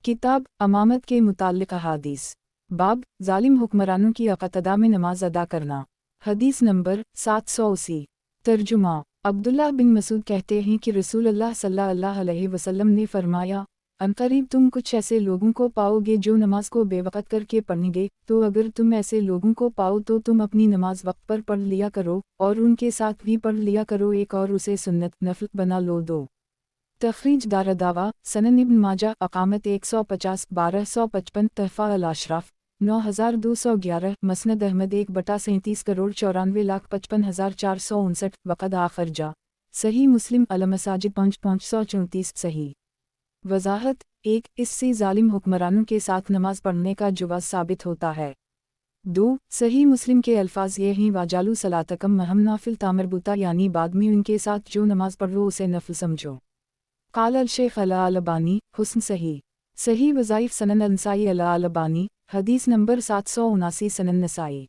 किताब अमामत के मुताल्लिक़ अहादीस बाब ज़ालिम हुक्मरानों की अक़तदा में नमाज अदा करना हदीस नंबर 780। तर्जुमा। अब्दुल्लाह बिन मसूद कहते हैं कि रसूलुल्लाह सल्लल्लाहु अलैहि वसल्लम ने फरमाया, अनक़रीब तुम कुछ ऐसे लोगों को पाओगे जो नमाज को बेवक़्त करके पढ़ेंगे, तो अगर तुम ऐसे लोगों को पाओ तो तुम अपनी नमाज वक्त पर पढ़ लिया करो और उनके साथ भी पढ़ लिया करो एक और उसे सुन्नत नफल बना लो। 2 तखरीज दारदावा सनन इब्न माजा अकामत 150 1255 तहफ़ा अल अशराफ 9211 मसनद अहमद 1/37 करोड़ 94,55,459 वक़द आखरजा सही मुस्लिम अलमसाजिद 5/534 सही। वजाहत 1 इससे ज़ालिम हुक्मरानों के साथ नमाज पढ़ने का जवाज़ साबित होता है। 2 सही मुस्लिम के अल्फाज ये हैं, वाजालू सलातकम महम नाफिल तामरबूता, यानी बाद में उनके साथ जो नमाज पढ़ो उसे नफल समझो। क़ाल अल शेख अल-अलबानी हुस्न सही वज़ाइफ़ सनन नसाई अल-अलबानी हदीस नंबर 779 सनन नसाई।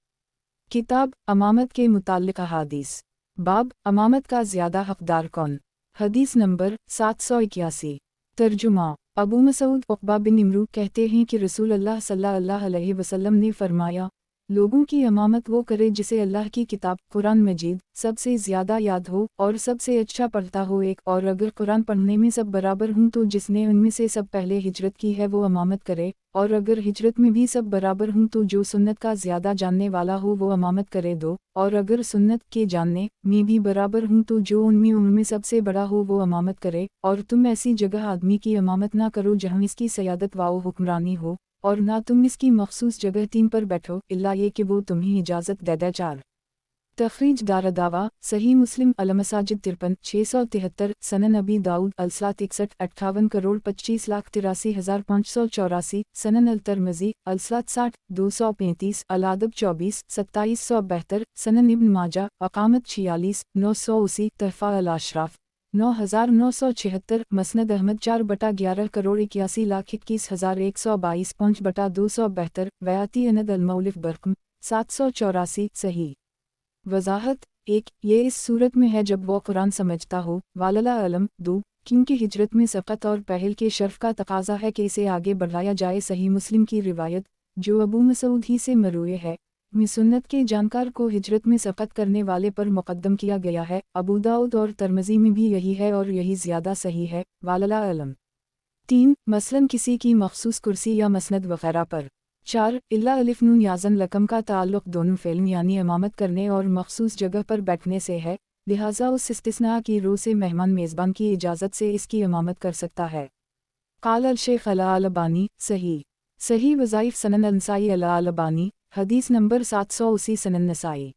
किताब अमामत के मुताल्लिक़ अहादीस बाब अमामत का ज़्यादा हक़दार कौन हदीस नंबर 781। तर्जुमा। अबू मसूद उक़बा बिन इमरू कहते हैं कि रसूलुल्लाह सल्लल्लाहु अलैहि वसल्लम ने फरमाया, लोगों की इमामत वो करे जिसे अल्लाह की किताब कुरान मजीद सबसे ज़्यादा याद हो और सबसे अच्छा पढ़ता हो। एक और अगर कुरान पढ़ने में सब बराबर हों तो जिसने उनमें से सब पहले हिजरत की है वो इमामत करे, और अगर हिजरत में भी सब बराबर हों तो जो सुन्नत का ज़्यादा जानने वाला हो वो इमामत करे। 2 और अगर सुन्नत के जानने में भी बराबर हों तो जो उनमें सबसे बड़ा हो वो इमामत करे, और तुम ऐसी जगह आदमी की इमामत ना करो जहाँ इसकी सयादत वाओ हुक्मरानी हो, और ना तुम इसकी मखसूस जगह 3 पर बैठो इल्ला ये कि वो तुम्हें इजाज़त दे दे। 4 तखरीज दारदावा सही मुस्लिम अलमसाजिद 53 673 सनन अबी दाऊद अलसलात 61 58 करोड़ 25,83,584 सनन अल तरमज़ी अलसलात 60 235 अलादब 24 2772 सनन इब्न माजा अकामत 46 980 तहफ़ा अल अशराफ 9,976 मसनद अहमद 4/11 करोड़ 81,21,122 5/272 वयाती अनद अलमौलिफ बरकम 784 सही। वजाहत 1 ये इस सूरत में है जब वो कुरान समझता हो। वालला अलम। 2 क्योंकि हिजरत में सबक़त और पहल के शर्फ का तकाजा है कि इसे आगे बढ़ाया जाए। सही मुस्लिम की रिवायत जो अबू मसूद ही से मरूए है में सुन्नत के जानकार को हिजरत में सबक़त करने वाले पर मुक़द्दम किया गया है। अबू दाऊद और तरमज़ी में भी यही है और यही ज़्यादा सही है। वालला अलम। 3 मसलन किसी की मखसूस कुर्सी या मसनद वग़ैरह पर। 4 इल्ला अलिफ नून याज़न लकम का ताल्लुक़ दोनों फ़ेल यानी इमामत करने और मखसूस जगह पर बैठने से है, लिहाजा उस इस्तिस्ना की रो से मेहमान मेज़बान की इजाज़त से इसकी इमामत कर सकता है। क़ाल अल शेख अल-अलबानी सही वज़ाइफ़ सनन नसाई अल-अलबानी हदीस नंबर 780 सनन नसाई।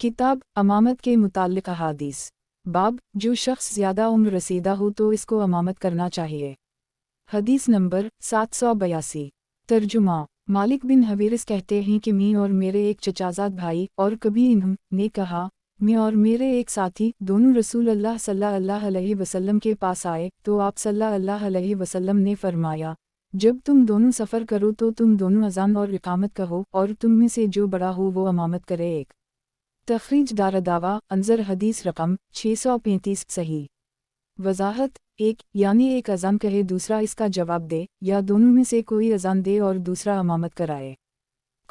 किताब अमामत के मुताल्लिक़ अहादीस बाब जो शख्स ज़्यादा उम्र रसीदा हो तो इसको इमामत करना चाहिए हदीस नंबर 782। तर्जुमा। मालिक बिन हवीरिस कहते हैं कि मैं और मेरे एक चचाजाद भाई और कभी इन्होंने कहा, मैं और मेरे एक साथी दोनों रसूलुल्लाह सल्लल्लाहु अलैहि वसल्लम के पास आए तो आप सल्लल्लाहु अलैहि वसल्लम ने फरमाया, जब तुम दोनों सफ़र करो तो तुम दोनों अज़ान और इकामत कहो और तुम में से जो बड़ा हो वो इमामत करे। 1 तखरीज दारदावा अंजर हदीस रकम 635 सही। वजाहत 1 यानी एक अजान कहे दूसरा इसका जवाब दे, या दोनों में से कोई अजान दे और दूसरा इमामत कराए।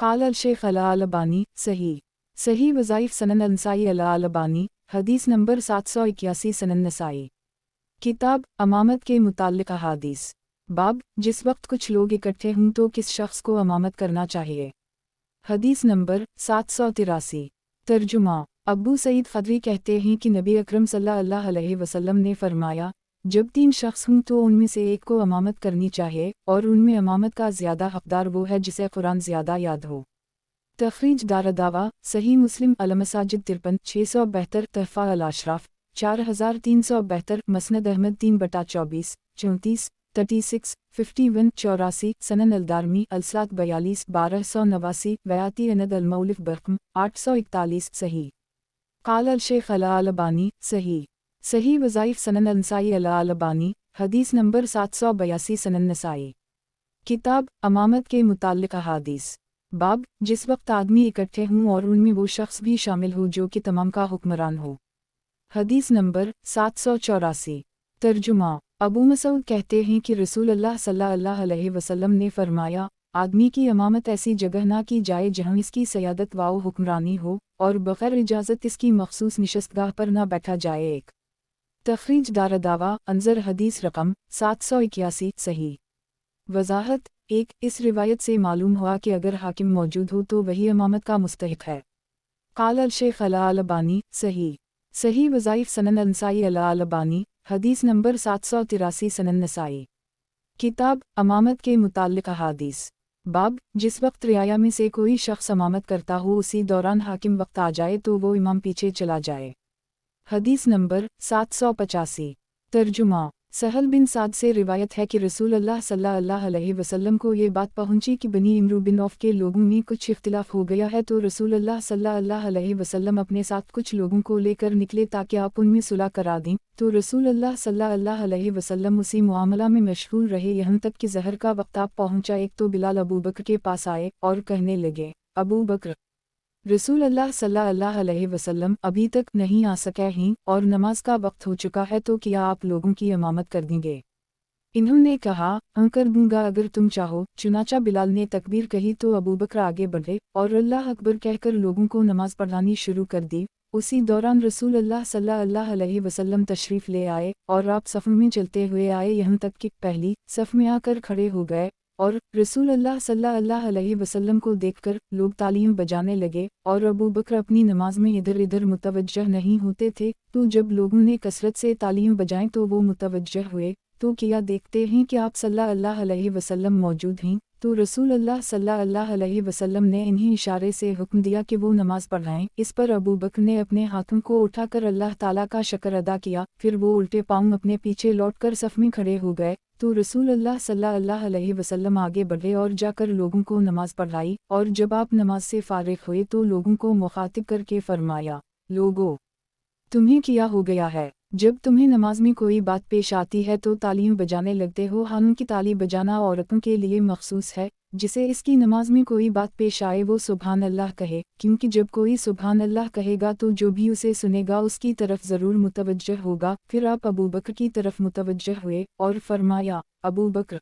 काल अल शेख अला अलबानी सही। सही वज़ाइफ सनन नसाई अला अलबानी हदीस नंबर 781 सनन नसाई। किताब इमामत के मुताल्लिक़ अहादीस। बाब जिस वक्त कुछ लोग इकट्ठे हों तो किस शख्स को इमामत करना चाहिए। हदीस नंबर 783। तर्जुमा अबू सईद खदरी कहते हैं कि नबी अकरम सल्लल्लाहु अलैहि वसल्लम ने फरमाया, जब 3 शख्स हों तो उनमें से एक को इमामत करनी चाहिए, और उनमें इमामत का ज़्यादा हक़दार वो है जिसे कुरान ज़्यादा याद हो। तखरीज दारदावा सही मुस्लिम अलमसाजिद 53 672 तहफ़ा अल अशराफ 4372 मसनद अहमद 3/24 34 36 51 84 सनन अलदारमी अलसात 42 1289 वयाती अनद अलमौलिफ बरकम 841 सही। काल अल शेख अला अलबानी सही। सही वज़ाइफ सनन नसाई अला अलबानी हदीस नंबर 782 सनन नसाई। किताब इमामत के मुताल्लिक़ अहादीस। बाब जिस वक्त आदमी इकट्ठे हों और उनमें वो शख्स भी शामिल हो जो कि तमाम का हुक्मरान हो। हदीस नंबर 784। तर्जुमा अबू मसूद कहते हैं कि रसूल अल्लाह सल्लल्लाहु अलैहि वसल्लम ने फरमाया, आदमी की इमामत ऐसी जगह ना की जाए जहाँ इसकी सयादत व हुक्मरानी हो, और बग़ैर इजाज़त इसकी मखसूस निशस्तगाह पर ना बैठा जाए। एक तखरीज दारदावा अंजर हदीस रकम 781 सही। वजाहत 1 इस रिवायत से मालूम हुआ कि अगर हाकिम मौजूद हो तो वही इमामत का मुस्तहिक है। काल अल शेख अला अलबानी सही। सही वज़ाइफ सनन नसाई अला अलबानी हदीस नंबर 783 सनन नसाई। किताब इमामत के मुताल्लिक़ अहादीस। बाब जिस वक्त रियाया में से कोई शख्स इमामत करता हो उसी दौरान हाकिम वक्त आ जाए तो वो इमाम पीछे चला जाए। हदीस नंबर 785। तर्जुमा सहल बिन साद से रिवायत है कि रसूल अल्लाह सल्लल्लाहु अलैहि वसल्लम को ये बात पहुंची कि बनी इमरू बिन औफ के लोगों में कुछ इख्तिलाफ हो गया है, तो रसूल अल्लाह सल्लल्लाहु अलैहि वसल्लम अपने साथ कुछ लोगों को लेकर निकले ताकि आप उनमें सुलह करा दें। तो रसूल अल्लाह सल्लल्लाहु अलैहि वसल्लम उसी मुआमला में मशगूल रहे यहाँ तक कि ज़हर का वक्त आप पहुँचा। एक तो बिलाल अबू बकर के पास आए और कहने लगे, अबू बकर, रसूल अल्लाह सल्लल्लाहु अलैहि वसल्लम अभी तक नहीं आ सके हैं और नमाज का वक्त हो चुका है, तो क्या आप लोगों की इमामत कर देंगे। इन्होंने कहा, हाँ कर दूंगा अगर तुम चाहो। चुनाचा बिलाल ने तकबीर कही तो अबू बकर आगे बढ़े और अल्लाह अकबर कहकर लोगों को नमाज पढ़ानी शुरू कर दी। उसी दौरान रसूल अल्लाह सल्लल्लाहु अलैहि वसल्लम तशरीफ़ ले आए और आप सफ़ में चलते हुए आए यहाँ तक कि पहली सफ़ में आकर खड़े हो गए, और रसूल अल्लाह सल्लल्लाहु अलैहि वसल्लम को देखकर लोग तालियां बजाने लगे और अबू बकर अपनी नमाज में इधर इधर मुतवज्जह नहीं होते थे। तो जब लोगों ने कसरत से तालियां बजाएं तो वो मुतवज्जह हुए, तो क्या देखते हैं कि आप सल्लल्लाहु अलैहि वसल्लम मौजूद हैं। तो रसूल अल्लाह सल्लल्लाहु अलैहि वसल्लम ने इन्हें इशारे से हुक्म दिया कि वो नमाज पढ़ाएं। इस पर अबू बकर ने अपने हाथों को उठाकर अल्लाह ताला का शुक्र अदा किया, फिर वो उल्टे पांव अपने पीछे लौटकर सफ़ में खड़े हो गए। तो रसूल अल्लाह सल्लल्लाहु अलैहि वसल्लम आगे बढ़े और जाकर लोगों को नमाज पढ़ाई, और जब आप नमाज से फारिग हुए तो लोगों को मुखातिब करके फरमाया, लोगों, तुम्हें क्या हो गया है। जब तुम्हें नमाज में कोई बात पेश आती है तो तालियां बजाने लगते हो। हालांकि ताली बजाना औरतों के लिए मखसूस है, जिसे इसकी नमाज में कोई बात पेश आए वो सुभान अल्लाह कहे, क्योंकि जब कोई सुभान अल्लाह कहेगा तो जो भी उसे सुनेगा उसकी तरफ ज़रूर मुतवज्जह होगा। फिर आप अबू बकर की तरफ मुतवज्जह हुए और फरमाया, अबू बकर,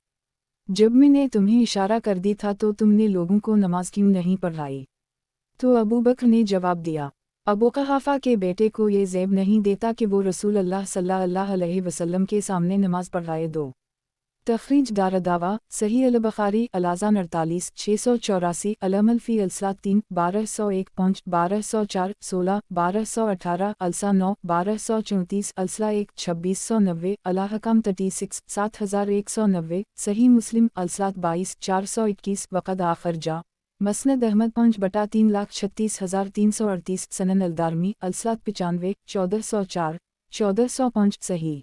जब मैंने तुम्हें इशारा कर दी था तो तुमने लोगों को नमाज क्यों नहीं पढ़ाई। तो अबू बकर ने जवाब दिया, अबू कहाफा के बेटे को ये ज़ेब नहीं देता कि वो रसूल अल्लाह सल्लल्लाहु अलैहि वसल्लम के सामने नमाज पढ़ाए दो। तखरीज दारदावा सही अल बुखारी अलाज़ान 48 684 अलमल फ़ी अलसलात 3 1201 5 1204 16 1218 अलसा 9 1234 अलसला 1 2690 अलाहकाम 36 7190 सही मुस्लिम अलसलात 22 421 वक़द आखर जा मसनद अहमद 5/3,36,338 सनन अलदारमी अलसलात 95 1404 1405 सही।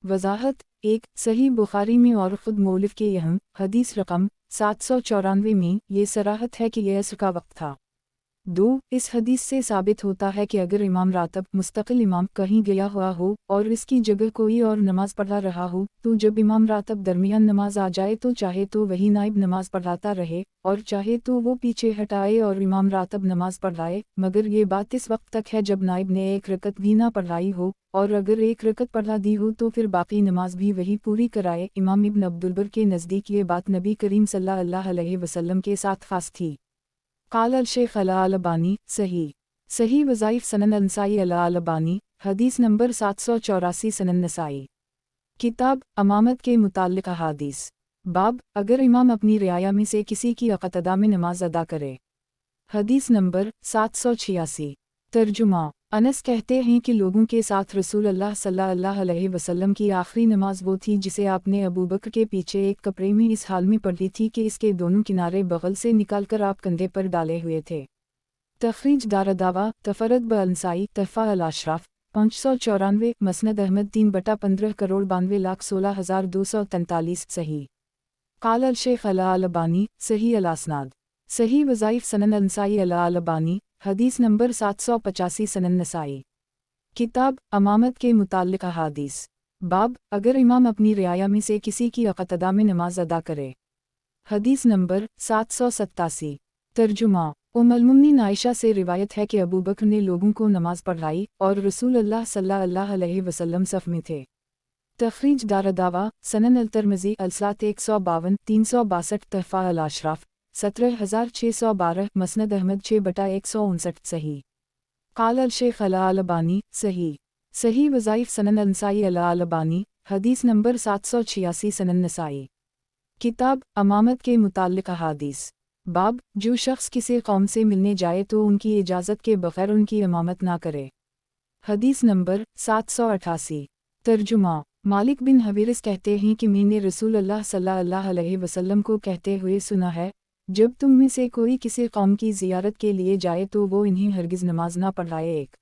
वजाहत 1 सही बुखारी में और ख़ुद मौलिफ के यहाँ हदीस रकम 794 में ये सराहत है कि यह असर का वक्त था। 2. इस हदीस से साबित होता है कि अगर इमाम रातब मुस्तकिल इमाम कहीं गया हुआ हो और इसकी जगह कोई और नमाज पढ़ा रहा हो तो जब इमाम रातब दरमियान नमाज आ जाए तो चाहे तो वही नाइब नमाज पढ़ाता रहे और चाहे तो वो पीछे हटाए और इमाम रातब नमाज पढ़ाए, मगर ये बात इस वक्त तक है जब नाइब ने एक रकत भी ना पढ़ाई हो, और अगर एक रकत पढ़ा दी हो तो फिर बाकी नमाज भी वही पूरी कराए। इमाम इब्न अब्दुल के नज़दीक ये बात नबी करीम सल्लल्लाहु अलैहि वसल्लम के साथ खास थी। क़ाल अल-शेख अल-अलबानी सही वज़ाइफ सनन नसाई अल-अलबानी हदीस नंबर 784 सनन नसाई। किताब इमामत के मुताल्लिक़ अहादीस। बाब अगर इमाम अपनी रियाया में से किसी की इक़्तिदा में नमाज अदा करे। हदीस नंबर 786। तर्जुमा अनस कहते हैं कि लोगों के साथ रसूल अल्लाह सल्लल्लाहु अलैहि वसल्लम की आखिरी नमाज वो थी जिसे आपने अबू बकर के पीछे एक कपड़े में इस हाल में पढ़ी थी कि इसके दोनों किनारे बगल से निकालकर आप कंधे पर डाले हुए थे। तखरीज दारदावा तफरद ब-अंसाई तहफ़ा अल-अशराफ 594 मसनद अहमद 3/15,16,243 सही। क़ाल अल-शेख अल-अलबानी सही अल-असनाद सही वज़ाइफ सनन अंसाई अल-अलबानी हदीस नंबर 785 सनन नसाई। किताब इमामत के मुताल्लिक़ अहादीस। बाब अगर इमाम अपनी रियाया में से किसी की इक़्तिदा में नमाज अदा करे। हदीस नंबर 787। तर्जुमा उम्मुल-मोमिनीन आयशा से रिवायत है कि अबू बकर ने लोगों को नमाज पढ़ाई और रसूल अल्लाह सल्लल्लाहु अलैहि वसल्लम सफ़ में थे। तखरीज दारदावा सनन अल-तिरमिज़ी अल-सात 152 362 तहफ़ा अल-अशराफ 17612 मसनद अहमद 6/159 सही। क़ाल अल-शेख अल-अलबानी सही वज़ाइफ सनन अंसाई अल-अलबानी हदीस नंबर 786 सनन नसाई। किताब इमामत के मुताल्लिक़ अहादीस। बाब जो शख्स किसी कौम से मिलने जाए तो उनकी इजाज़त के बग़ैर उनकी इमामत ना करे। हदीस नंबर 788। तर्जुमा मालिक बिन हवीरिस कहते हैं कि मैंने रसूल अल्लाह सल्लल्लाहु अलैहि वसल्लम को कहते हुए सुना है, जब तुम में से कोई किसी कौम की ज़ियारत के लिए जाए तो वो इन्हें हरगिज़ नमाज ना पढ़ाए। एक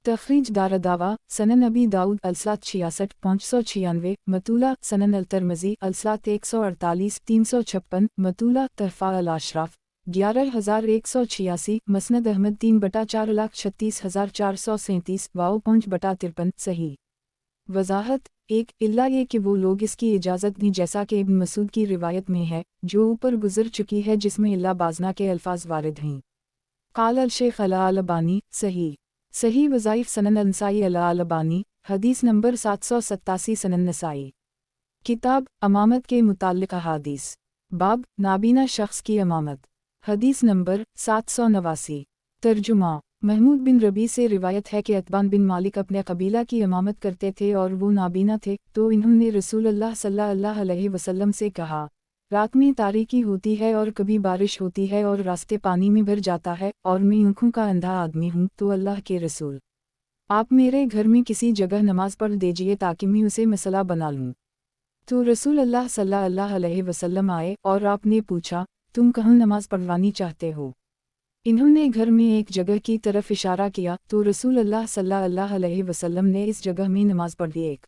तखरीज दारदावा सनन अबी दाऊद अल-सात 66 596 मतूला सनन अल-तिरमिज़ी अल-सात 148 356 मतूला तहफ़ा अल-अशराफ 11186 मसनद अहमद 3/4,36,437 वाओ 5/53 सही। वज़ाहत 1 इल्ला ये कि वो लोग इसकी इजाज़त दी जैसा कि इब्न मसूद की रिवायत में है जो ऊपर गुज़र चुकी है जिसमें इल्ला बाज़ना के अल्फाज वारिद हैं। क़ाल अल-शेख अल-अलबानी सही वज़ाइफ सनन अंसाई अल-अलबानी हदीस नंबर 787 सनन नसाई। किताब इमामत के मुताल्लिक़ अहादीस। बाब नाबीना शख्स की इमामत। हदीस नंबर 789। तर्जुमा महमूद बिन रबी से रिवायत है कि अतबान बिन मालिक अपने कबीला की इमामत करते थे और वो नाबीना थे, तो इन्होंने रसूल अल्लाह सल्लल्लाहु अलैहि वसल्लम से कहा, रात में तारीकी होती है और कभी बारिश होती है और रास्ते पानी में भर जाता है और मैं आँखों का अंधा आदमी हूँ, तो अल्लाह के रसूल आप मेरे घर में किसी जगह नमाज पढ़ दीजिए ताकि मैं उसे मसला बना लूँ। तो रसूल अल्लाह सल्लल्लाहु अलैहि वसल्लम आए और आपने पूछा, तुम कहाँ नमाज पढ़वानी चाहते हो? इन्होंने घर में एक जगह की तरफ इशारा किया तो रसूल अल्लाह सल्लल्लाहु अलैहि वसल्लम ने इस जगह में नमाज पढ़ दी। एक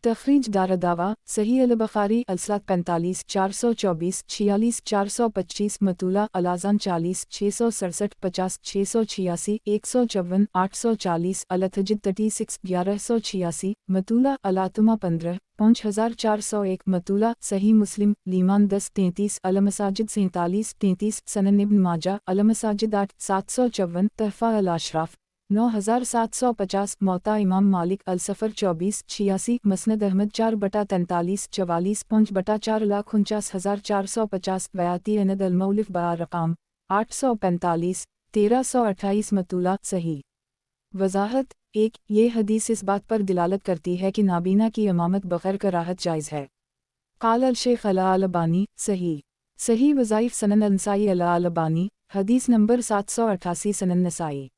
तखरीज दारदावा सही अल-बुखारी अल-सात 45 424 46 425 मतूला अल-आज़ान 40 667 50 686 154 840 अल-तजिद 36 1186 मतूला अल-आतमा 15 5401 मतूला सही मुस्लिम लीमान 10 33 अल-मसाजिद 47 33 सनन इब्न माजा अल-मसाजिद 8 754 तहफ़ा अल-अशराफ 9750 मौता इमाम मालिक अल-सफ़र 24 86 मसनद अहमद 4/43 44 5/4,49,450 बयाती अनद अल-मौलिफ बा-रक़ाम 845 1328 मतूला सही। वज़ाहत 1 ये हदीस इस बात पर दिलालत करती है कि नाबीना की इमामत बग़ैर कराहत जायज़ है। क़ाल अल-शेख अल-अलबानी सही वज़ाइफ सनन अंसाई अल-अलबानी हदीस नंबर 788 सनन नसाई।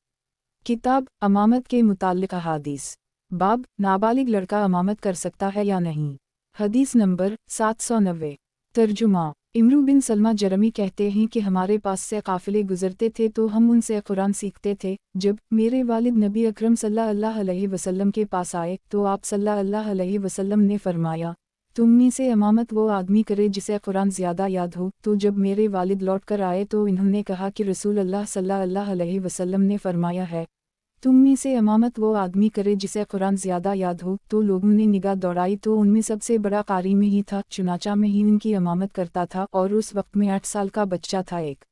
किताब इमामत के मुताल्लिक़ अहादीस। बाब नाबालिग लड़का इमामत कर सकता है या नहीं। हदीस नंबर 790। तर्जुमा इमरू बिन सलमा जरमी कहते हैं कि हमारे पास से काफ़िले गुज़रते थे तो हम उनसे कुरान सीखते थे। जब मेरे वालिद नबी अकरम सल्लल्लाहु अलैहि वसल्लम के पास आए तो आप सल्लल्लाहु अलैहि वसल्लम ने फरमाया, तुम में से इमामत वो आदमी करे जिसे कुरान ज़्यादा याद हो। तो जब मेरे वालिद लौट कर आए तो इन्होंने कहा कि रसूल अल्लाह सल्लल्लाहु अलैहि वसल्लम ने फरमाया है, तुम में से इमामत वो आदमी करे जिसे कुरान ज़्यादा याद हो। तो लोगों ने निगाह दौड़ाई तो उनमें सबसे बड़ा कारी में ही था, चुनाचा में ही उनकी इमामत करता था और उस वक्त में 8 साल का बच्चा था। एक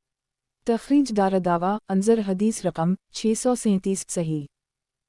तखरीज दारदावा अंजर हदीस रकम 637 सही।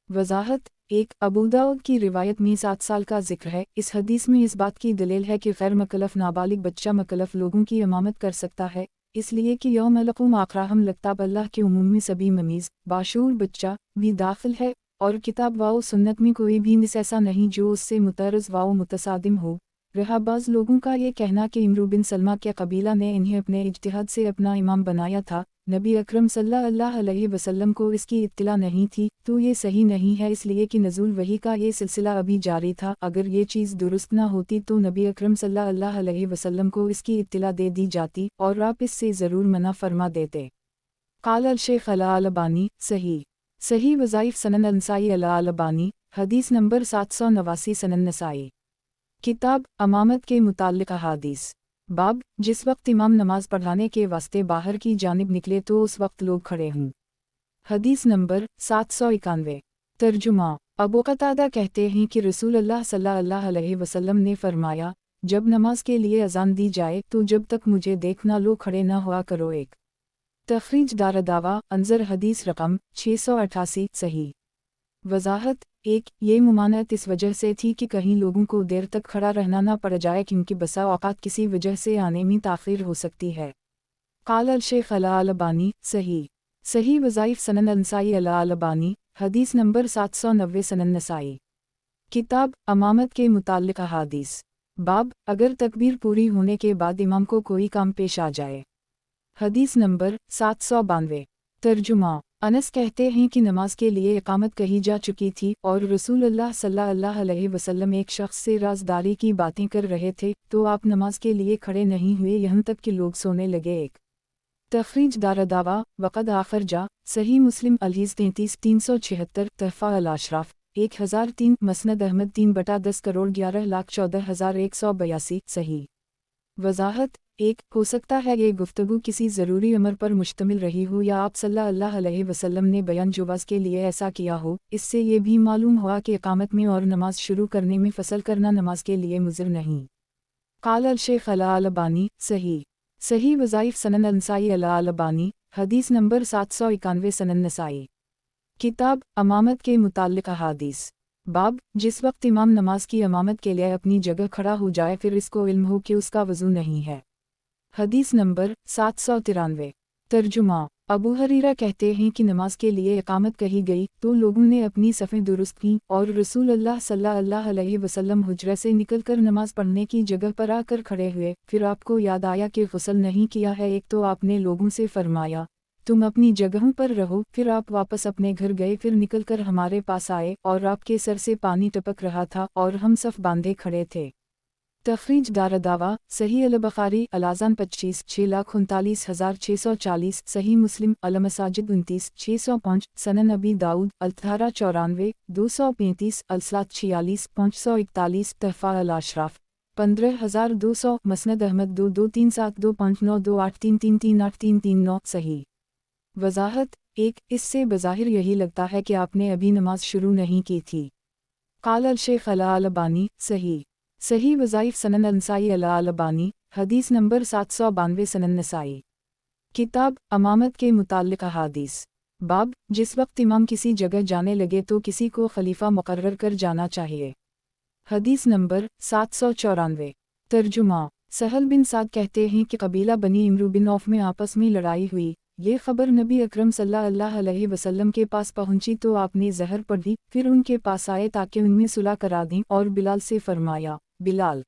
वजाहत एक अबू दाऊद की रिवायत में 7 साल का जिक्र है। इस हदीस में इस बात की दलील है कि गैर मकलफ नाबालिग बच्चा मकलफ लोगों की इमामत कर सकता है, इसलिए कि यौम अलकुम आखराहम लगताब अल्लाह के उमूम में सभी ममीज़ बाशूर बच्चा भी दाखिल है, और किताब वाओ सुन्नत में कोई भी निस ऐसा नहीं जो उससे मुतरज़ वाओ मुतसादिम हो। रहा बाज़ लोगों का ये कहना कि इमरू बिन सलमा के कबीला ने इन्हें अपने इज्तिहाद से अपना इमाम बनाया था, नबी अकरम सल्लल्लाहु अलैहि वसल्लम को इसकी इत्तिला नहीं थी, तो ये सही नहीं है, इसलिए कि नज़ूल वही का ये सिलसिला अभी जारी था। अगर ये चीज़ दुरुस्त ना होती तो नबी अकरम सल्लल्लाहु अलैहि वसल्लम को इसकी इत्तिला दे दी जाती और आप इससे ज़रूर मना फरमा देते। क़ाल अल-शेख अल-अलबानी सही सही वज़ाइफ सनन नसाई अल-अलबानी हदीस नंबर 789 सनन नसाई। किताब अमामत के मुताल्लिक़ अहादीस। बाब जिस वक्त इमाम नमाज पढ़ाने के वास्ते बाहर की जानिब निकले तो उस वक्त लोग खड़े हों। हदीस नंबर 791। तर्जुमा अबू क़तादा कहते हैं कि रसूल अल्लाह सल्लल्लाहु अलैहि वसल्लम ने फरमाया, जब नमाज के लिए अज़ान दी जाए तो जब तक मुझे देख ना लो खड़े ना हुआ करो। एक तखरीज दारदावा अंजर हदीस रकम 688 सही। वजाहत एक ये मुमानत इस वजह से थी कि कहीं लोगों को देर तक खड़ा रहना ना पड़ जाए, क्योंकि बसा औकात किसी वजह से आने में ताख़ीर हो सकती है। क़ाल अल-शेख अल-अलबानी सही सही वज़ाइफ सनन नसाई अल-अलबानी हदीस नंबर 790 सनन नसाई। किताब अमामत के मुताल्लिक़ अहादीस। बाब अगर तकबीर पूरी होने के बाद इमाम को कोई काम पेश आ जाए। हदीस नंबर 792। तर्जुमा अनस कहते हैं कि नमाज के लिए इकामत कही जा चुकी थी और रसूल अल्लाह सल्लल्लाहु अलैहि वसल्लम एक शख्स से राज़दारी की बातें कर रहे थे, तो आप नमाज के लिए खड़े नहीं हुए यहाँ तक कि लोग सोने लगे। एक तखरीज दारदावा वक़द आखर जा सही मुस्लिम अलीज़ 33 376 तहफ़ा अल-अशराफ 1003 मसनद अहमद 3/10 करोड़ 11,14,182 सही। वजाहत एक हो सकता है ये गुफ्तगू किसी ज़रूरी अमर पर मुश्तमिल रही हो या आप सल्लल्लाहु अलैहि वसल्लम ने बयान जुवाज़ के लिए ऐसा किया हो। इससे ये भी मालूम हुआ कि इकामत में और नमाज शुरू करने में फसल करना नमाज के लिए मुज़र नहीं। क़ाल अल-शेख अल-अलबानी सही सही वज़ाइफ सनन नसाई अल-अलबानी हदीस नंबर 791 सनन नसाई। किताब अमामत के मुताल्लिक़ अहादीस। बाब जिस वक्त इमाम नमाज की इमामत के लिए अपनी जगह खड़ा हो जाए फिर इसको इल्म हो कि उसका वज़ू नहीं है। हदीस नंबर 793। तर्जुमा अबू हरीरा कहते हैं कि नमाज के लिए इकामत कही गई तो लोगों ने अपनी सफ़ें दुरुस्त की और रसूल अल्लाह सल्लल्लाहु अलैहि वसल्लम हुजरा से निकलकर नमाज पढ़ने की जगह पर आकर खड़े हुए। फिर आपको याद आया कि गुस्ल नहीं किया है। एक तो आपने लोगों से फरमाया, तुम अपनी जगहों पर रहो। फिर आप वापस अपने घर गए, फिर निकलकर हमारे पास आए और आपके सर से पानी टपक रहा था और हम सफ़ बांधे खड़े थे। तखरीज दारदावा सही अल-बुखारी अल-अज़ान 25 6,39,640 सही मुस्लिम अल-मसाजिद 29 605 सनन अबी दाऊद अल-तहारा 94 235 अल-सलात 46 541 तहफ़ा अल-अशराफ 15,200 मसनद अहमद 2237259283338339 सही। वजाहत एक इससे बज़ाहिर यही लगता है कि आपने अभी नमाज शुरू नहीं की थी। क़ाल अल-शेख अल-अलबानी सही सही वज़ाइफ सनन नसाई अल-अलबानी हदीस नंबर 792 सनन नसाई। किताब अमामत के मुताल्लिक़ अहादीस। बाब जिस वक्त इमाम किसी जगह जाने लगे तो किसी को खलीफा मुकर्रर कर जाना चाहिए। हदीस नंबर 794। तर्जुमा सहल बिन साद कहते हैं कि कबीला बनी इमरू बिन औफ में आपस में लड़ाई हुई। ये खबर नबी अकरम सल्लल्लाहु अलैहि वसल्लम के पास पहुंची तो आपने ज़हर पढ़ी, फिर उनके पास आए ताकि उनमें सुलह करा दें और बिलाल से फरमाया, बिलाल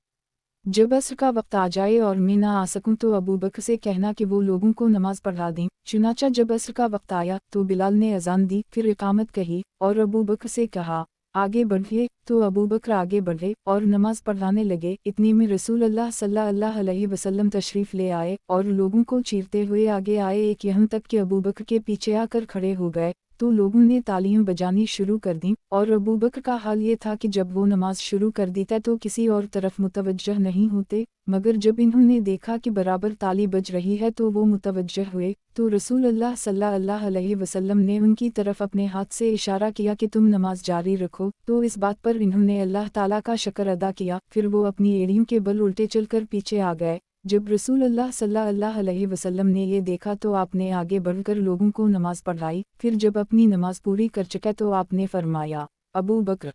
जब असर का वक्त आ जाए और मैं ना आ सकूं तो अबू बकर से कहना कि वो लोगों को नमाज पढ़ा दें। चुनाचा जब असर का वक्त आया तो बिलाल ने अजान दी, फिर इकामत कही और अबू बकर से कहा आगे बढ़िए, तो अबू बकर आगे बढ़े और नमाज पढ़ाने लगे। इतने में रसूल अल्लाह सल्लल्लाहु अलैहि वसल्लम तशरीफ़ ले आए और लोगों को चीरते हुए आगे आए, एक यहाँ तक कि अबू बकर के पीछे आकर खड़े हो गए। تو لوگوں نے تالیاں بجانی شروع کر دیں، اور ابو بکر کا حال یہ تھا کہ جب وہ نماز شروع کر دیتا تو کسی اور طرف متوجہ نہیں ہوتے، مگر جب انہوں نے دیکھا کہ برابر تالی بج رہی ہے تو وہ متوجہ ہوئے، تو رسول اللہ صلی اللہ علیہ وسلم نے ان کی طرف اپنے ہاتھ سے اشارہ کیا کہ تم نماز جاری رکھو، تو اس بات پر انہوں نے اللہ تعالیٰ کا شکر ادا کیا، پھر وہ اپنی ایڑیوں کے بل الٹے چل کر پیچھے آ گئے۔ جب رسول اللہ صلی اللہ علیہ وسلم نے یہ دیکھا تو آپ نے آگے بڑھ کر لوگوں کو نماز پڑھائی، پھر جب اپنی نماز پوری کر چکا تو آپ نے فرمایا، ابو بکر،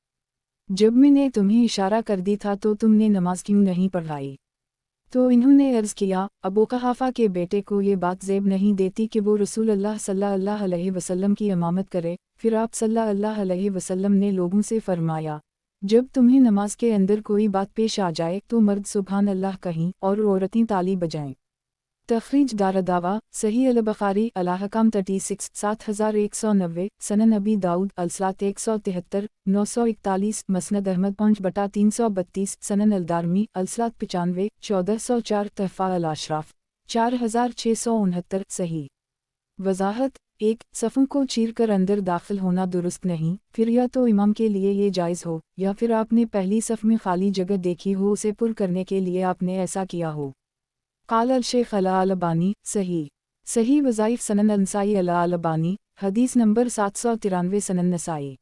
جب میں نے تمہیں اشارہ کر دی تھا تو تم نے نماز کیوں نہیں پڑھائی؟ تو انہوں نے عرض کیا، ابو قحافہ کے بیٹے کو یہ بات زیب نہیں دیتی کہ وہ رسول اللہ صلی اللہ علیہ وسلم کی امامت کرے۔ پھر آپ صلی اللہ علیہ وسلم نے لوگوں سے فرمایا، جب تمہیں نماز کے اندر کوئی بات پیش آ جائے تو مرد سبحان اللہ کہیں اور عورتیں تالی بجائیں۔ تخریج دارالدعوہ، صحیح البخاری الاحکام 36 7190، سنن ابی داؤد الصلاۃ 173 941، مسند احمد 5/332، سنن الدارمی الصلاۃ 95 1404، تحفہ الاشراف 4669، صحیح۔ وضاحت: 1. صفوں کو چیر کر اندر داخل ہونا درست نہیں، پھر یا تو امام کے لیے یہ جائز ہو، یا پھر آپ نے پہلی صف میں خالی جگہ دیکھی ہو اسے پر کرنے کے لیے آپ نے ایسا کیا ہو۔ قال الشیخ الالبانی، صحیح وظائف سنن النسائی الالبانی، حدیث نمبر 793، سنن نسائی،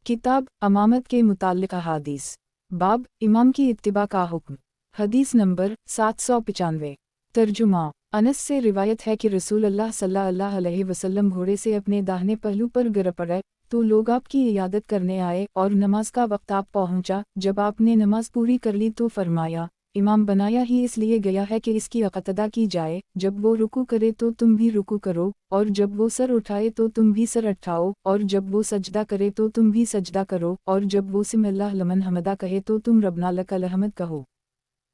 کتاب امامت کے متعلق احادیث، باب امام کی اتباع کا حکم، حدیث نمبر 795۔ ترجمہ: انس سے روایت ہے کہ رسول اللہ صلی اللہ علیہ وسلم گھوڑے سے اپنے داہنے پہلو پر گر پڑے، تو لوگ آپ کی عیادت کرنے آئے اور نماز کا وقت آپ پہنچا۔ جب آپ نے نماز پوری کر لی تو فرمایا، امام بنایا ہی اس لیے گیا ہے کہ اس کی اقتدا کی جائے، جب وہ رکوع کرے تو تم بھی رکوع کرو، اور جب وہ سر اٹھائے تو تم بھی سر اٹھاؤ، اور جب وہ سجدہ کرے تو تم بھی سجدہ کرو، اور جب وہ سمع اللہ لمن حمدہ کہے تو تم ربنا لک الحمد کہو۔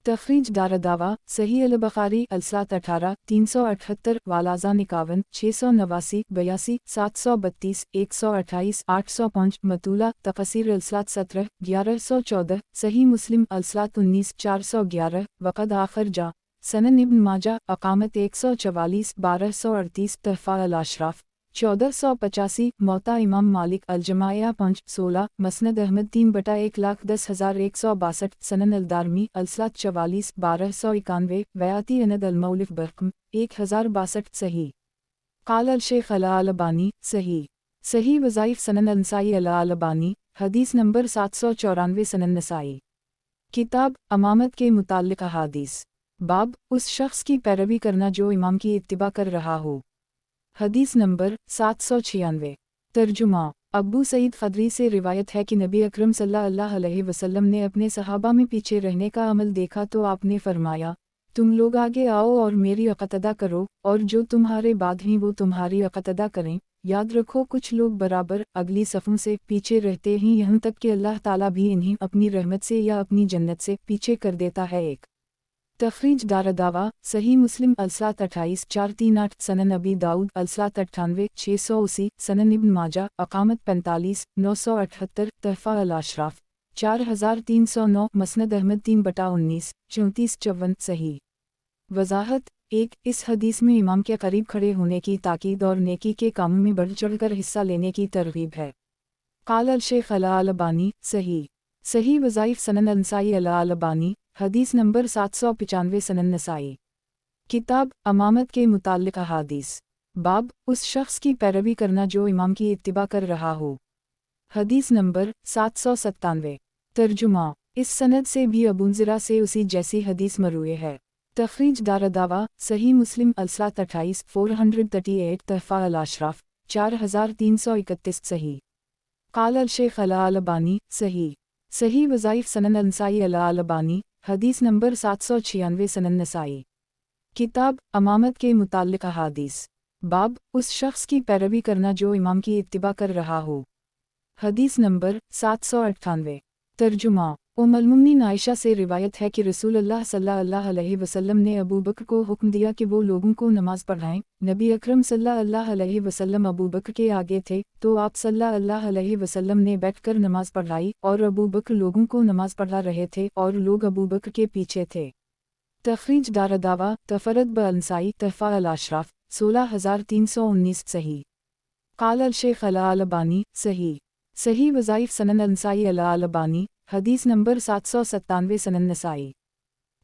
تخریج دارالدعوہ، صحیح البخاری الصلاۃ 18 378، والاذان 51 689 82 732 128 805، مطولہ تفسیر الصلاۃ 17 1114، صحیح مسلم الصلاۃ 19 411، وقد آخر جا، سنن ابن ماجہ اقامت 144 1238، تحفہ الاشراف 1485، موطا امام مالک الجماعہ 5 16، مسند احمد 3/110,162، سنن الدارمی الصلاۃ 44 1291، ویاتی اند المولف برقم 1062، صحیح۔ قال الشیخ الالبانی، صحیح وظائف سنن النسائی الالبانی، حدیث نمبر 794، سنن نسائی، کتاب امامت کے متعلق احادیث، باب اس شخص کی پیروی کرنا جو امام کی اتباع کر رہا ہو، حدیث نمبر 796۔ ترجمہ: ابو سعید خدری سے روایت ہے کہ نبی اکرم صلی اللہ علیہ وسلم نے اپنے صحابہ میں پیچھے رہنے کا عمل دیکھا تو آپ نے فرمایا، تم لوگ آگے آؤ اور میری اقتدا کرو، اور جو تمہارے بعد ہیں وہ تمہاری اقتدا کریں۔ یاد رکھو کچھ لوگ برابر اگلی صفوں سے پیچھے رہتے ہیں یہاں تک کہ اللہ تعالیٰ بھی انہیں اپنی رحمت سے یا اپنی جنت سے پیچھے کر دیتا ہے۔ ایک تخریج دارالدعوہ، صحیح مسلم الصلاۃ 28 438، سنن ابی داؤد الصلاۃ 98 680، سنن ابن ماجہ اقامت 45 978، تحفہ الاشراف 4309، مسند احمد 3/19 34 54، صحیح۔ وضاحت: 1. اس حدیث میں امام کے قریب کھڑے ہونے کی تاکید اور نیکی کے کاموں میں بڑھ چڑھ کر حصہ لینے کی ترغیب ہے۔ قال الشیخ الالبانی، صحیح وظائف سنن النسائی الالبانی، حدیث نمبر 795، سنن نسائی، کتاب امامت کے متعلق احادیث، باب اس شخص کی پیروی کرنا جو امام کی اتباع کر رہا ہو، حدیث نمبر 797۔ ترجمہ: اس سند سے بھی ابو ذرا سے اسی جیسی حدیث مروی ہے۔ تخریج دارالدعوہ، صحیح مسلم الصلاۃ 28 438، تحفہ الاشراف 4331، صحیح۔ قال الشیخ الالبانی، صحیح وظائف سنن النسائی الالبانی، حدیث نمبر 796، سنن نسائی، کتاب امامت کے متعلق احادیث، باب اس شخص کی پیروی کرنا جو امام کی اتباع کر رہا ہو، حدیث نمبر 798۔ ترجمہ: ام المؤمنین عائشہ سے روایت ہے کہ رسول اللہ صلی اللہ علیہ وسلم نے ابو بکر کو حکم دیا کہ وہ لوگوں کو نماز پڑھائیں۔ نبی اکرم صلی اللہ علیہ وسلم ابو بکر کے آگے تھے تو آپ صلی اللہ علیہ وسلم نے بیٹھ کر نماز پڑھائی اور ابو بکر لوگوں کو نماز پڑھا رہے تھے اور لوگ ابو بکر کے پیچھے تھے۔ تخریج دارالدعوہ، تفرد بالنسائی، تحفہ الاشراف 16319، صحیح۔ قال الشیخ الالبانی صحیح صحیح وظائف سنن النسائی الالبانی حدیث نمبر 797 سنن نسائی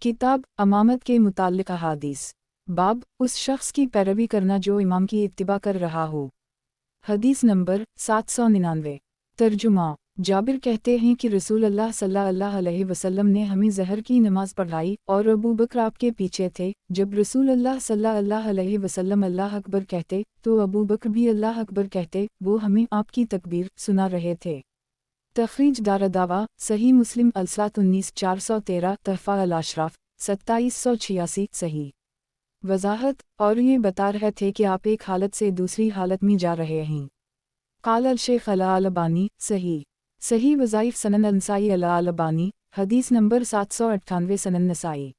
کتاب امامت کے متعلق احادیث باب اس شخص کی پیروی کرنا جو امام کی اتباع کر رہا ہو حدیث نمبر 799 ترجمہ جابر کہتے ہیں کہ رسول اللہ صلی اللہ علیہ وسلم نے ہمیں ظہر کی نماز پڑھائی اور ابو بکر آپ کے پیچھے تھے۔ جب رسول اللہ صلی اللہ علیہ وسلم اللہ اکبر کہتے تو ابو بکر بھی اللہ اکبر کہتے، وہ ہمیں آپ کی تکبیر سنا رہے تھے۔ تخریج دارالدعویٰ صحیح مسلم الصلاۃ 19413 تحفہ الاشراف 2786 صحیح وضاحت اور یہ بتا رہے تھے کہ آپ ایک حالت سے دوسری حالت میں جا رہے ہیں۔ قال الشیخ الالبانی صحیح صحیح وظائف سنن النسائی الالبانی حدیث نمبر 798 سنن نسائی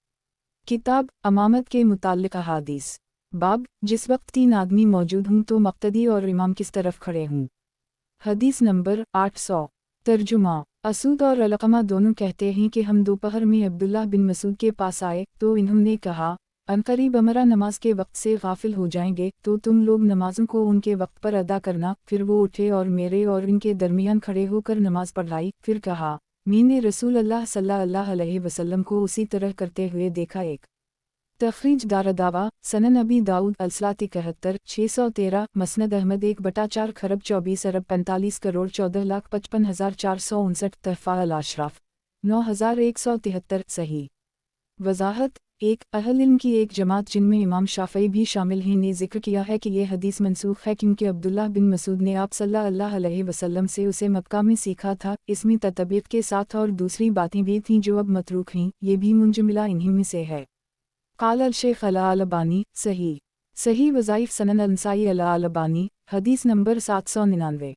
کتاب امامت کے متعلق احادیث باب جس وقت 3 آدمی موجود ہوں تو مقتدی اور امام کس طرف کھڑے ہوں حدیث نمبر 800 ترجمہ اسود اور علقمہ دونوں کہتے ہیں کہ ہم دوپہر میں عبداللہ بن مسعود کے پاس آئے تو انہوں نے کہا عنقریب ہمارا نماز کے وقت سے غافل ہو جائیں گے تو تم لوگ نمازوں کو ان کے وقت پر ادا کرنا۔ پھر وہ اٹھے اور میرے اور ان کے درمیان کھڑے ہو کر نماز پڑھائی۔ پھر کہا میں نے رسول اللہ صلی اللہ علیہ وسلم کو اسی طرح کرتے ہوئے دیکھا۔ ایک تخریج دارالدعویٰ سنن ابی داؤد الصلاۃ 71 مسند احمد 1/4 خرب 24 ارب 45 کروڑ 14,55,459 تحفہ الاشراف 9173 صحیح وضاحت ایک اہل علم کی ایک جماعت جن میں امام شافعی بھی شامل ہیں نے ذکر کیا ہے کہ یہ حدیث منسوخ ہے کیونکہ عبداللہ بن مسعود نے آپ صلی اللہ علیہ وسلم سے اسے مکہ میں سیکھا تھا۔ اس میں تطبیق کے ساتھ اور دوسری باتیں بھی تھیں جو اب متروک ہیں، یہ بھی منجملہ انہی میں سے ہے۔ قال الشیخ الالبانی صحیح صحیح وظائف سنن النسائی الالبانی حدیث نمبر 799